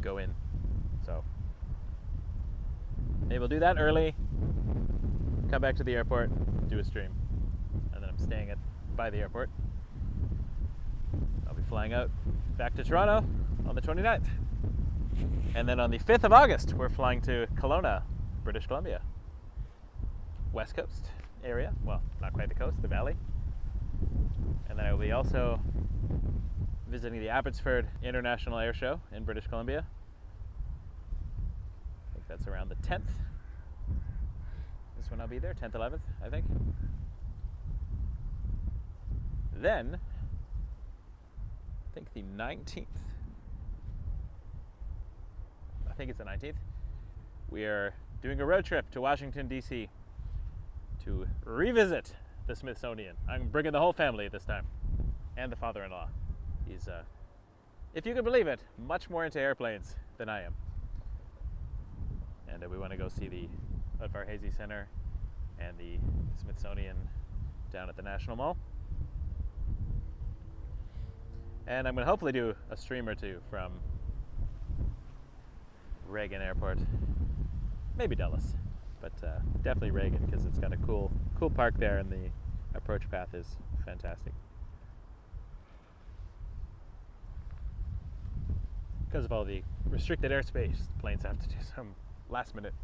go in. So maybe we'll do that early, come back to the airport, do a stream, and then I'm staying by the airport. I'll be flying out back to Toronto on the 29th. And then on the 5th of August, we're flying to Kelowna, British Columbia. West Coast area. Well, not quite the coast, the valley. And then I will be also visiting the Abbotsford International Air Show in British Columbia. I think that's around the 10th. This is when I'll be there, 10th, 11th, I think. Then, I think the 19th. I think it's the 19th. We are doing a road trip to Washington, D.C. to revisit the Smithsonian. I'm bringing the whole family this time, and the father-in-law. He's, if you can believe it, much more into airplanes than I am. And we want to go see the Udvar-Hazy Center and the Smithsonian down at the National Mall. And I'm going to hopefully do a stream or two from Reagan Airport, maybe Dulles, but definitely Reagan because it's got a cool park there and the approach path is fantastic. Because of all the restricted airspace, planes have to do some last minute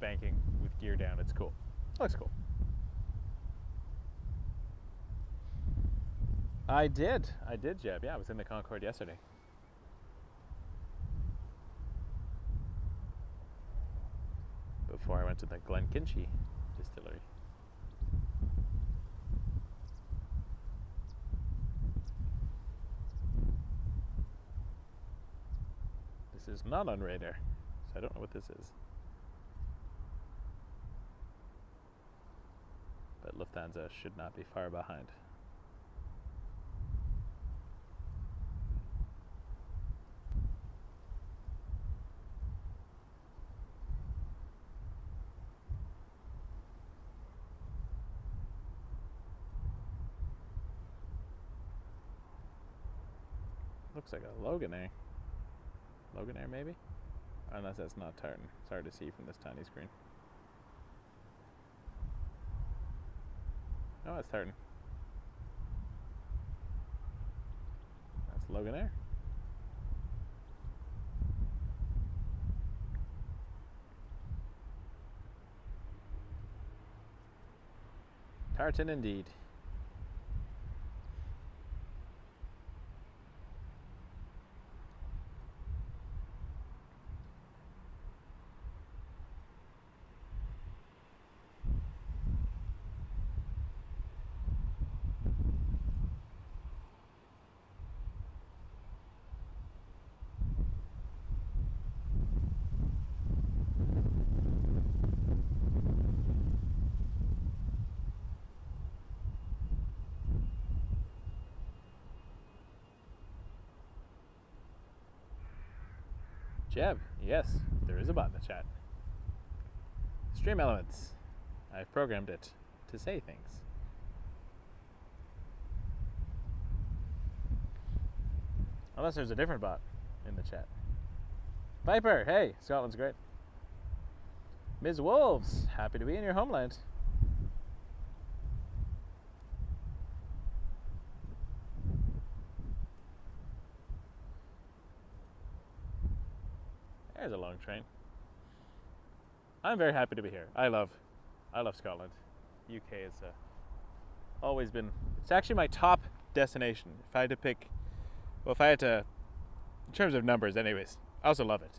banking with gear down. It's cool. Looks cool. I did, Jeb. Yeah, I was in the Concorde yesterday. Before I went to the Glenkinchie distillery. This is not on radar, so I don't know what this is. But Lufthansa should not be far behind. Looks like a Loganair. Loganair, maybe? Unless that's not Tartan. It's hard to see from this tiny screen. No, it's Tartan. That's Loganair. Tartan indeed. Jeb, yes, there is a bot in the chat. Stream Elements. I've programmed it to say things. Unless there's a different bot in the chat. Viper, hey, Scotland's great. Ms. Wolves, happy to be in your homeland. There's a long train. I'm very happy to be here. I love Scotland. UK is always been. It's actually my top destination. If I had to pick, well, if I had to, in terms of numbers, anyways. I also love it,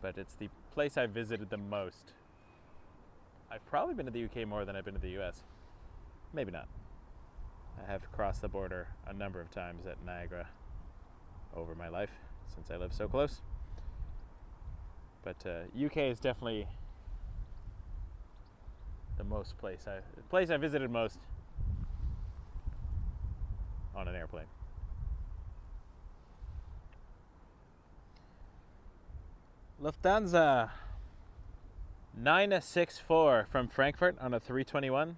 but it's the place I've visited the most. I've probably been to the UK more than I've been to the US. Maybe not. I have crossed the border a number of times at Niagara over my life since I live so close. But UK is definitely the place I visited most on an airplane. Lufthansa 964 from Frankfurt on a 321-200.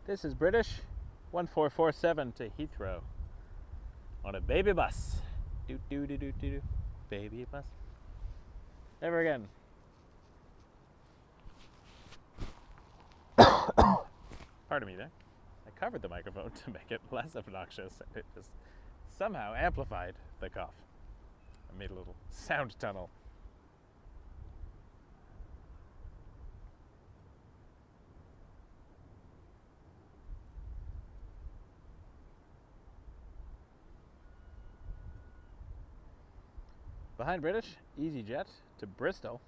This is British 1447 to Heathrow on a baby bus. Do do do do do do. Baby bus. Never again. Pardon me there. I covered the microphone to make it less obnoxious. It just somehow amplified the cough. I made a little sound tunnel. Behind British, EasyJet to Bristol.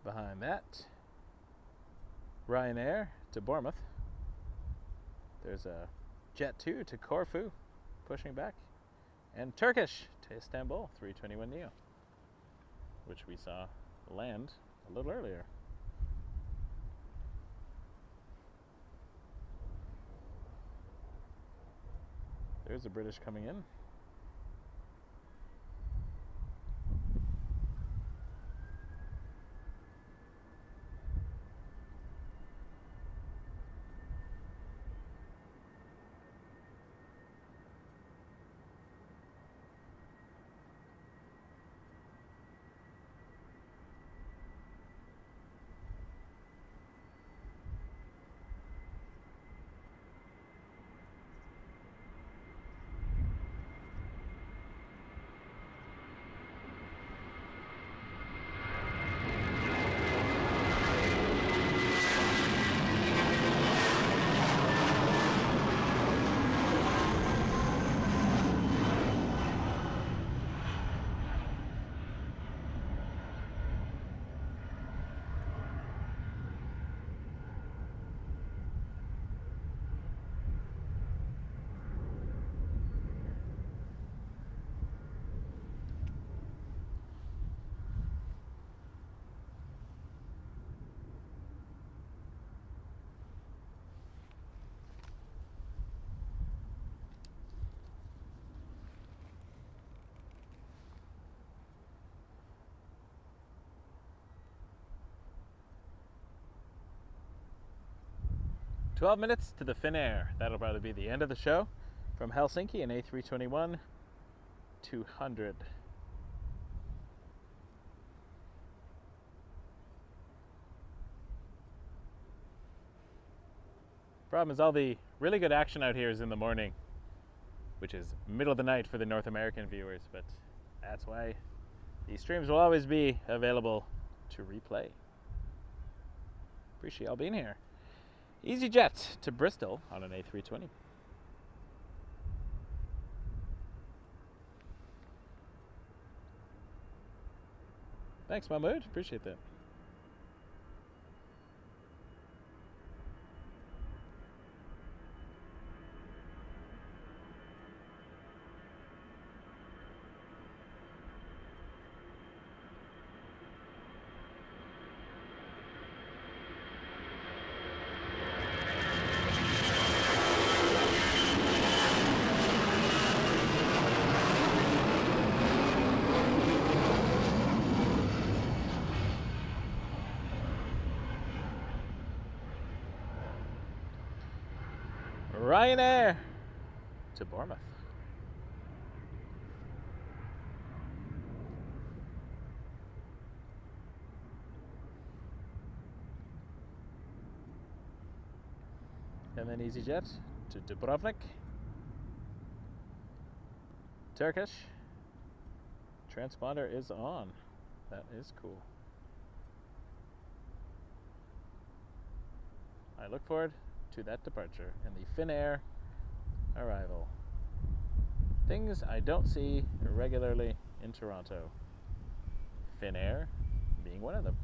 Behind that, Ryanair to Bournemouth. There's a Jet 2 to Corfu, pushing back. And Turkish to Istanbul, 321 Neo, which we saw land a little earlier. There's the British coming in. 12 minutes to the Finnair. That'll probably be the end of the show. From Helsinki, an A321 200. Problem is all the really good action out here is in the morning, which is middle of the night for the North American viewers, but that's why these streams will always be available to replay. Appreciate y'all being here. EasyJet to Bristol on an A320. Thanks, Mahmood. Appreciate that. Ryanair to Bournemouth. And then EasyJet to Dubrovnik. Turkish. Transponder is on. That is cool. I look forward to that departure and the Finnair arrival. Things I don't see regularly in Toronto. Finnair being one of them.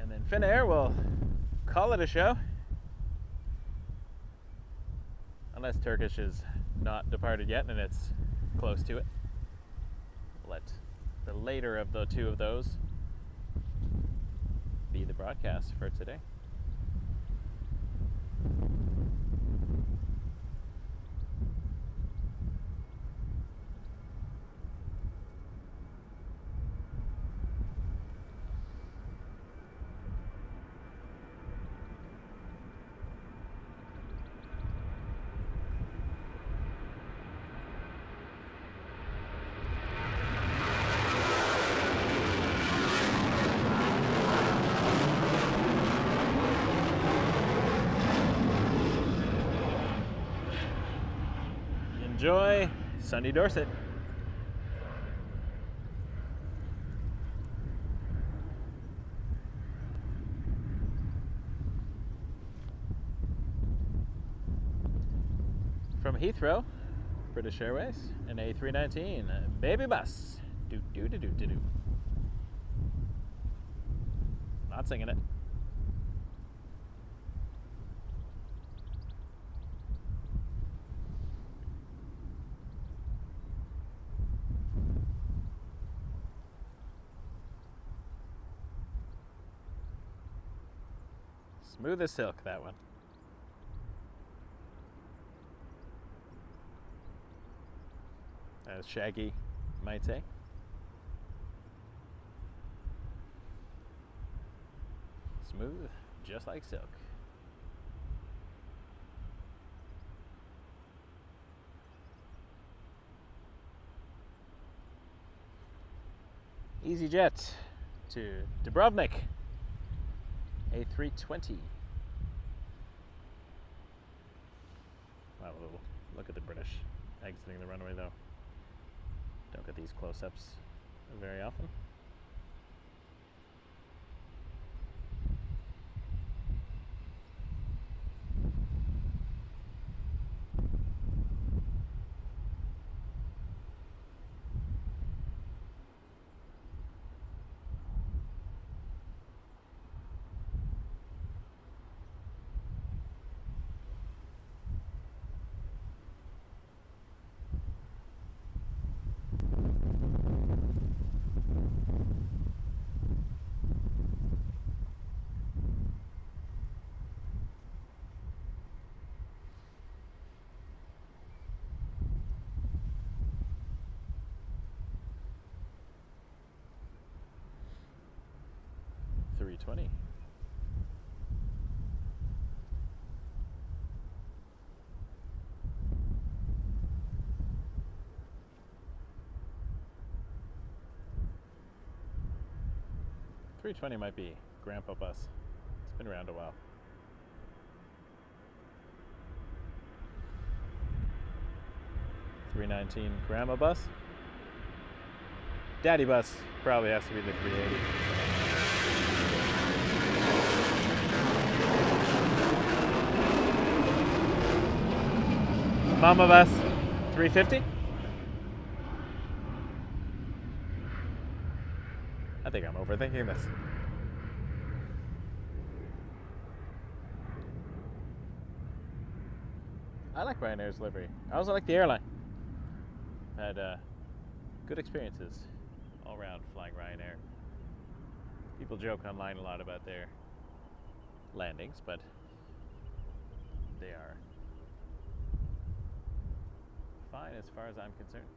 And then Finnair will call it a show. Unless Turkish is not departed yet and it's close to it. Let the later of the two of those be the broadcast for today. Enjoy sunny Dorset. From Heathrow, British Airways, an A319 baby bus. Do do do do do do. Not singing it. Smooth as silk, that one. As Shaggy might say. Smooth, just like silk. EasyJet to Dubrovnik. A320. Wow, look at the British exiting the runway though. Don't get these close-ups very often. 320. .320 might be Grandpa Bus. It's been around a while. .319 Grandma Bus. Daddy Bus probably has to be the 380. Mama Bus 350. I think I'm overthinking this. I like Ryanair's livery. I also like the airline. Had good experiences all around flying Ryanair. People joke online a lot about their landings, but they are fine as far as I'm concerned,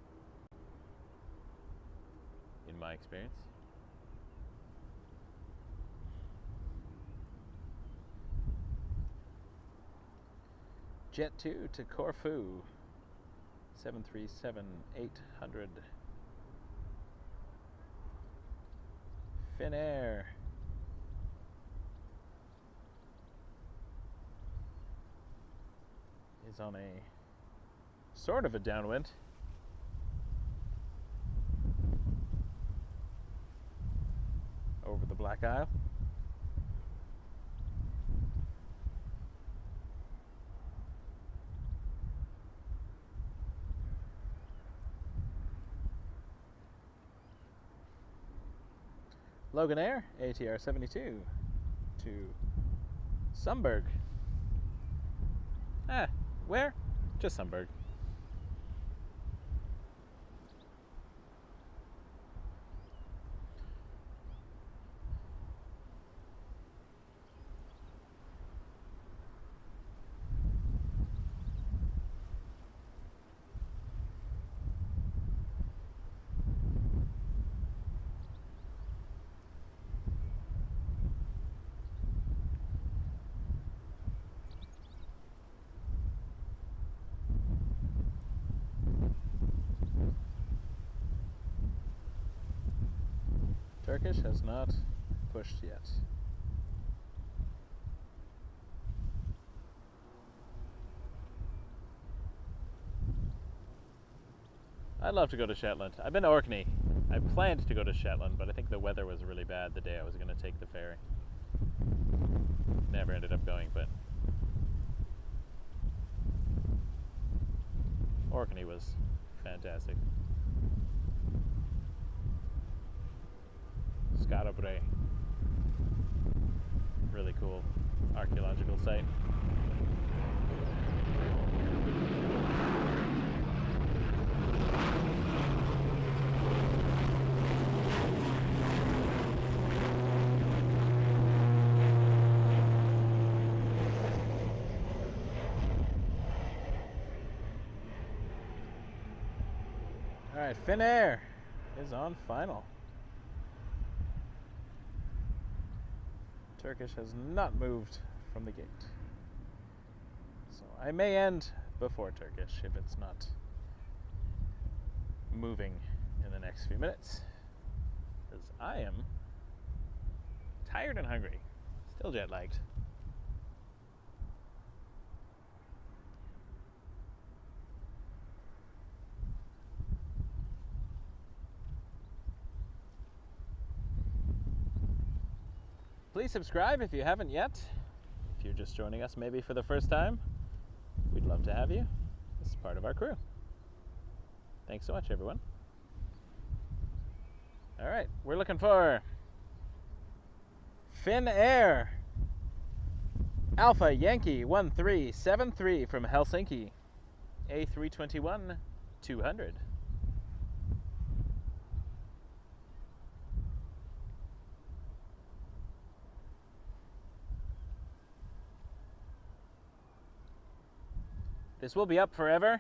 in my experience. Jet 2 to Corfu, 737-800. Finnair. Is on a sort of a downwind. Over the Black Isle. Logan Air, ATR 72 to Sundberg. Where? Just Sundberg. Turkish has not pushed yet. I'd love to go to Shetland. I've been to Orkney. I planned to go to Shetland, but I think the weather was really bad the day I was going to take the ferry. Never ended up going, but Orkney was fantastic. Skarabre. Really cool archaeological site. Alright, Finnair is on final. Turkish has not moved from the gate. So I may end before Turkish if it's not moving in the next few minutes. Because I am tired and hungry. Still jet lagged. Please subscribe if you haven't yet. If you're just joining us maybe for the first time, we'd love to have you. This is part of our crew. Thanks so much, everyone. All right, we're looking for Finnair Alpha Yankee 1373 from Helsinki A321 200. This will be up forever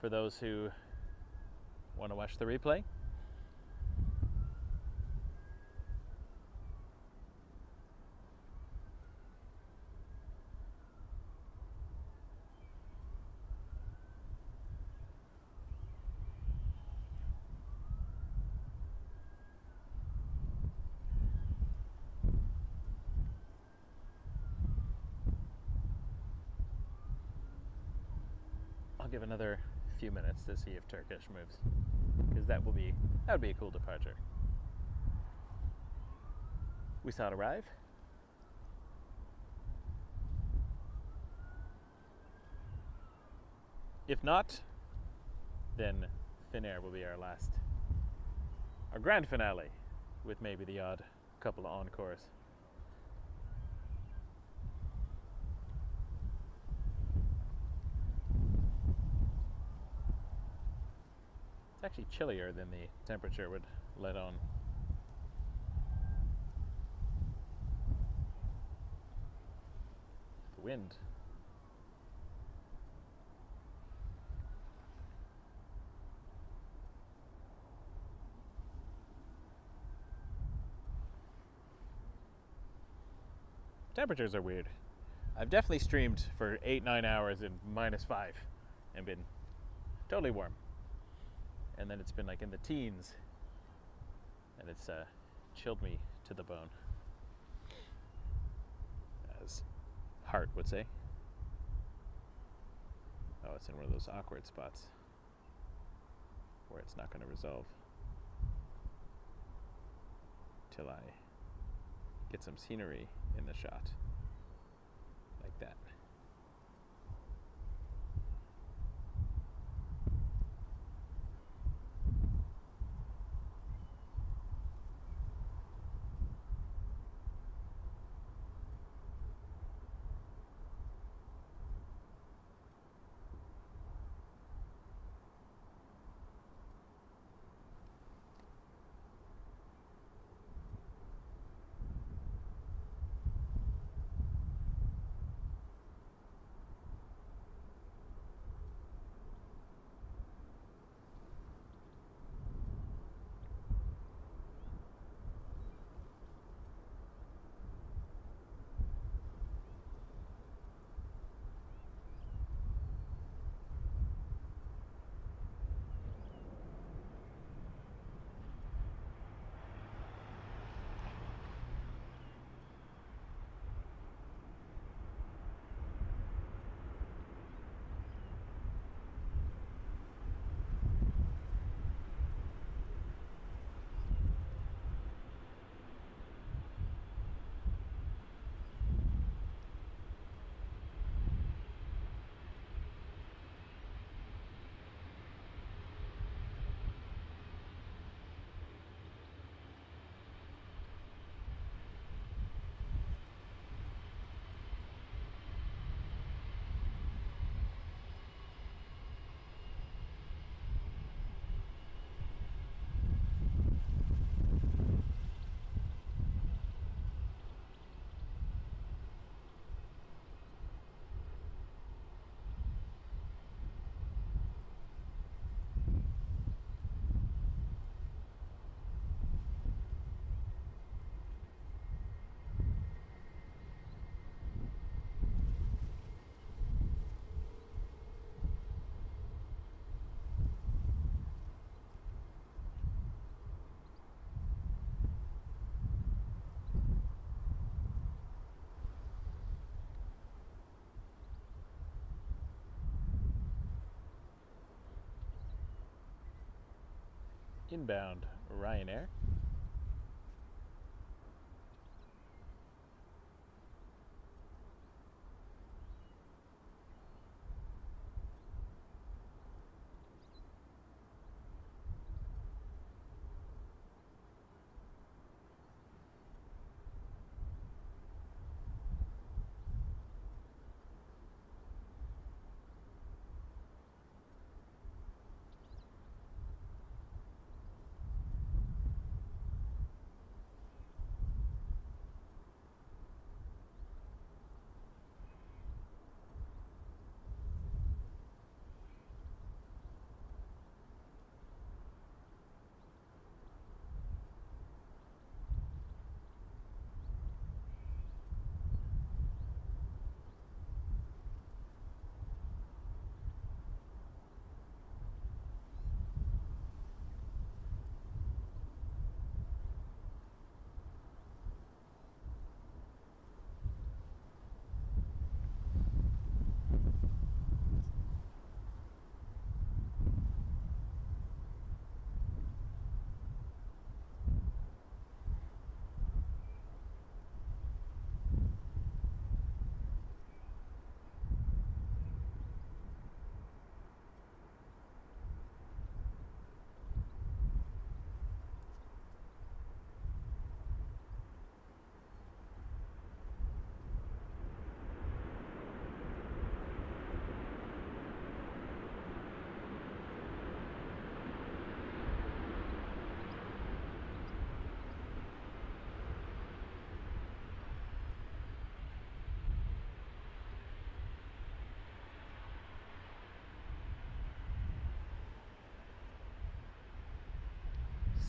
for those who want to watch the replay. I'll give another few minutes to see if Turkish moves, because that would be a cool departure. We saw it arrive. If not, then Finnair will be our grand finale, with maybe the odd couple of encores. It's actually chillier than the temperature would let on. The wind. Temperatures are weird. I've definitely streamed for 8-9 hours in -5 and been totally warm. And then it's been like in the teens, and it's chilled me to the bone, as Hart would say. Oh, it's in one of those awkward spots where it's not going to resolve till I get some scenery in the shot, like that. Inbound Ryanair.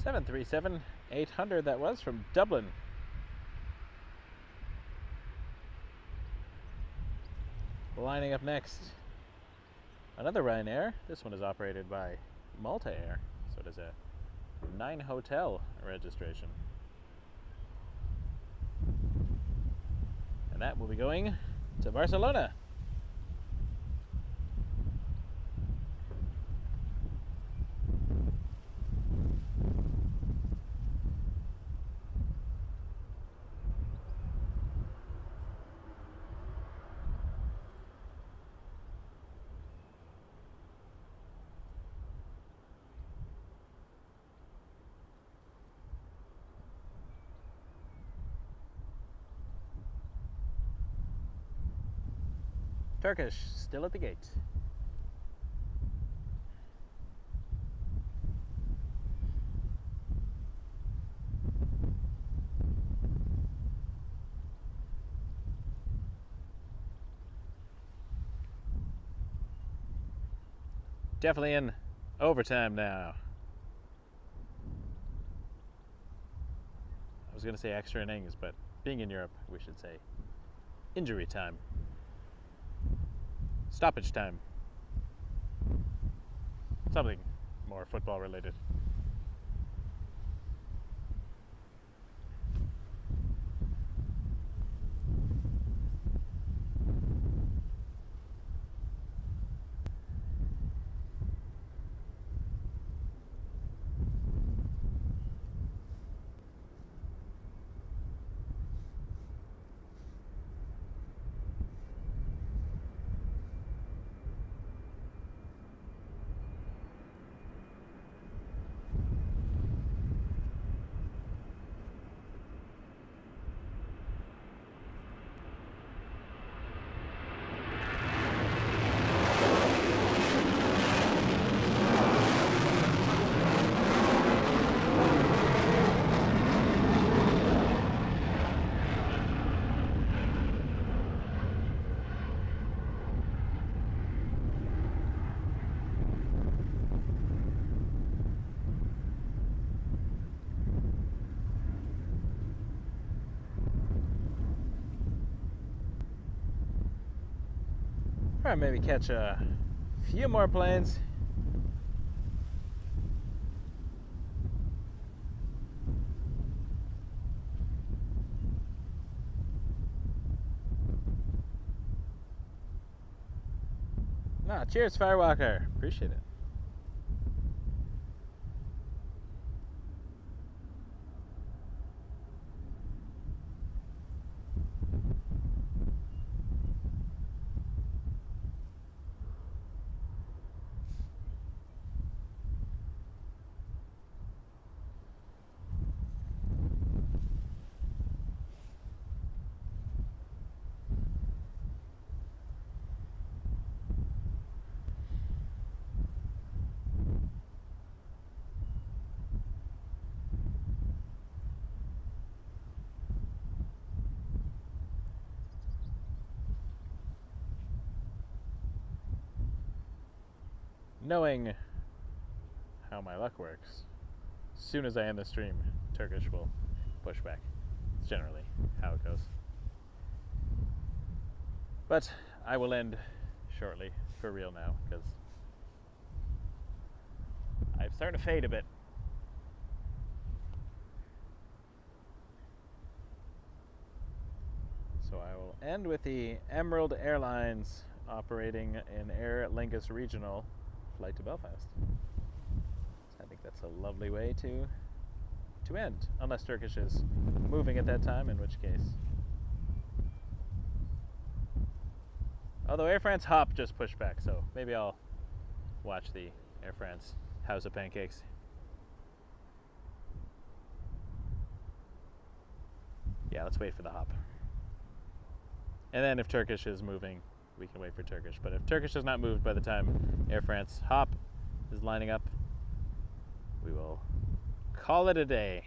737-800 that was from Dublin. Lining up next, another Ryanair. This one is operated by Malta Air, so it is a 9 hotel registration. And that will be going to Barcelona. Turkish still at the gate. Definitely in overtime now. I was going to say extra innings, but being in Europe, we should say injury time. Stoppage time. Something more football related. Or maybe catch a few more planes. Cheers, Firewalker. Appreciate it. Knowing how my luck works, as soon as I end the stream, Turkish will push back. It's generally how it goes. But I will end shortly, for real now, because I'm starting to fade a bit. So I will end with the Emerald Airlines operating in Aer Lingus Regional flight to Belfast. So I think that's a lovely way to end, unless Turkish is moving at that time, in which case. Although Air France Hop just pushed back, so maybe I'll watch the Air France House of Pancakes. Yeah, let's wait for the Hop. And then if Turkish is moving, we can wait for Turkish. But if Turkish has not moved by the time Air France Hop is lining up, we will call it a day.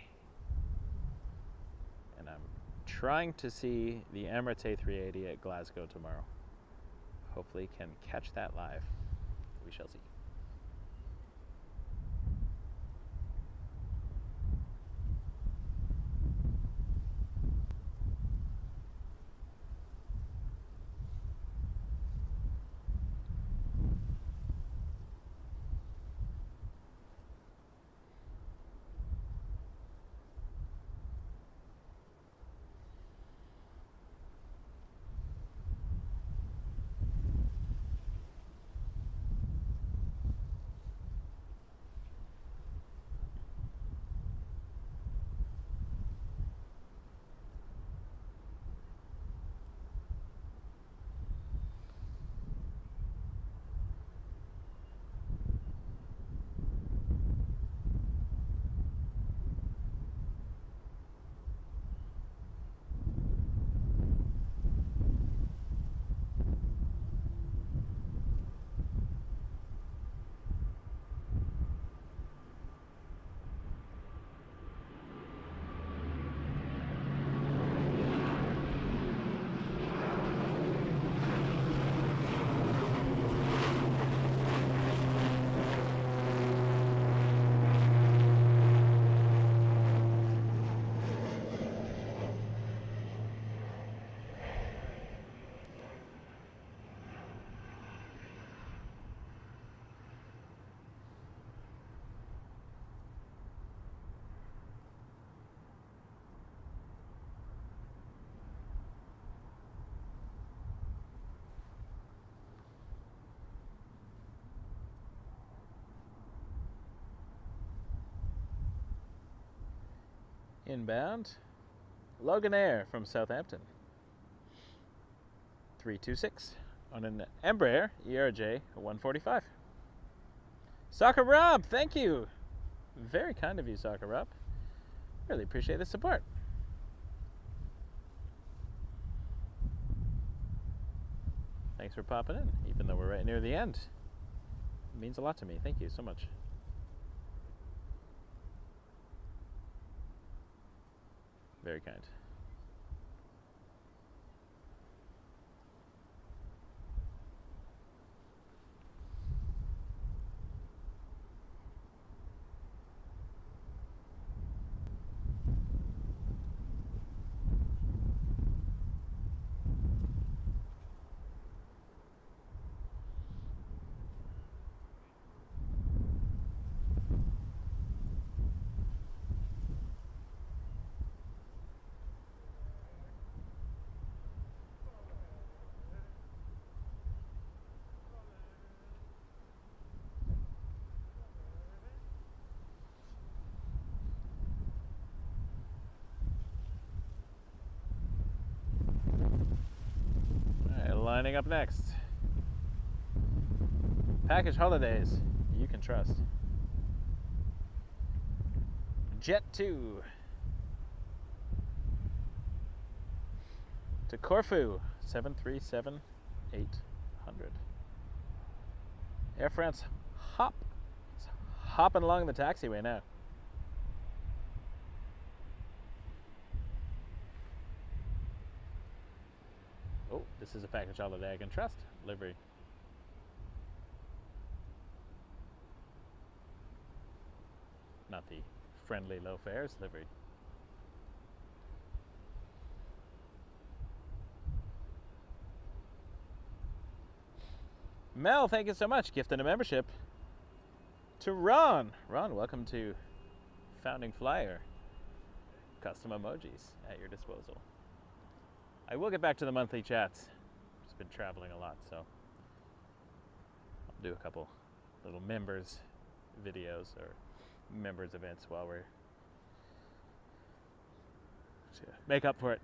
And I'm trying to see the Emirates A380 at Glasgow tomorrow. Hopefully can catch that live. We shall see. Inbound. Logan Air from Southampton. 326 on an Embraer ERJ 145. Soccer Rob, thank you. Very kind of you, Soccer Rob. Really appreciate the support. Thanks for popping in, even though we're right near the end. It means a lot to me. Thank you so much. Very kind. Lining up next. Package holidays you can trust. Jet 2 to Corfu, 737-800. Air France hopping along the taxiway now. Oh, this is a package holiday I can trust. Livery. Not the friendly low fares, Livery. Mel, thank you so much. Gifting a membership to Ron. Ron, welcome to Founding Flyer. Custom emojis at your disposal. I will get back to the monthly chats. Just been traveling a lot, so I'll do a couple little members videos or members events while we're to make up for it.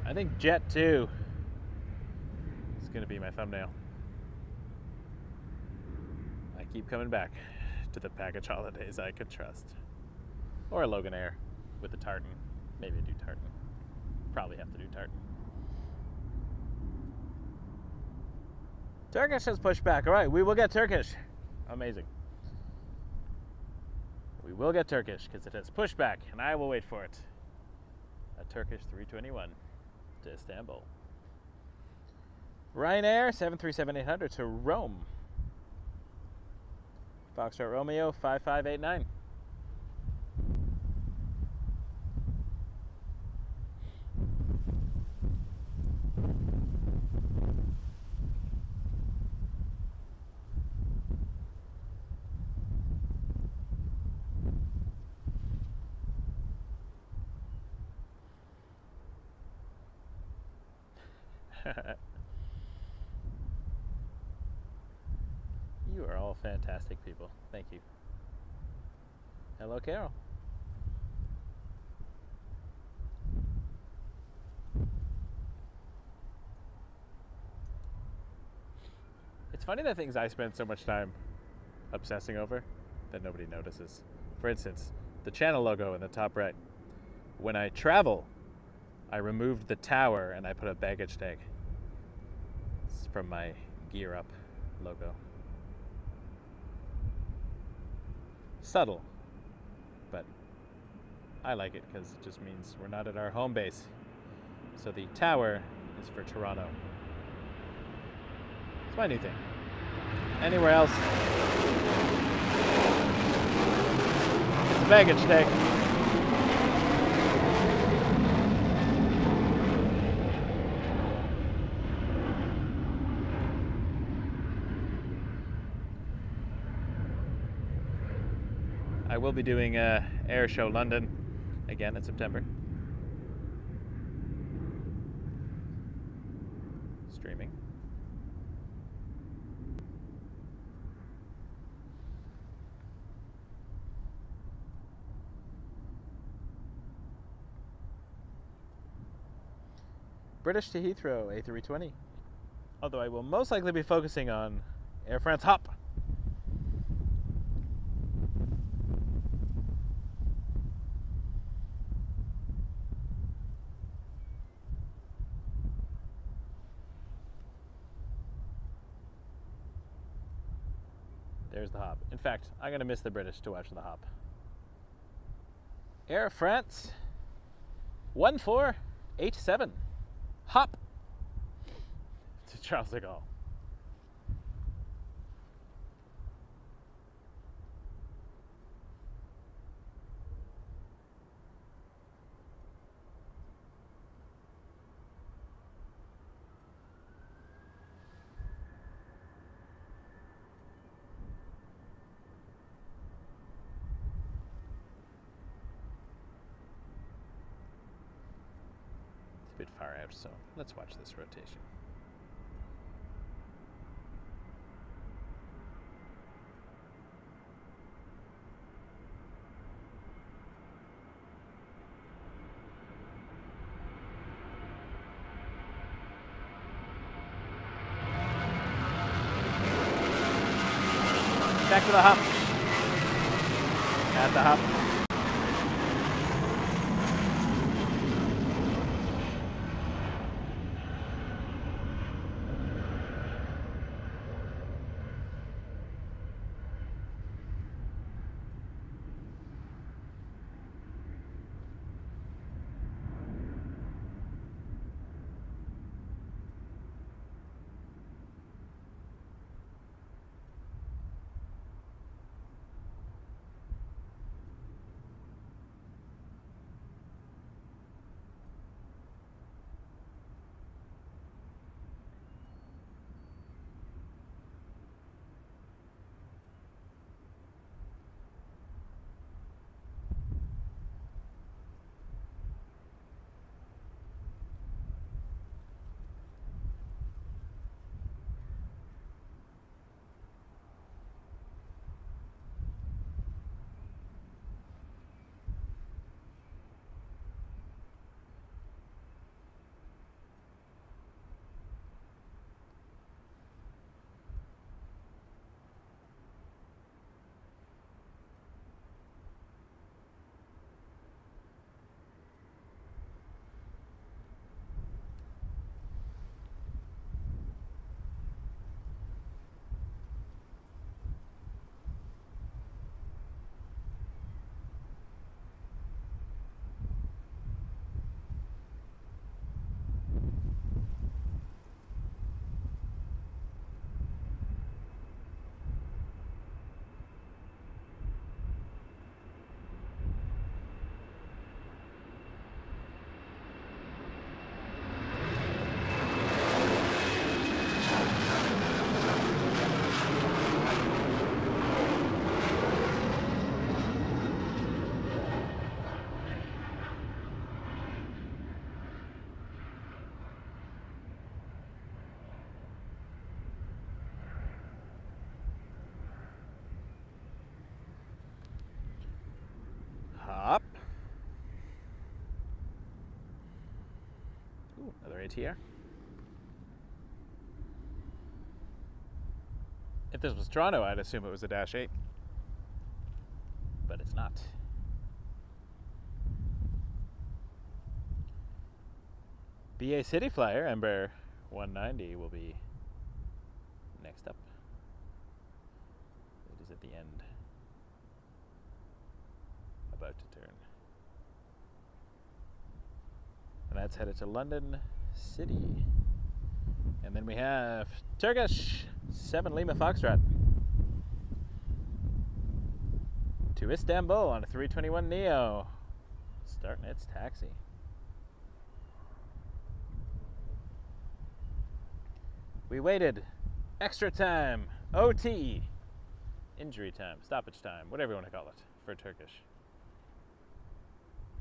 I think Jet 2 is going to be my thumbnail. I keep coming back to the package holidays I could trust. Or a Logan Air with the tartan. Maybe I do tartan. Probably have to do tartan. Turkish has pushed back. All right, we will get Turkish. Amazing. We will get Turkish because it has pushed back, and I will wait for it. A Turkish 321 to Istanbul. Ryanair 737-800 to Rome. Foxtrot Romeo 5589. You are all fantastic people. Thank you. Hello, Carol. It's funny the things I spend so much time obsessing over that nobody notices. For instance, the channel logo in the top right. When I travel, I removed the tower and I put a baggage tag. It's from my Gear Up logo. Subtle, I like it because it just means we're not at our home base. So the tower is for Toronto. It's my new thing. Anywhere else, it's a baggage tag. I will be doing Air Show London again in September. Streaming. British to Heathrow, A320. Although I will most likely be focusing on Air France Hop. There's the hop. In fact, I'm going to miss the British to watch the hop. Air France 1487. Hop to Charles de Gaulle. A bit far out, so let's watch this rotation. Back to the hop. At the hop. Hop. Ooh, another ATR. If this was Toronto, I'd assume it was a Dash 8. But it's not. BA City Flyer, Embraer 190, will be next up. It is at the end. About to turn. And that's headed to London City. And then we have Turkish 7 Lima Foxtrot to Istanbul on a 321 Neo, starting its taxi. We waited extra time, OT, injury time, stoppage time, whatever you want to call it for Turkish.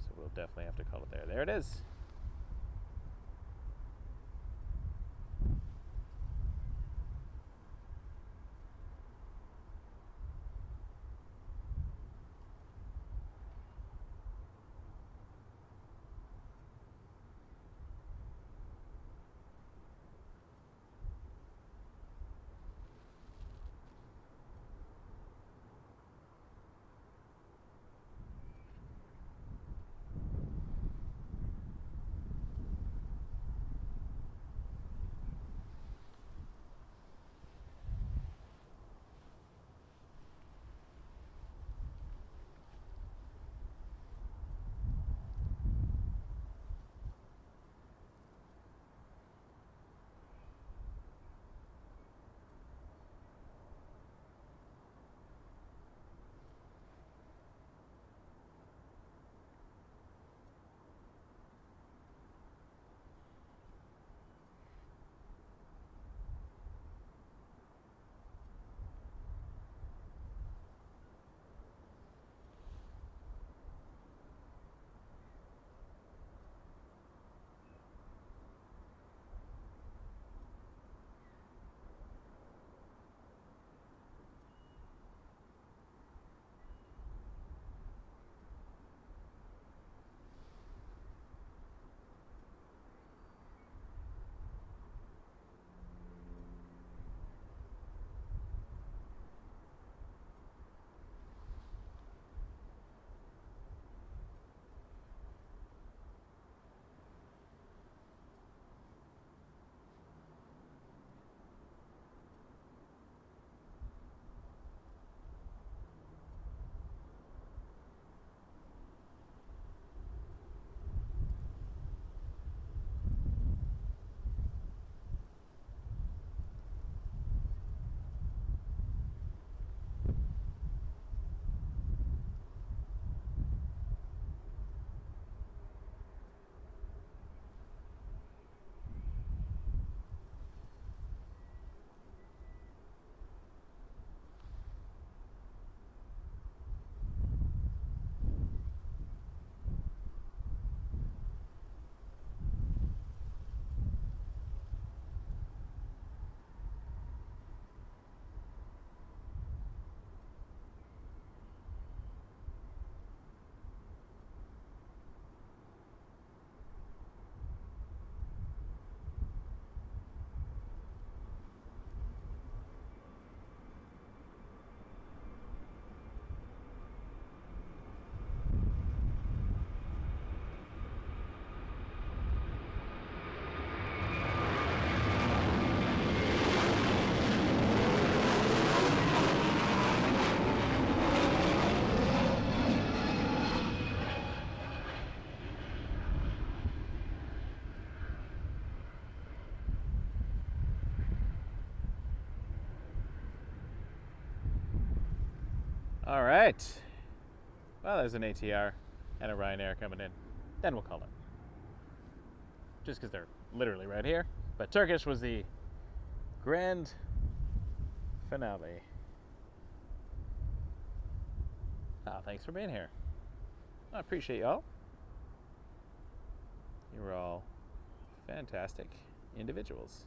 So we'll definitely have to call it there. There it is. All right. Well, there's an ATR and a Ryanair coming in. Then we'll call it. Just because they're literally right here. But Turkish was the grand finale. Oh, thanks for being here. I appreciate y'all. You were all fantastic individuals.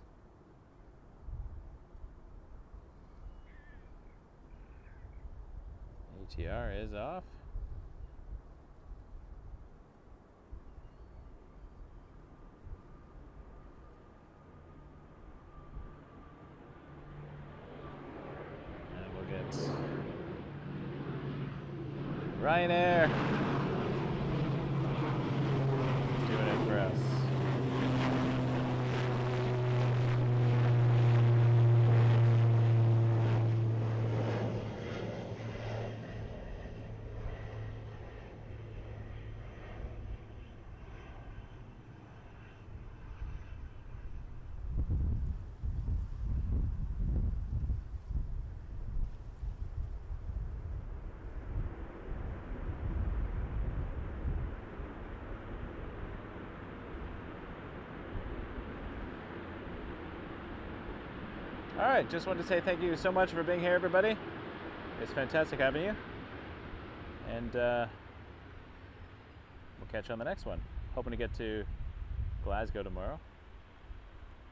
ATR is off. And we'll get Ryanair doing it for us. All right, just wanted to say thank you so much for being here, everybody. It's fantastic having you. And we'll catch you on the next one. Hoping to get to Glasgow tomorrow.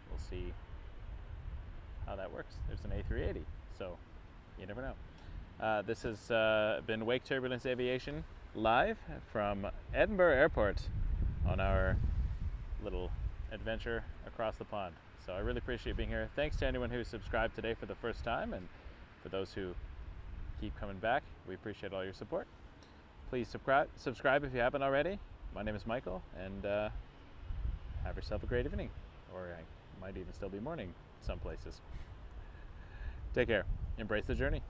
We'll see how that works. There's an A380, so you never know. This has been Wake Turbulence Aviation live from Edinburgh Airport on our little adventure across the pond. So I really appreciate being here. Thanks to anyone who subscribed today for the first time, and for those who keep coming back, we appreciate all your support. Please subscribe if you haven't already. My name is Michael, and have yourself a great evening, or I might even still be morning some places. Take care. Embrace the journey.